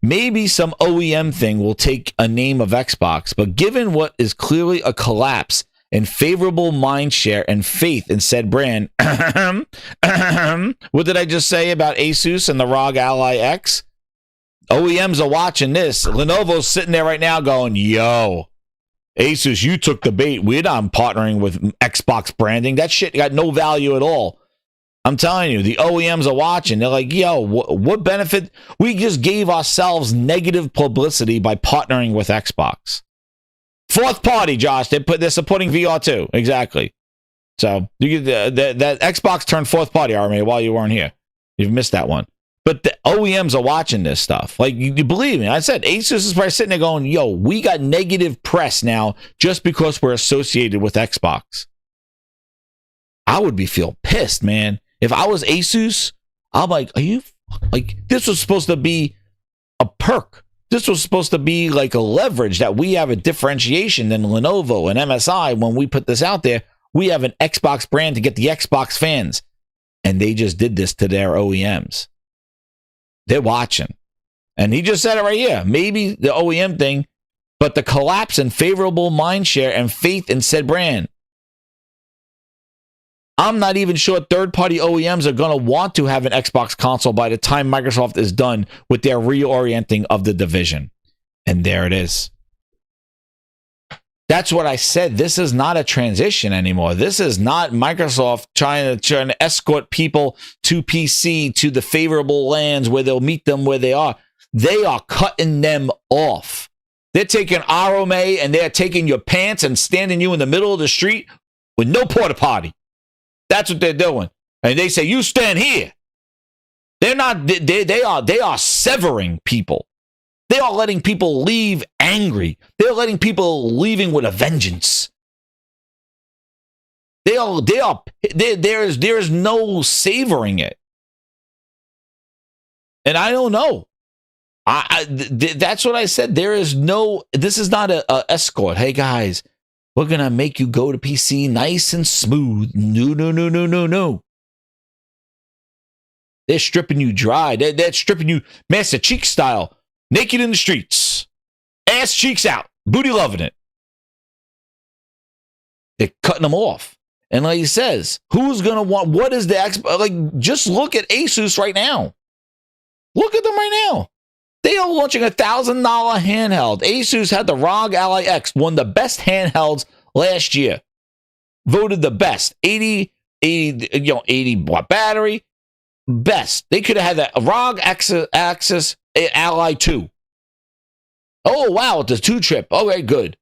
Maybe some OEM thing will take a name of Xbox, but given what is clearly a collapse in favorable mind share and faith in said brand, what did I just say about Asus and the ROG Ally X? OEMs are watching this. Lenovo's sitting there right now going, yo, Asus, you took the bait. We're not partnering with Xbox branding. That shit got no value at all. I'm telling you, the OEMs are watching. They're like, yo, what benefit? We just gave ourselves negative publicity by partnering with Xbox. Fourth party, Josh. They're supporting VR too. Exactly. So you get that Xbox turned fourth party, Army, while you weren't here. You've missed that one. But the OEMs are watching this stuff. Like, you believe me. I said Asus is probably sitting there going, yo, we got negative press now just because we're associated with Xbox. I would feel pissed, man. If I was Asus, I'm like, are you, like, this was supposed to be a perk. This was supposed to be like a leverage that we have a differentiation than Lenovo and MSI. When we put this out there, we have an Xbox brand to get the Xbox fans. And they just did this to their OEMs. They're watching. And he just said it right here. Maybe the OEM thing, but the collapse in favorable mindshare and faith in said brand. I'm not even sure third-party OEMs are going to want to have an Xbox console by the time Microsoft is done with their reorienting of the division. And there it is. That's what I said. This is not a transition anymore. This is not Microsoft trying to escort people to PC, to the favorable lands where they'll meet them where they are. They are cutting them off. They're taking RMA and they're taking your pants and standing you in the middle of the street with no porta potty. That's what they're doing. And they say, you stand here. They're not, they are severing people. They are letting people leave angry. They're letting people leaving with a vengeance. There is no savoring it. And I don't know. That's what I said. This is not a escort. Hey guys, we're going to make you go to PC nice and smooth. No. They're stripping you dry. They're stripping you Master Cheek style. Naked in the streets. Ass cheeks out. Booty loving it. They're cutting them off. And like he says, who's going to want, what is the Xbox? Like, just look at Asus right now. Look at them right now. They are launching $1,000 handheld. Asus had the ROG Ally X, one of the best handhelds last year. Voted the best. 80 watt battery. Best. They could have had that ROG Axis Ally 2. Oh, wow, it's a 2-trip. Okay, good.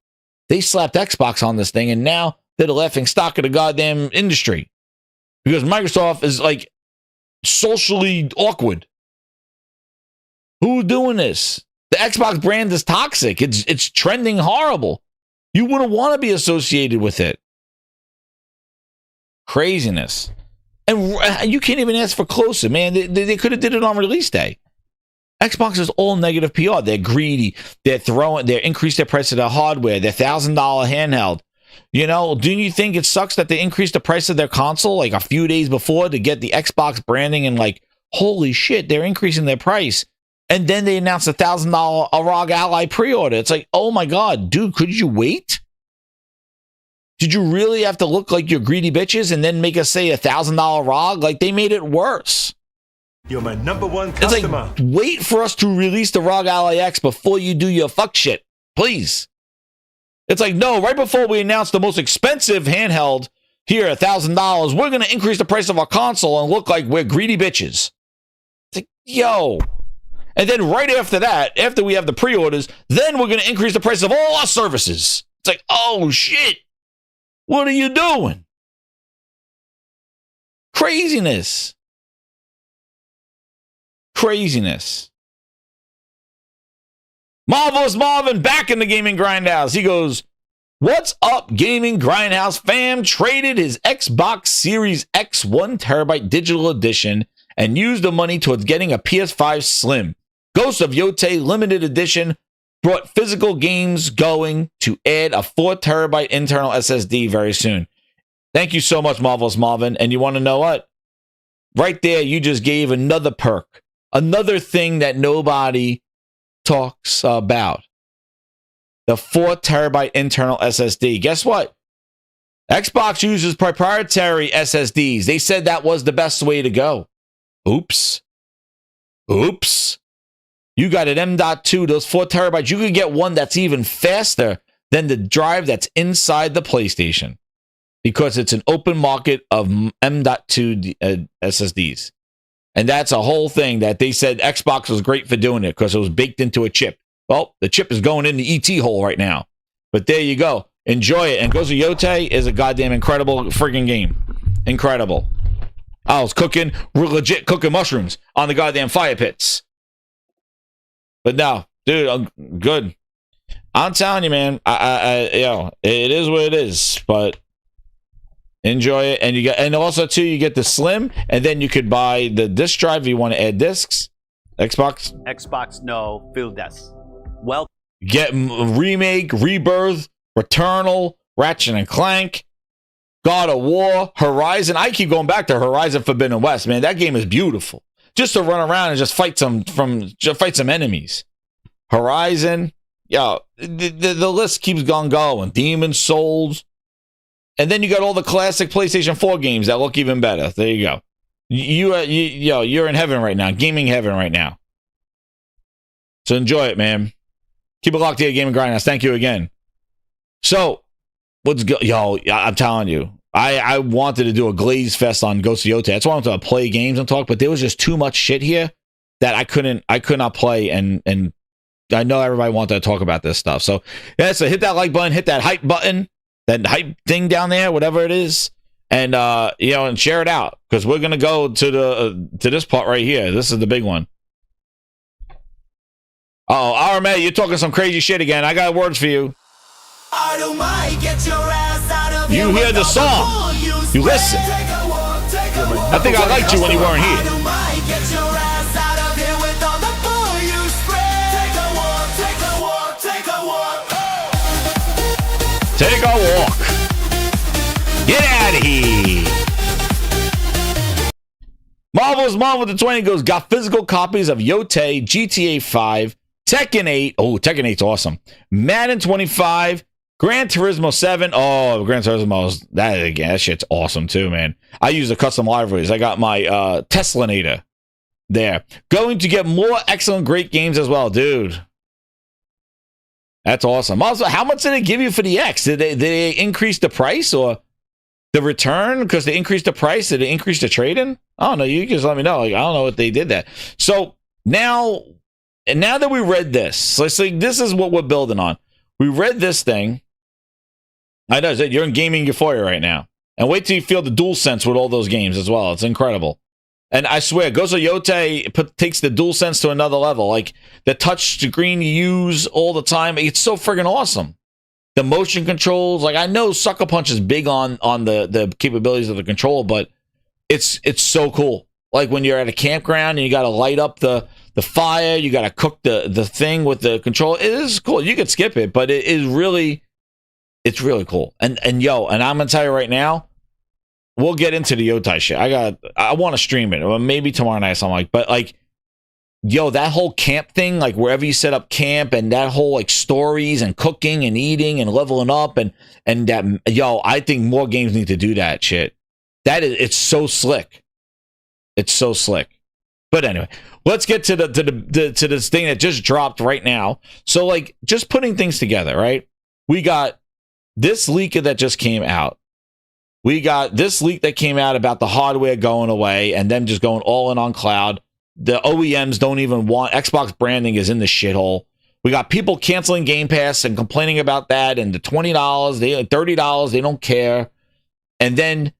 They slapped Xbox on this thing, and now they're the laughing stock of the goddamn industry. Because Microsoft is, like, socially awkward. Who's doing this? The Xbox brand is toxic. It's trending horrible. You wouldn't want to be associated with it. Craziness. And you can't even ask for closer, man. They could have did it on release day. Xbox is all negative PR. They're greedy. They increase their price of their hardware. Their $1,000 handheld. You know, do you think it sucks that they increased the price of their console like a few days before to get the Xbox branding and like, holy shit, they're increasing their price. And then they announced $1,000 ROG Ally pre-order. It's like, oh my God, dude, could you wait? Did you really have to look like you're greedy bitches and then make us say $1,000 ROG? Like, they made it worse. You're my number one It's customer. like, wait for us to release the ROG Ally X before you do your fuck shit. Please. It's like, no, right before we announce the most expensive handheld, here, $1,000, we're going to increase the price of our console and look like we're greedy bitches. It's like, yo. And then right after that, after we have the pre-orders, then we're going to increase the price of all our services. It's like, oh, shit. What are you doing? Craziness. Craziness. Marvelous Marvin back in the Gaming Grindhouse. He goes, what's up, Gaming Grindhouse fam? Traded his Xbox Series X 1 terabyte digital edition and used the money towards getting a PS5 Slim. Ghost of Yote limited edition brought physical games going to add a 4 terabyte internal SSD very soon. Thank you so much, Marvelous Marvin. And you want to know what? Right there, you just gave another perk. Another thing that nobody talks about. The 4 terabyte internal SSD. Guess what? Xbox uses proprietary SSDs. They said that was the best way to go. Oops. Oops. You got an M.2, those 4 terabytes. You could get one that's even faster than the drive that's inside the PlayStation because it's an open market of M.2 SSDs. And that's a whole thing that they said Xbox was great for doing it because it was baked into a chip. Well, the chip is going in the ET hole right now. But there you go. Enjoy it. And Ghost of Yote is a goddamn incredible friggin' game. Incredible. I was cooking, we're legit cooking mushrooms on the goddamn fire pits. But no, dude, I'm good. I'm telling you, man, it is what it is, but enjoy it. And you get, and also too, you get the Slim, and then you could buy the disc drive if you want to add discs. Xbox, no, field desk. Well, get Remake, Rebirth, Returnal, Ratchet and Clank, God of War, Horizon. I keep going back to Horizon Forbidden West, man. That game is beautiful. Just to run around and just fight some enemies. Horizon, the list keeps going. Demon's Souls, and then you got all the classic PlayStation 4 games that look even better. There you go. You're in heaven right now, gaming heaven right now. So enjoy it, man. Keep it locked here, Gaming Grindhouse. Thank you again. So, let's go. I'm telling you, I wanted to do a Glaze Fest on Ghost of Yote. That's why I wanted to play games and talk, but there was just too much shit here that I could not play, and I know everybody wanted to talk about this stuff. So, yeah, so hit that like button, hit that hype button, that hype thing down there, whatever it is, and and share it out, because we're gonna go to this part right here. This is the big one. Oh, RMA, you're talking some crazy shit again. I got words for you. You hear the song. You listen. I think I liked you when you weren't here. Take a walk. Get out of here. Marvel's Mom with the 20 goes, got physical copies of Yote, GTA 5, Tekken 8. Oh, Tekken 8's awesome. Madden 25, Gran Turismo 7. Oh, Gran Turismo, that shit's awesome too, man. I use the custom libraries. I got my Teslanator there. Going to get more excellent, great games as well, dude. That's awesome. Also, how much did they give you for the X? Did they increase the price or the return? Because they increased the price. Did they increase the trade-in? I don't know. You can just let me know. Like, I don't know if they did that. So now that we read this, let's see, this is what we're building on. We read this thing. I know that you're in gaming euphoria right now. And wait till you feel the DualSense with all those games as well. It's incredible. And I swear, Ghost of Yote takes the DualSense to another level. Like, the touch screen you use all the time, it's so friggin' awesome. The motion controls, like, I know Sucker Punch is big on the capabilities of the controller, but it's so cool. Like, when you're at a campground and you got to light up the fire, you got to cook the thing with the controller. It is cool. You could skip it, but it's really cool. And I'm gonna tell you right now, we'll get into the Yotai shit. I want to stream it, or maybe tomorrow night, something like. But like, yo, that whole camp thing, like wherever you set up camp and that whole like stories and cooking and eating and leveling up and that, yo, I think more games need to do that shit. It's so slick. It's so slick. But anyway, let's get to to this thing that just dropped right now. So like just putting things together, right? We got this leak that just came out. We got this leak that came out about the hardware going away and them just going all in on cloud. The OEMs don't even want Xbox branding is in the shithole. We got people canceling Game Pass and complaining about that and the $20, $30, they don't care. And then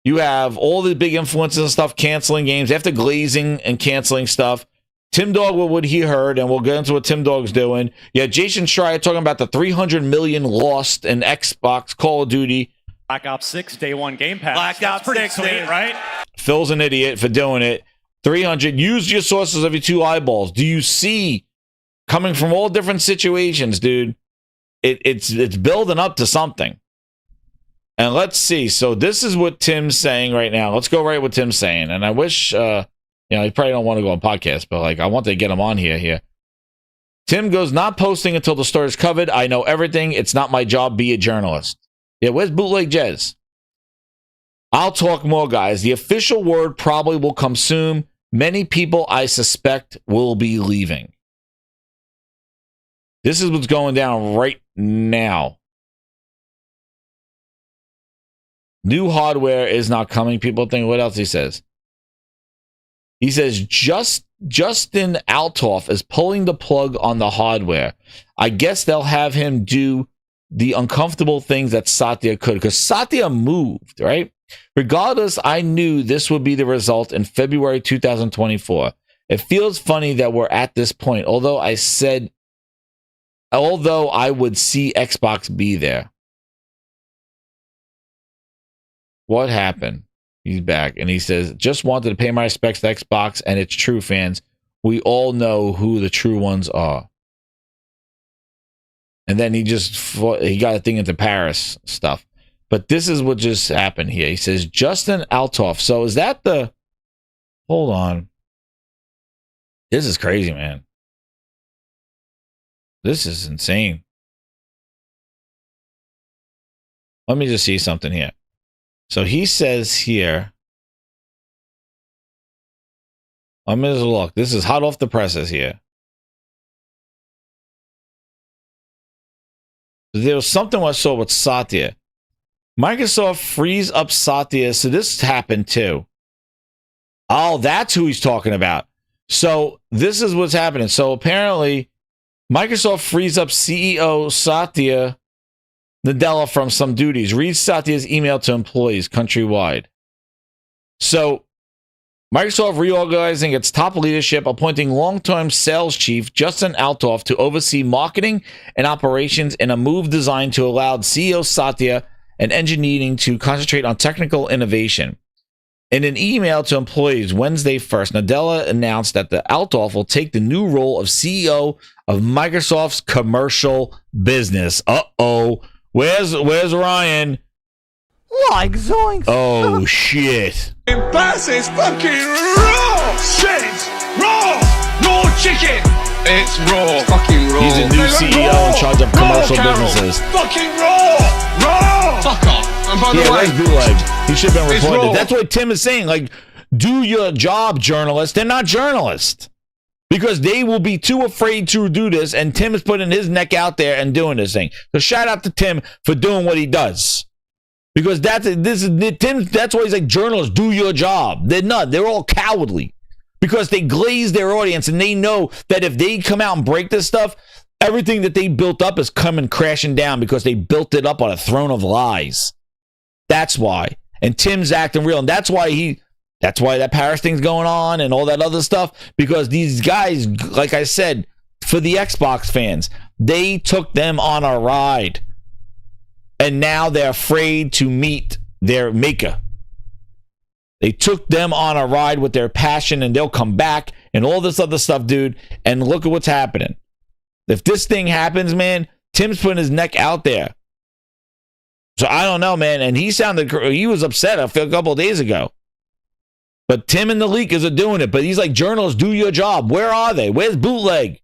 you have all the big influencers and stuff canceling games after glazing and canceling stuff. Tim Dog, what he heard, and we'll get into what Tim Dog's doing. Yeah, Jason Schreier talking about the 300 million lost in Xbox Call of Duty. Black Ops 6 Day 1 Game Pass. Black Ops 6, right? Phil's an idiot for doing it. 300. Use your sources of your two eyeballs. Do you see, coming from all different situations, dude, it's building up to something. And let's see. So this is what Tim's saying right now. Let's go right with Tim's saying. And I wish, he probably don't want to go on podcast, but like I want to get him on here. Tim goes, not posting until the story is covered. I know everything. It's not my job. Be a journalist. Yeah, where's Bootleg Jez? I'll talk more, guys. The official word probably will come soon. Many people, I suspect, will be leaving. This is what's going down right now. New hardware is not coming. People think, what else he says? He says, Justin Althoff is pulling the plug on the hardware. I guess they'll have him do the uncomfortable things that Satya could, because Satya moved, right? Regardless, I knew this would be the result in February 2024. It feels funny that we're at this point, although I would see Xbox be there. What happened? He's back, and he says, just wanted to pay my respects to Xbox and its true fans. We all know who the true ones are. And then he got a thing into Paris stuff. But this is what just happened here. He says, Justin Althoff. So is that the... Hold on. This is crazy, man. This is insane. Let me just see something here. So he says here... Let me just look. This is hot off the presses here. There was something I saw with Satya. Microsoft frees up Satya. So this happened too. Oh, that's who he's talking about. So this is what's happening. So apparently Microsoft frees up CEO Satya Nadella from some duties. Read Satya's email to employees countrywide. So Microsoft reorganizing its top leadership, appointing long-term sales chief Justin Althoff to oversee marketing and operations in a move designed to allow CEO Satya and engineering to concentrate on technical innovation. In an email to employees Wednesday 1st, Nadella announced that the Althoff will take the new role of CEO of Microsoft's commercial business. Uh-oh. Where's Ryan? Like zoinks. Oh, shit. Bass is fucking raw. Shit, raw. Raw chicken. It's raw. Fucking raw. He's a new CEO in charge of commercial businesses. Fucking raw. Raw. Fuck off. And by the way, that's Bootleg. He should have been reported. That's what Tim is saying. Like, do your job, journalists. They're not journalists. Because they will be too afraid to do this, and Tim is putting his neck out there and doing this thing. So shout out to Tim for doing what he does. Because that's why he's like, journalists, do your job. They're not. They're all cowardly. Because they glaze their audience, and they know that if they come out and break this stuff, everything that they built up is coming crashing down because they built it up on a throne of lies. That's why. And Tim's acting real. And that's why that Paris thing's going on and all that other stuff. Because these guys, like I said, for the Xbox fans, they took them on a ride. And now they're afraid to meet their maker. They took them on a ride with their passion, and they'll come back and all this other stuff, dude. And look at what's happening. If this thing happens, man, Tim's putting his neck out there. So I don't know, man. And he was upset a couple of days ago. But Tim and the leakers are doing it. But he's like, journalists, do your job. Where are they? Where's Bootleg?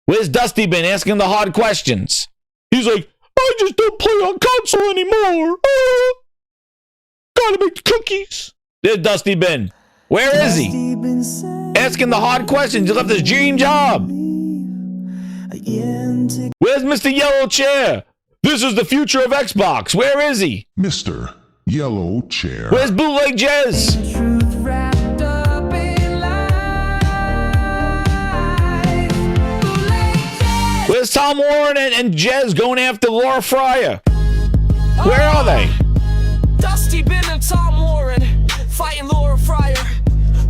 Where's Dusty been asking the hard questions? He's like, I just don't play on console anymore. Gotta make the cookies. There's Dusty Ben. Where is he? Asking the hard questions. He left his dream job. Where's Mr. Yellow Chair? This is the future of Xbox. Where is he? Mr. Yellow Chair. Where's Bootleg Jez? Where's Tom Warren and Jez going after Laura Fryer? Where are they? Dusty Ben and Tom Warren fighting Laura Fryer,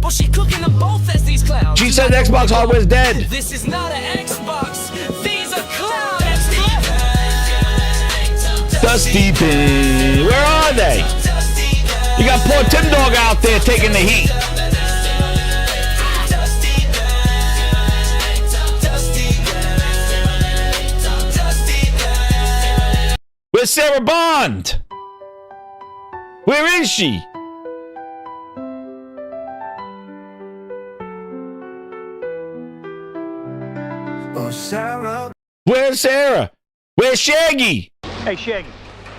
but she cooking them both as these clowns. She said Xbox hardware's dead. This is not an Xbox. These are clowns. Dusty Ben. Where are they? You got poor Tim Dog out there taking the heat. Where's Sarah Bond? Where is she? Oh, Sarah. Where's Sarah? Where's Shaggy? Hey, Shaggy,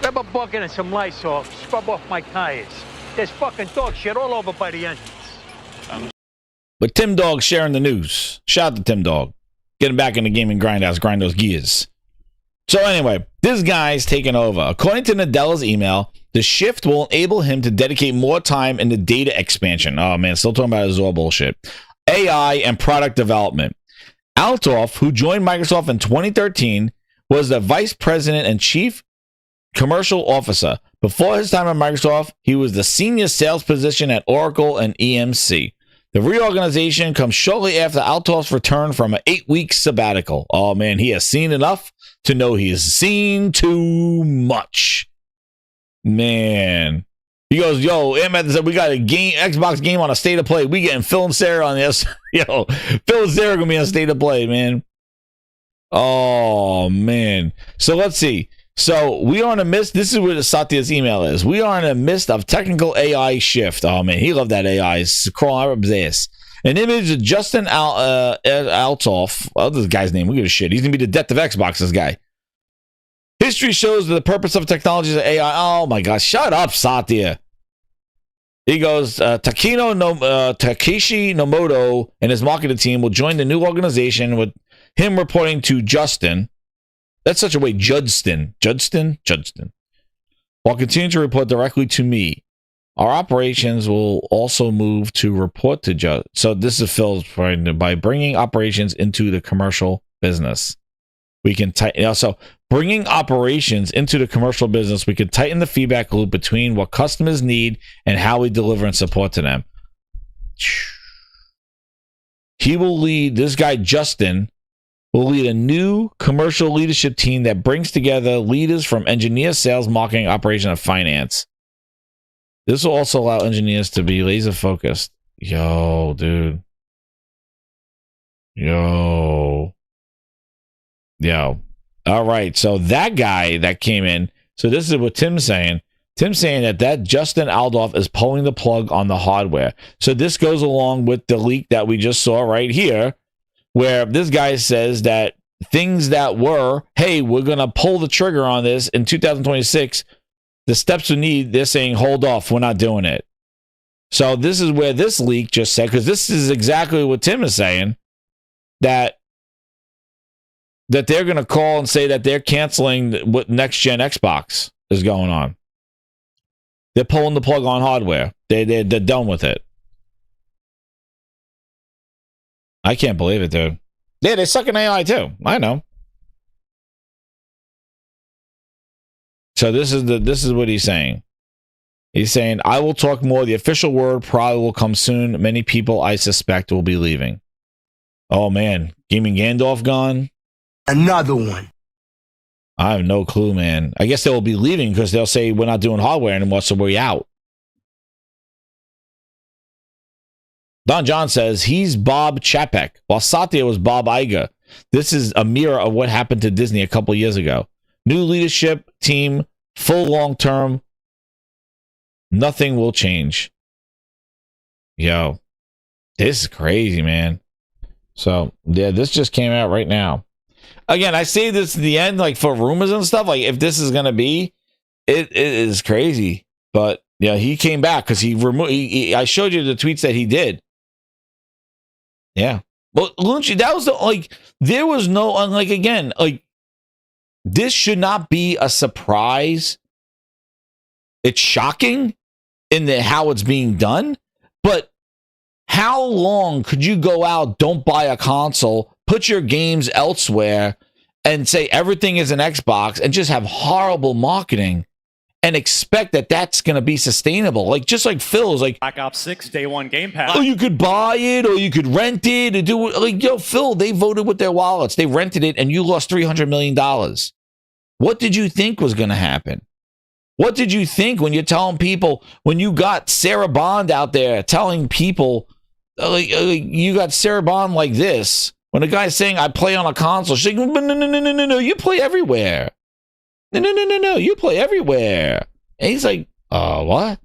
grab a bucket and some Lysol. Scrub off my tires. There's fucking dog shit all over by the entrance. But Tim Dog sharing the news. Shout out to Tim Dog. Getting back in the gaming Grindhouse, grind those gears. So anyway, this guy's taking over. According to Nadella's email, the shift will enable him to dedicate more time in the data expansion. Oh man, still talking about Azure bullshit. AI and product development. Althoff, who joined Microsoft in 2013, was the vice president and chief commercial officer. Before his time at Microsoft, he was the senior sales position at Oracle and EMC. The reorganization comes shortly after Althoff's return from an 8-week sabbatical. Oh man, he has seen enough to know he has seen too much. Man. He goes, yo, Ant said we got a game, Xbox game on a state of play. We getting Phil and Sarah on this. Yo, Phil and Sarah gonna be on a state of play, man. Oh man. So let's see. So we are in a midst. This is what Satya's email is. We are in a midst of technical AI shift. Oh man, he loved that AI. It's crawling up his ass. An image of Justin Althoff. Oh, this guy's name. We give a shit. He's gonna be the death of Xbox. This guy. History shows that the purpose of technology is AI. Oh my gosh, shut up, Satya. He goes, Takeshi Nomoto and his marketing team will join the new organization with him reporting to Justin. That's such a way, Judson. While continuing to report directly to me. Our operations will also move to report to Judson. So this is Phil's point. By bringing operations into the commercial business, we can tighten. Also, bringing operations into the commercial business, we can tighten the feedback loop between what customers need and how we deliver and support to them. He will lead, this guy, Justin, will lead a new commercial leadership team that brings together leaders from engineers, sales, marketing, operation, and finance. This will also allow engineers to be laser focused. Yo, dude. Yo. All right. So that guy that came in. So this is what Tim's saying. Tim's saying that Justin Althoff is pulling the plug on the hardware. So this goes along with the leak that we just saw right here, where this guy says that things that were, hey, we're going to pull the trigger on this in 2026, the steps we need, they're saying, hold off, we're not doing it. So this is where this leak just said, because this is exactly what Tim is saying, that they're going to call and say that they're canceling what next-gen Xbox is going on. They're pulling the plug on hardware. They're done with it. I can't believe it, dude. Yeah, they're sucking AI too. I know. So this is what he's saying. He's saying, I will talk more. The official word probably will come soon. Many people, I suspect, will be leaving. Oh, man. Gaming Gandalf gone? Another one. I have no clue, man. I guess they will be leaving because they'll say we're not doing hardware anymore, so we're out. Don John says he's Bob Chapek, while Satya was Bob Iger. This is a mirror of what happened to Disney a couple years ago. New leadership team, full long term. Nothing will change. yo, this is crazy, man. So yeah, this just came out right now. Again, I say this at the end, like for rumors and stuff. Like if this is gonna be, it is crazy. But yeah, he came back because he removed. I showed you the tweets that he did. Yeah. Well, Lunchi, that was the like. There was no like again like. This should not be a surprise. It's shocking in how it's being done, but how long could you go out, don't buy a console, put your games elsewhere, and say everything is an Xbox and just have horrible marketing and expect that that's going to be sustainable? Like, just like Phil's like, Black Ops 6 Day 1 Game Pass. Oh, you could buy it or you could rent it and do it. Like, yo, Phil, they voted with their wallets. They rented it and you lost $300 million. What did you think was going to happen? What did you think when you're telling people, when you got Sarah Bond out there telling people, you got Sarah Bond like this, when a guy's saying, I play on a console, she's like, no, you play everywhere. No, you play everywhere. And he's like, what?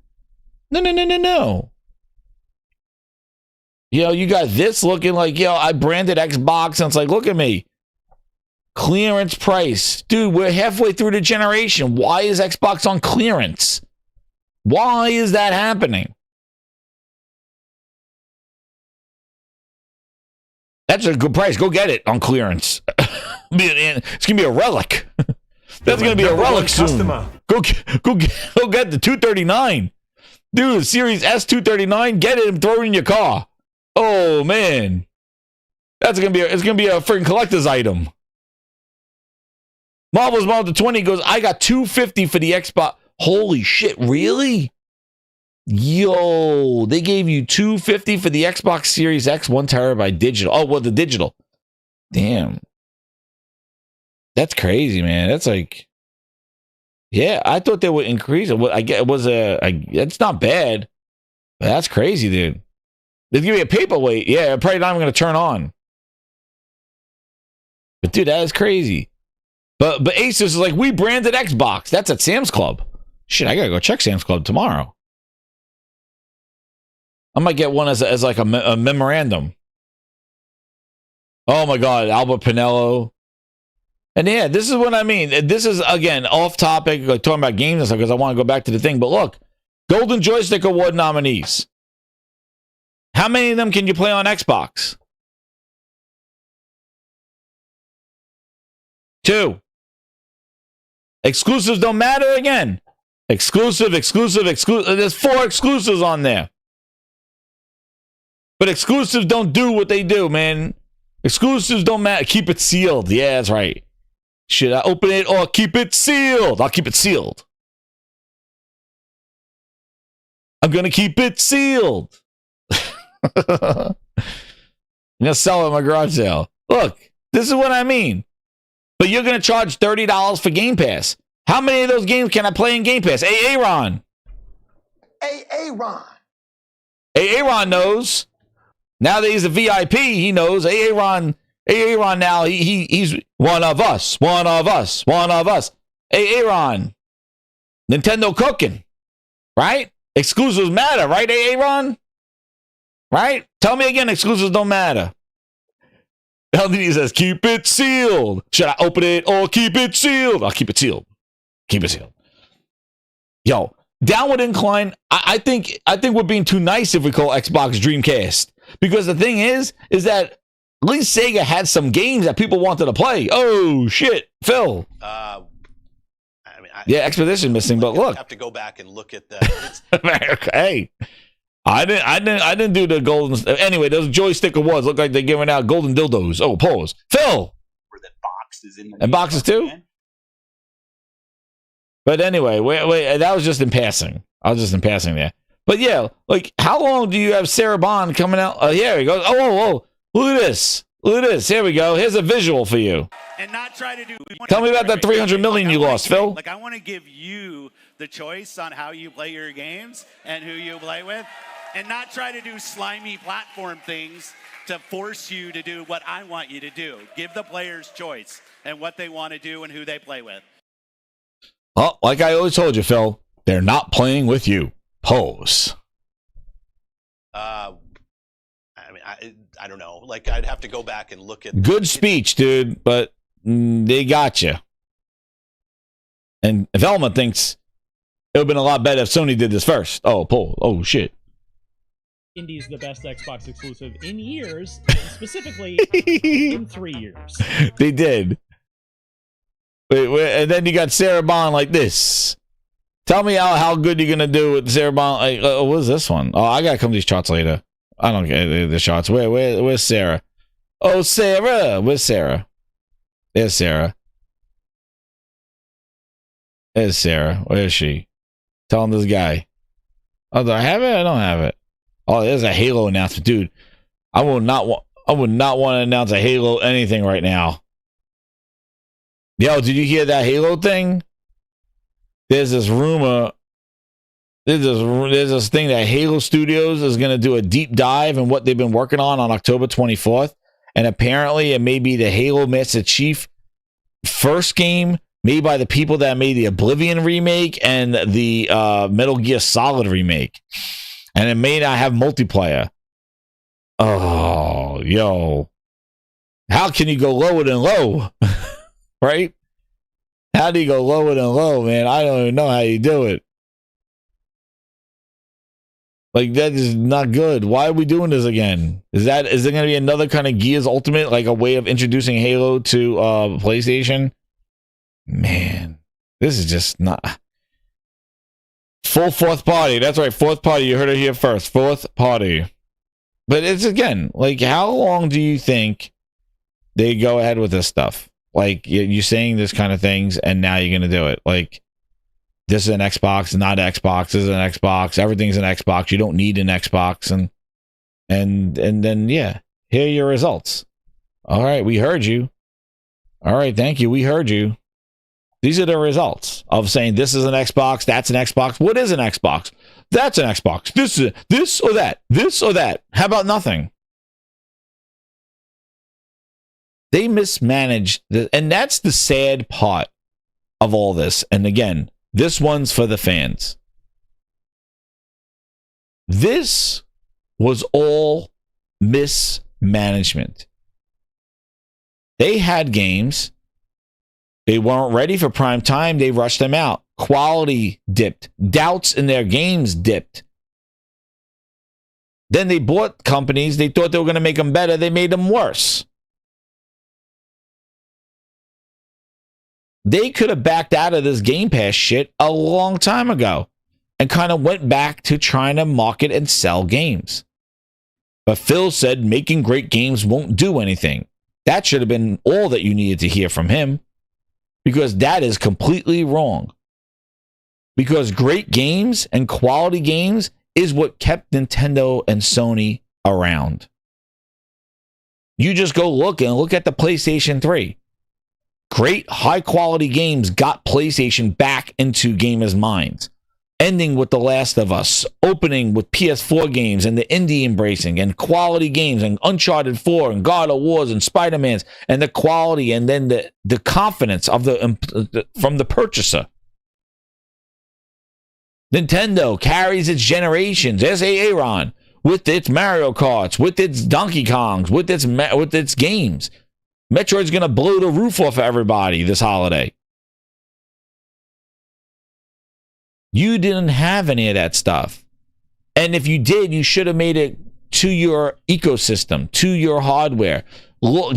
No. Yo, you got this looking like, yo, I branded Xbox, and it's like, look at me. Clearance price. Dude, we're halfway through the generation. Why is Xbox on clearance? Why is that happening? That's a good price. Go get it on clearance. It's going to be a relic. That's going to be a relic soon. Go get the 239. Dude, Series S 239, get it and throw it in your car. Oh, man. It's going to be a freaking collector's item. Marvel's Model 20 goes, I got $250 for the Xbox. Holy shit, really? Yo, they gave you $250 for the Xbox Series X 1 terabyte digital. Oh, well, the digital. Damn. That's crazy, man. That's like, yeah, I thought they would increase it. I get it was it's not bad, but that's crazy, dude. They give me a paperweight. Yeah, probably not even going to turn on. But dude, that is crazy. But Asus is like, we branded Xbox. That's at Sam's Club. Shit, I gotta go check Sam's Club tomorrow. I might get one as like a memorandum. Oh my God, Albert Pinello. And yeah, this is what I mean. This is, again, off topic, like talking about games and stuff, because I want to go back to the thing. But look, Golden Joystick Award nominees. How many of them can you play on Xbox? 2. Exclusives don't matter again. Exclusive. There's 4 exclusives on there. But exclusives don't do what they do, man. Exclusives don't matter. Keep it sealed. Yeah, that's right. Should I open it or keep it sealed? I'll keep it sealed. I'm going to keep it sealed. I'm going to sell it at my garage sale. Look, this is what I mean. But you're going to charge $30 for Game Pass. How many of those games can I play in Game Pass? Aaron. Aaron knows. Now that he's a VIP, he knows. Aaron now, he's one of us. Aaron. Nintendo cooking. Right? Exclusives matter, right, Aaron? Right? Tell me again, exclusives don't matter. LDD says, keep it sealed. Should I open it or keep it sealed? I'll keep it sealed. Keep it sealed. Yo, downward incline. I think we're being too nice if we call Xbox Dreamcast. Because the thing is that at least Sega had some games that people wanted to play. Oh, shit. Phil. Yeah, Expedition missing, but look. I have to go back and look at that. Hey. I didn't do the golden. Anyway, those joystick awards look like they're giving out golden dildos. Oh, pause. Phil. Where that box is in the and boxes too. Man. But anyway, wait. That was just in passing. I was just in passing there. But yeah, like, how long do you have Sarah Bond coming out? Here he goes. Oh, look at this. Here we go. Here's a visual for you. And not try to do. Tell me about that $300 million you lost, Phil. Like, I want to give you the choice on how you play your games and who you play with. And not try to do slimy platform things to force you to do what I want you to do. Give the players choice and what they want to do and who they play with. Oh, like I always told you, Phil, they're not playing with you. Pose. I mean, I don't know. Like, I'd have to go back and look at. Good speech, dude, but they got you. And if Elma thinks it would have been a lot better if Sony did this first. Oh, Paul. Oh, shit. Indie's the best Xbox exclusive in years, and specifically in 3 years. They did. Wait, and then you got Sarah Bond like this. Tell me how good you're going to do with Sarah Bond. Like, what is this one? Oh, I got to come to these charts later. I don't get the shots. Where's Sarah? Oh, Sarah. Where's Sarah? There's Sarah. There's Sarah. Where is she? Telling this guy. Oh, do I have it? I don't have it. Oh, there's a Halo announcement. Dude, I would not want to announce a Halo anything right now. Yo, did you hear that Halo thing? There's this rumor. There's this thing that Halo Studios is going to do a deep dive in what they've been working on October 24th. And apparently it may be the Halo Master Chief first game made by the people that made the Oblivion remake and the Metal Gear Solid remake. And it may not have multiplayer. Oh, yo. How can you go lower than low? Right? How do you go lower than low, man? I don't even know how you do it. Like, that is not good. Why are we doing this again? Is there going to be another kind of Gears Ultimate, like a way of introducing Halo to PlayStation? Man, this is just not... Full fourth party. That's right, fourth party. You heard it here first. Fourth party. But it's, again, like, how long do you think they go ahead with this stuff? Like, you're saying this kind of things, and now you're going to do it. Like, this is an Xbox, not Xbox. This is an Xbox. Everything's an Xbox. You don't need an Xbox. And then, yeah, here are your results. All right, we heard you. All right, thank you. We heard you. These are the results of saying this is an Xbox, that's an Xbox. What is an Xbox? That's an Xbox. This or that. This or that. How about nothing? They mismanaged, and that's the sad part of all this. And again, this one's for the fans. This was all mismanagement. They had games. They weren't ready for prime time. They rushed them out. Quality dipped. Doubts in their games dipped. Then they bought companies. They thought they were going to make them better. They made them worse. They could have backed out of this Game Pass shit a long time ago and kind of went back to trying to market and sell games. But Phil said making great games won't do anything. That should have been all that you needed to hear from him, because that is completely wrong. Because great games and quality games is what kept Nintendo and Sony around. You just go look at the PlayStation 3. Great high-quality games got PlayStation back into gamers' minds. Ending with The Last of Us, opening with PS4 games and the indie embracing and quality games and Uncharted 4 and God of Wars and Spider-Mans and the quality and then the confidence of from the purchaser. Nintendo carries its generations. There's Aaron with its Mario Karts, with its Donkey Kongs, with its games. Metroid's going to blow the roof off of everybody this holiday. You didn't have any of that stuff. And if you did, you should have made it to your ecosystem, to your hardware.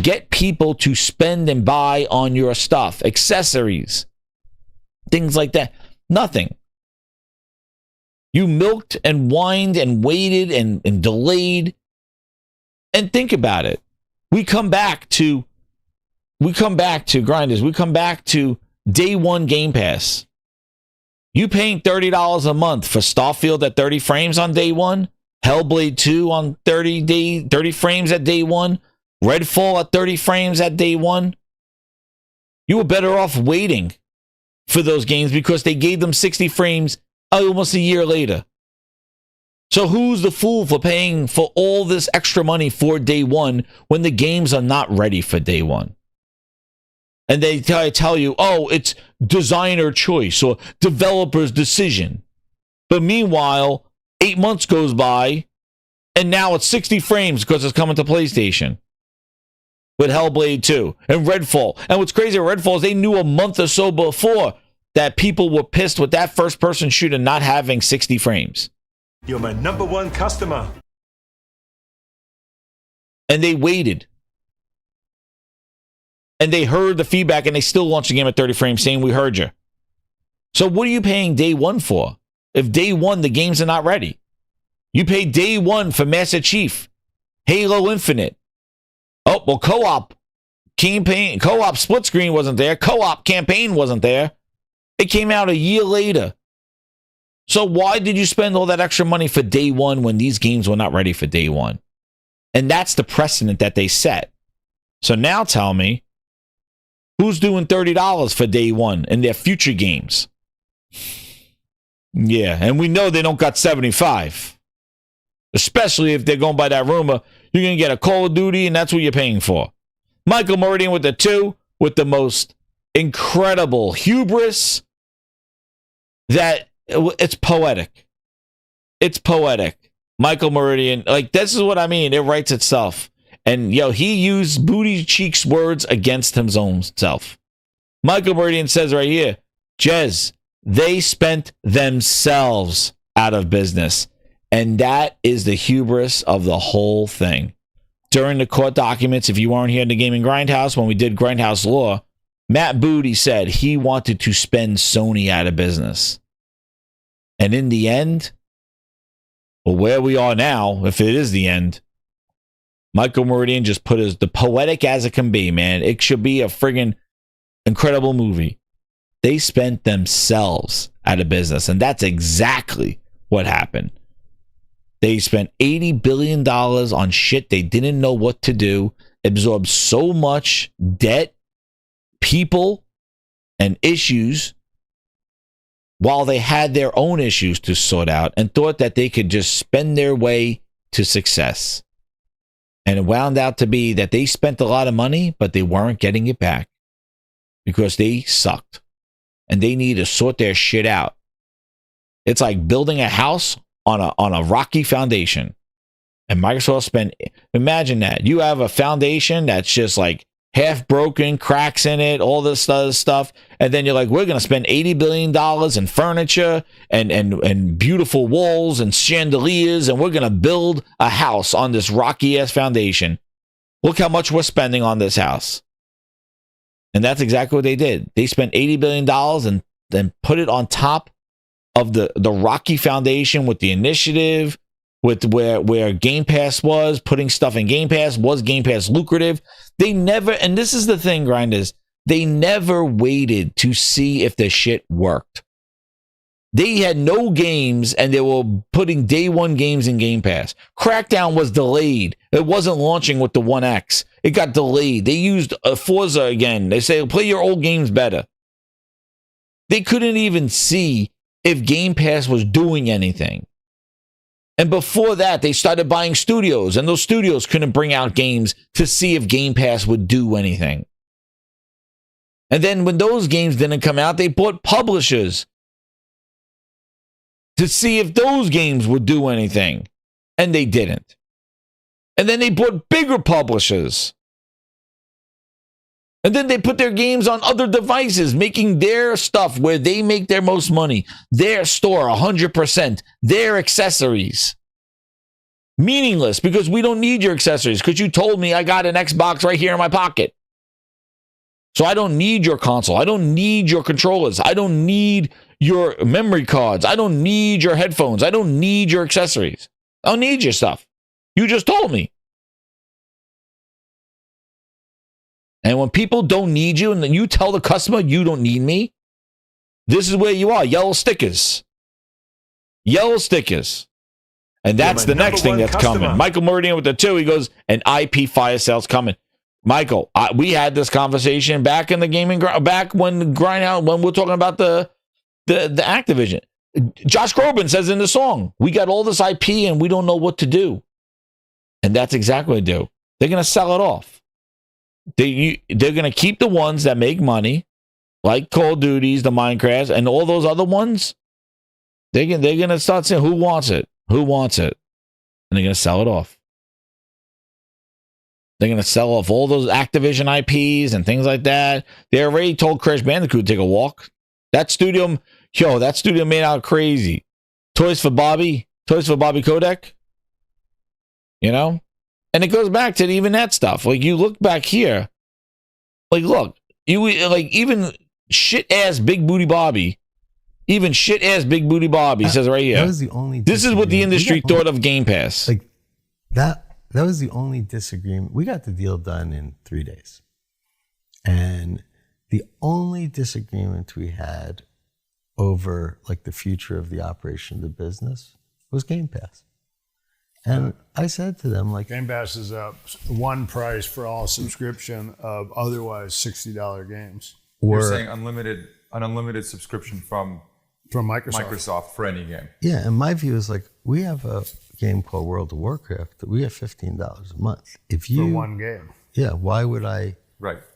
Get people to spend and buy on your stuff, accessories, things like that. Nothing. You milked and whined and waited and delayed. And think about it. We come back to Grinders. We come back to day one Game Pass. You paying $30 a month for Starfield at 30 frames on day one, Hellblade 2 on 30 frames at day one, Redfall at 30 frames at day one. You were better off waiting for those games because they gave them 60 frames almost a year later. So who's the fool for paying for all this extra money for day one when the games are not ready for day one? And they tell you, oh, it's designer choice or developer's decision. But meanwhile, 8 months goes by And now it's 60 frames because it's coming to PlayStation with Hellblade 2 and Redfall. And what's crazy about Redfall is they knew a month or so before that people were pissed with that first-person shooter not having 60 frames. You're my #1 customer. And they waited. And they heard the feedback, and they still launched the game at 30 frames saying, we heard you. So what are you paying day one for? If day one, the games are not ready. You pay day one for Master Chief, Halo Infinite. Oh, well, co-op campaign, co-op split screen wasn't there. Co-op campaign wasn't there. It came out a year later. So why did you spend all that extra money for day one when these games were not ready for day one? And that's the precedent that they set. So now tell me, who's doing $30 for day one in their future games? Yeah, and we know they don't got 75. Especially if they're going by that rumor, you're going to get a Call of Duty, and that's what you're paying for. Michael Meridian with the 2, with the most incredible hubris that it's poetic. It's poetic. Michael Meridian, like, this is what I mean. It writes itself. And, he used Booty Cheeks words against his own self. Michael Meridian says right here, Jez, they spent themselves out of business. And that is the hubris of the whole thing. During the court documents, if you weren't here in the Gaming Grindhouse, when we did Grindhouse Law, Matt Booty said he wanted to spend Sony out of business. And in the end, well, where we are now, if it is the end, Michael Meridian just put as the poetic as it can be, man. It should be a friggin' incredible movie. They spent themselves out of business, and that's exactly what happened. They spent $80 billion on shit they didn't know what to do, absorbed so much debt, people, and issues while they had their own issues to sort out and thought that they could just spend their way to success. And it wound out to be that they spent a lot of money, but they weren't getting it back because they sucked and they need to sort their shit out. It's like building a house on a rocky foundation. And Microsoft spent, imagine that. You have a foundation that's just like half broken, cracks in it, all this other stuff. And then you're like, we're going to spend $80 billion in furniture and beautiful walls and chandeliers. And we're going to build a house on this rocky ass foundation. Look how much we're spending on this house. And that's exactly what they did. They spent $80 billion and then put it on top of the rocky foundation with the initiative, with where Game Pass was, putting stuff in Game Pass. Was Game Pass lucrative? They never, and this is the thing, Grinders, they never waited to see if the shit worked. They had no games, and they were putting day one games in Game Pass. Crackdown was delayed. It wasn't launching with the 1X. It got delayed. They used Forza again. They say, play your old games better. They couldn't even see if Game Pass was doing anything. And before that, they started buying studios, and those studios couldn't bring out games to see if Game Pass would do anything. And then when those games didn't come out, they bought publishers to see if those games would do anything. And they didn't. And then they bought bigger publishers. And then they put their games on other devices, making their stuff where they make their most money. Their store, 100%. Their accessories. Meaningless, because we don't need your accessories. Because you told me I got an Xbox right here in my pocket. So I don't need your console. I don't need your controllers. I don't need your memory cards. I don't need your headphones. I don't need your accessories. I don't need your stuff. You just told me. And when people don't need you and then you tell the customer you don't need me, this is where you are. Yellow stickers. Yellow stickers. And that's the next thing that's coming. Michael Meridian with the 2. He goes, an IP fire sale's coming. Michael, we had this conversation back in the gaming, back when Grindhouse, when we're talking about the Activision. Josh Groban says in the song, we got all this IP and we don't know what to do. And that's exactly what they do. They're going to sell it off. They're going to keep the ones that make money, like Call of Duties, the Minecrafts, and all those other ones. They're going to start saying, who wants it? Who wants it? and they're going to sell it off. They're going to sell off all those Activision IPs and things like that. They already told Crash Bandicoot to take a walk. That studio made out crazy. Toys for Bobby Kodak. You know? And it goes back to even that stuff. Like, you look back here. Like, look. Even shit-ass Big Booty Bobby. Even shit-ass Big Booty Bobby says right here. That was the only this is what the industry thought of Game Pass. Like, that was the only disagreement. We got the deal done in 3 days. And the only disagreement we had over like the future of the operation of the business was Game Pass. And I said to them, like, Game Pass is one price for all subscription of otherwise $60 games. You're saying an unlimited subscription from Microsoft for any game. Yeah, and my view is like, we have a game called World of Warcraft that we have $15 a month. If you for one game. Yeah, why would I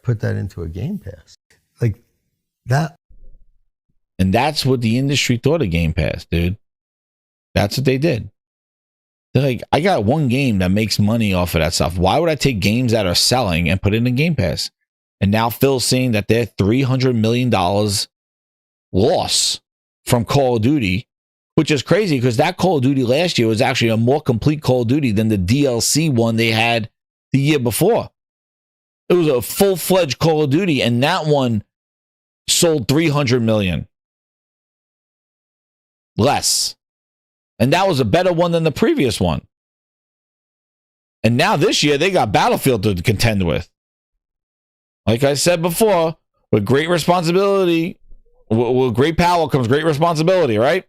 put that into a Game Pass? Like that. And that's what the industry thought of Game Pass, dude. That's what they did. They're like, I got one game that makes money off of that stuff. Why would I take games that are selling and put it in Game Pass? And now Phil's seeing that they're $300 million loss from Call of Duty, which is crazy because that Call of Duty last year was actually a more complete Call of Duty than the DLC one they had the year before. It was a full-fledged Call of Duty, and that one sold 300 million less. And that was a better one than the previous one. And now this year, they got Battlefield to contend with. Like I said before, with great responsibility, with great power comes great responsibility, right?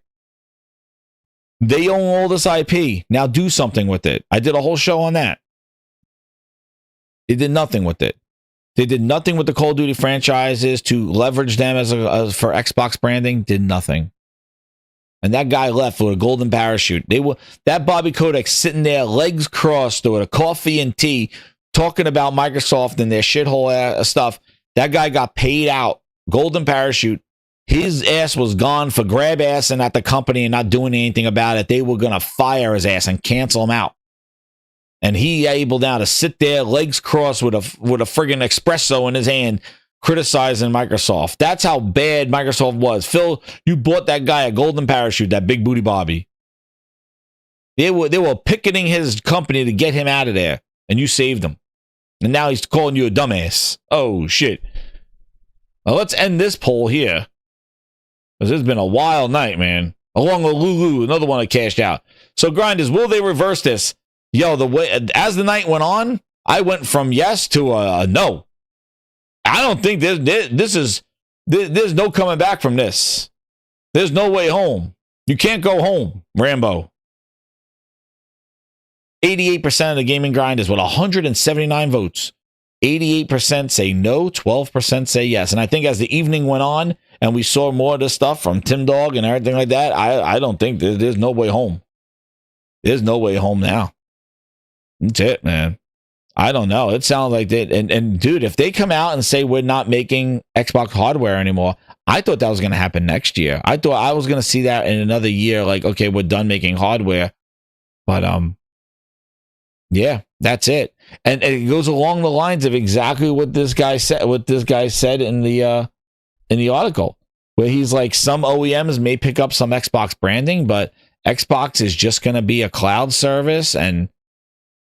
They own all this IP. Now do something with it. I did a whole show on that. They did nothing with it. They did nothing with the Call of Duty franchises to leverage them as for Xbox branding. Did nothing. And that guy left with a golden parachute. That Bobby Kotick sitting there, legs crossed, with a coffee and tea, talking about Microsoft and their shithole stuff. That guy got paid out, golden parachute. His ass was gone for grab assing at the company and not doing anything about it. They were going to fire his ass and cancel him out. And he able now to sit there, legs crossed with a friggin' espresso in his hand, criticizing Microsoft. That's how bad Microsoft was. Phil, you bought that guy a golden parachute, that Big Booty Bobby. They were picketing his company to get him out of there, and you saved him. And now he's calling you a dumbass. Oh, shit. Well, let's end this poll here. Because it's been a wild night, man. Along with Lulu, another one that cashed out. So, Grinders, will they reverse this? Yo, as the night went on, I went from yes to a no. I don't think there's no coming back from this. There's no way home. You can't go home, Rambo. 88% of the gaming grinders with 179 votes. 88% say no, 12% say yes. And I think as the evening went on and we saw more of this stuff from Tim Dog and everything like that, I don't think there's no way home. There's no way home now. That's it, man. I don't know. It sounds like that. And dude, if they come out and say we're not making Xbox hardware anymore, I thought that was going to happen next year. I thought I was going to see that in another year. Like, okay, we're done making hardware. But yeah, that's it. And it goes along the lines of exactly what this guy said. What this guy said in the article, where he's like, some OEMs may pick up some Xbox branding, but Xbox is just going to be a cloud service, and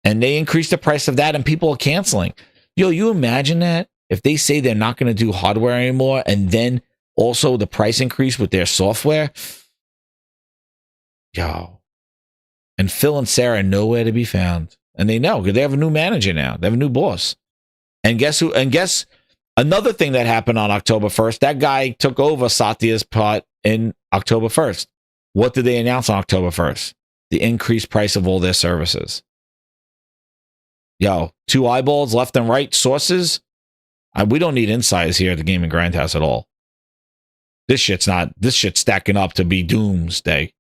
they increase the price of that, and people are canceling. Yo, you imagine that if they say they're not going to do hardware anymore, and then also the price increase with their software. Yo, and Phil and Sarah are nowhere to be found. And they know because they have a new manager now. They have a new boss. And guess who? And guess another thing that happened on October 1st, that guy took over Satya's part in October 1st. What did they announce on October 1st? The increased price of all their services. Yo, 2 eyeballs left and right, sources. We don't need insiders here at the Gaming Grindhouse at all. This shit's stacking up to be doomsday.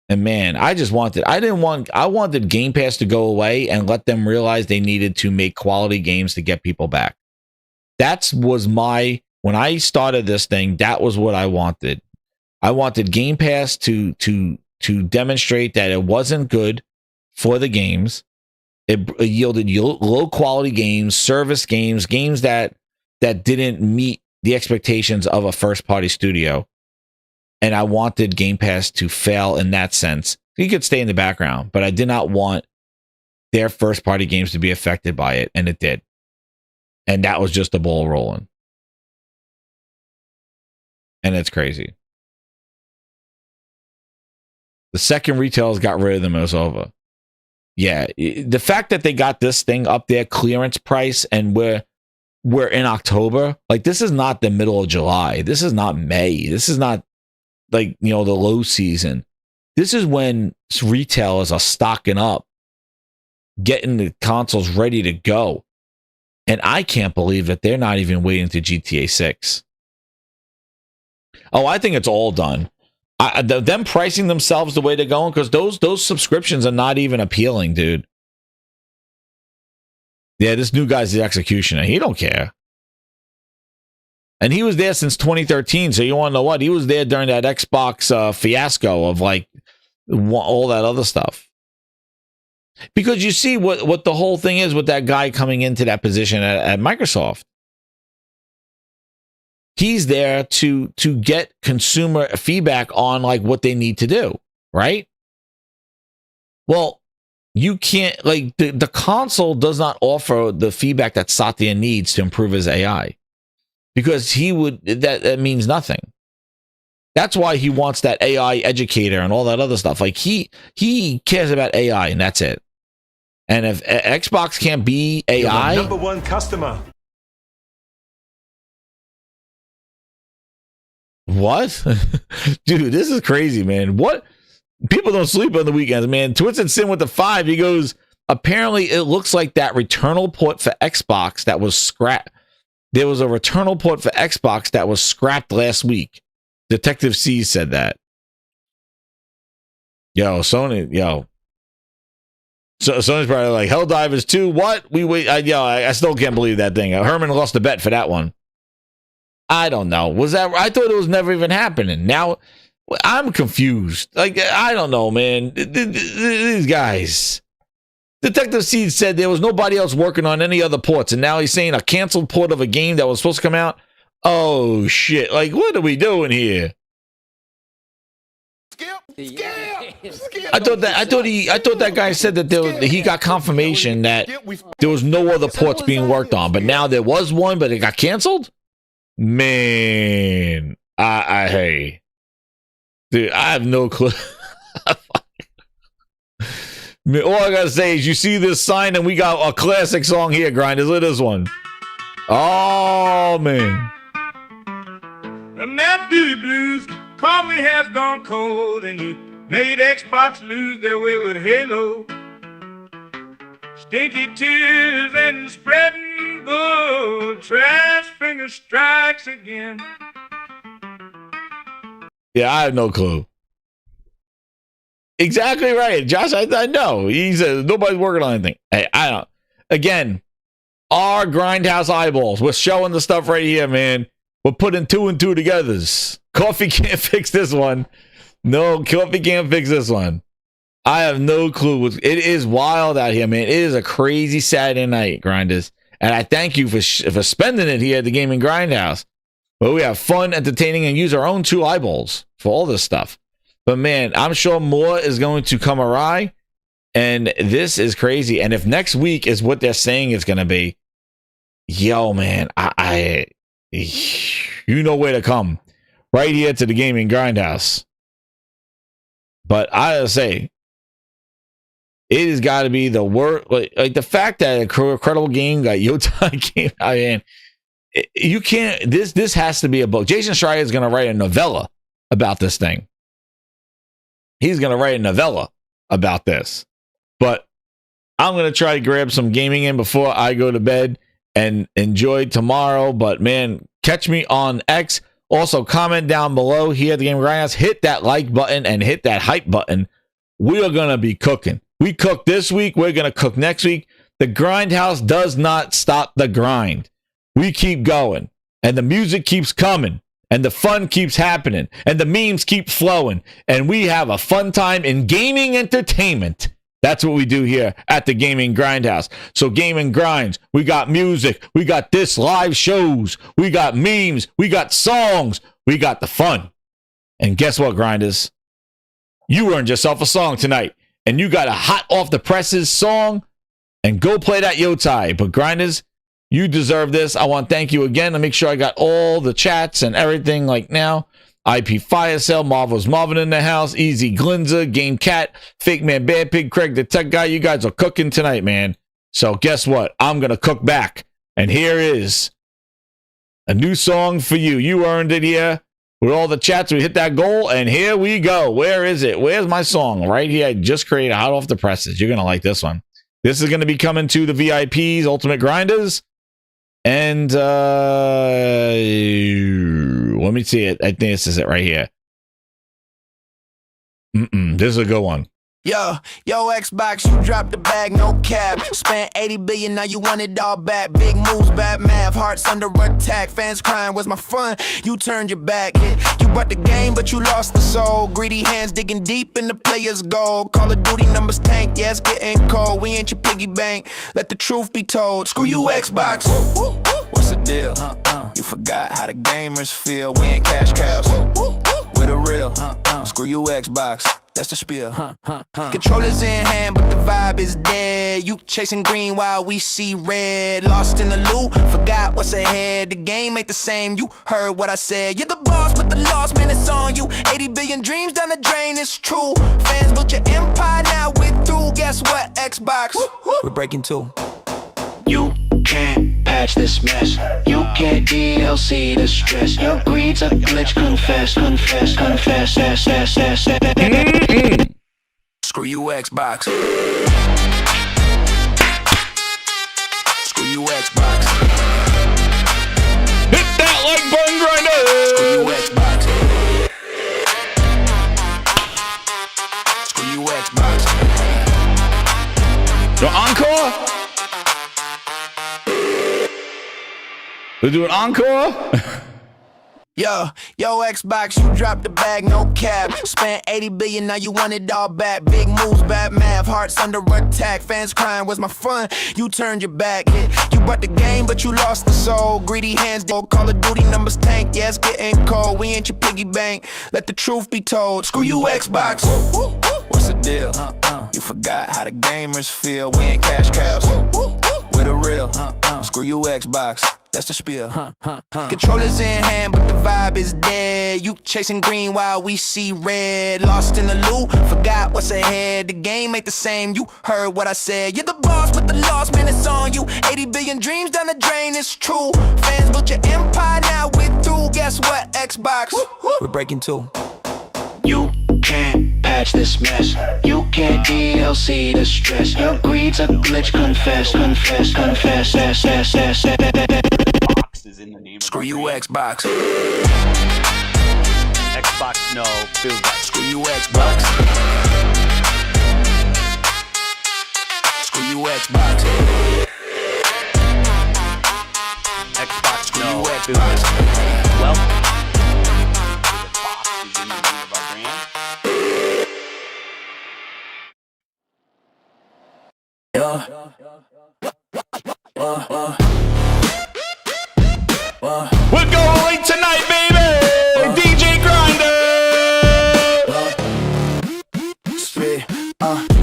And man, I wanted Game Pass to go away and let them realize they needed to make quality games to get people back. When I started this thing, that was what I wanted. I wanted Game Pass to demonstrate that it wasn't good for the games. It yielded low quality games, service games, games that didn't meet the expectations of a first party studio. And I wanted Game Pass to fail in that sense. You could stay in the background, but I did not want their first party games to be affected by it, and it did. And that was just the ball rolling. And it's crazy. The second retailers got rid of them, it was over. Yeah, the fact that they got this thing up there, clearance price, and we're in October, like this is not the middle of July. This is not May. This is not like, the low season. This is when retailers are stocking up, getting the consoles ready to go. And I can't believe that they're not even waiting to GTA 6. Oh, I think it's all done. Them pricing themselves the way they're going, because those subscriptions are not even appealing, dude. Yeah, this new guy's the executioner. He don't care. And he was there since 2013, so you want to know what? He was there during that Xbox fiasco of like all that other stuff. Because you see what the whole thing is with that guy coming into that position at Microsoft. He's there to get consumer feedback on like what they need to do, right? Well, you can't, like, the console does not offer the feedback that Satya needs to improve his AI, because that means nothing. That's why he wants that AI educator and all that other stuff. Like he cares about AI and that's it. And if Xbox can't be AI, You're my #1 customer. What? Dude, this is crazy, man. What? People don't sleep on the weekends, man. Twisted Sin with the 5, he goes, apparently it looks like that returnal port for Xbox that was scrapped. There was a returnal port for Xbox that was scrapped last week. Detective C said that. Sony, So Sony's probably like, Helldivers 2, what? I still can't believe that thing. Herman lost a bet for that one. I don't know. I thought it was never even happening. Now, I'm confused. Like, I don't know, man. These guys. Detective Seed said there was nobody else working on any other ports, and now he's saying a canceled port of a game that was supposed to come out. Oh, shit. Like, what are we doing here? I thought that guy said that he got confirmation that there was no other ports being worked on, but now there was one, but it got canceled? Man, hey, dude, I have no clue. Man, all I gotta say is, you see this sign, and we got a classic song here, Grinders. Look at this one. Oh man, From that beauty blues, coffee has gone cold, and you made Xbox lose their way with Halo. Stinky tears and spreading gold, trash finger strikes again. Yeah, I have no clue. Exactly right, Josh. I know. He says nobody's working on anything. Hey, I don't. Again, our Grindhouse eyeballs. We're showing the stuff right here, man. We're putting 2 and 2 together. Coffee can't fix this one. No, Coffee can't fix this one. I have no clue. It is wild out here, man. It is a crazy Saturday night, Grinders. And I thank you for spending it here at the Gaming Grindhouse. But we have fun, entertaining, and use our own 2 eyeballs for all this stuff. But man, I'm sure more is going to come awry. And this is crazy. And if next week is what they're saying it's going to be, yo, man, you know where to come. Right here to the Gaming Grindhouse. But I gotta say, it has got to be the worst. Like the fact that a credible game got Yotai game. I mean, you can't. This has to be a book. Jason Schreier is going to write a novella about this thing. He's going to write a novella about this. But I'm going to try to grab some gaming in before I go to bed and enjoy tomorrow. But man, catch me on X. Also, comment down below here at the Game Grindhouse. Hit that like button and hit that hype button. We are going to be cooking. We cooked this week. We're going to cook next week. The Grindhouse does not stop the grind. We keep going. And the music keeps coming. and the fun keeps happening, and the memes keep flowing, and we have a fun time in gaming entertainment. That's what we do here at the Gaming Grindhouse. So Gaming Grinds, we got music, we got this live shows, we got memes, we got songs, we got the fun. And guess what, Grinders? You earned yourself a song tonight, and you got a hot off the presses song, and go play that yotai. But Grinders, you deserve this. I want to thank you again. I'll make sure I got all the chats and everything like now. IP Fire Sale, Marvel's Marvin in the house, Easy Glinza, Game Cat, Fake Man Bad Pig, Craig the Tech Guy. You guys are cooking tonight, man. So guess what? I'm going to cook back. And here is a new song for you. You earned it here with all the chats. We hit that goal, and here we go. Where is it? Where's my song? Right here. I just created hot off the presses. You're going to like this one. This is going to be coming to the VIPs, Ultimate Grinders. And let me see it. I think this is it right here. This is a good one. Yo, Xbox, you dropped the bag, no cap. Spent 80 billion, now you want it all back. Big moves, bad math, hearts under attack. Fans crying, where's my fun? You turned your back. You bought the game, but you lost the soul. Greedy hands digging deep in the player's goal. Call of Duty numbers tanked, yeah, it's getting cold. We ain't your piggy bank, let the truth be told. Screw you, Xbox. What's the deal? You forgot how the gamers feel. We ain't cash cows. We're the real. Screw you, Xbox. That's the spiel. Controllers in hand, but the vibe is dead. You chasing green while we see red. Lost in the loop, forgot what's ahead. The game ain't the same, you heard what I said. You're the boss, but the loss, man, it's on you. 80 billion dreams down the drain, it's true. Fans built your empire, now we're through. Guess what, Xbox? We're breaking two. You can't patch this mess. You can't DLC the stress. Your greed's a glitch, confess. Screw you, Xbox. Screw you, Xbox. Hit that like button grinder. Screw you, Xbox. Screw you, Xbox. The encore? We're doing encore? Yo, Xbox, you dropped the bag, no cap. Spent 80 billion, now you want it all back. Big moves, bad math, hearts under attack. Fans crying, where's my fun? You turned your back. You bought the game, but you lost the soul. Greedy hands, Call of Duty numbers tanked, yeah, it's getting cold. We ain't your piggy bank, let the truth be told. Screw you, Xbox. What's the deal? You forgot how the gamers feel. We ain't cash cows. We're the real. Screw you, Xbox. That's the spiel. Controllers in hand, but the vibe is dead. You chasing green while we see red. Lost in the loop, forgot what's ahead. The game ain't the same, you heard what I said. You're the boss, but the loss, man, it's on you. 80 billion dreams down the drain, it's true. Fans built your empire, now we're through. Guess what, Xbox? We're breaking two. You can't patch this mess. You can't DLC the stress. Your greed's a glitch, confess. Is in the name. Screw you, Xbox. Xbox, no. Feels like. Screw you, Xbox. Screw you, Xbox. Xbox, Screw no. you, Feels like. Xbox. Well, Xbox is in the name of our brand. We're going late tonight, baby! DJ Grinder!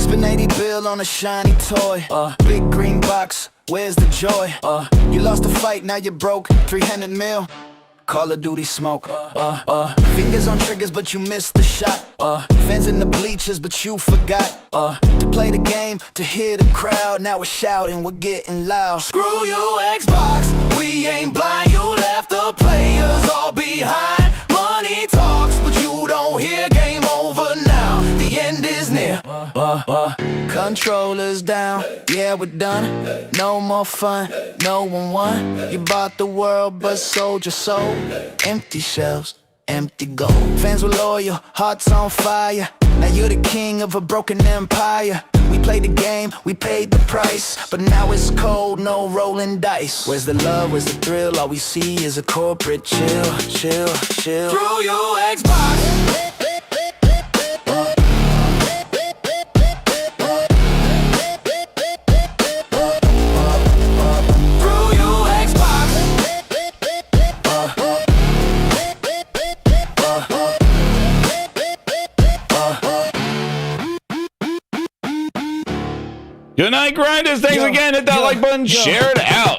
Spend 80 bill on a shiny toy. Big green box, where's the joy? You lost the fight, now you're broke. 300 mil. Call of Duty smoke. Fingers on triggers, but you missed the shot. Fans in the bleachers, but you forgot to play the game, to hear the crowd. Now we're shouting, we're getting loud. Screw you, Xbox. We ain't blind. You left the players all behind. Money talks, but you don't hear. Game over now. The end is near. Controllers down. Yeah, we're done. No more fun. No one won. You bought the world, but sold your soul. Empty shelves, empty gold. Fans were loyal, hearts on fire. Now you're the king of a broken empire. We played the game, we paid the price, but now it's cold, no rolling dice. Where's the love, where's the thrill? All we see is a corporate chill. Through your Xbox. Good night, Grinders. Thanks again. Hit that like button. Share it out.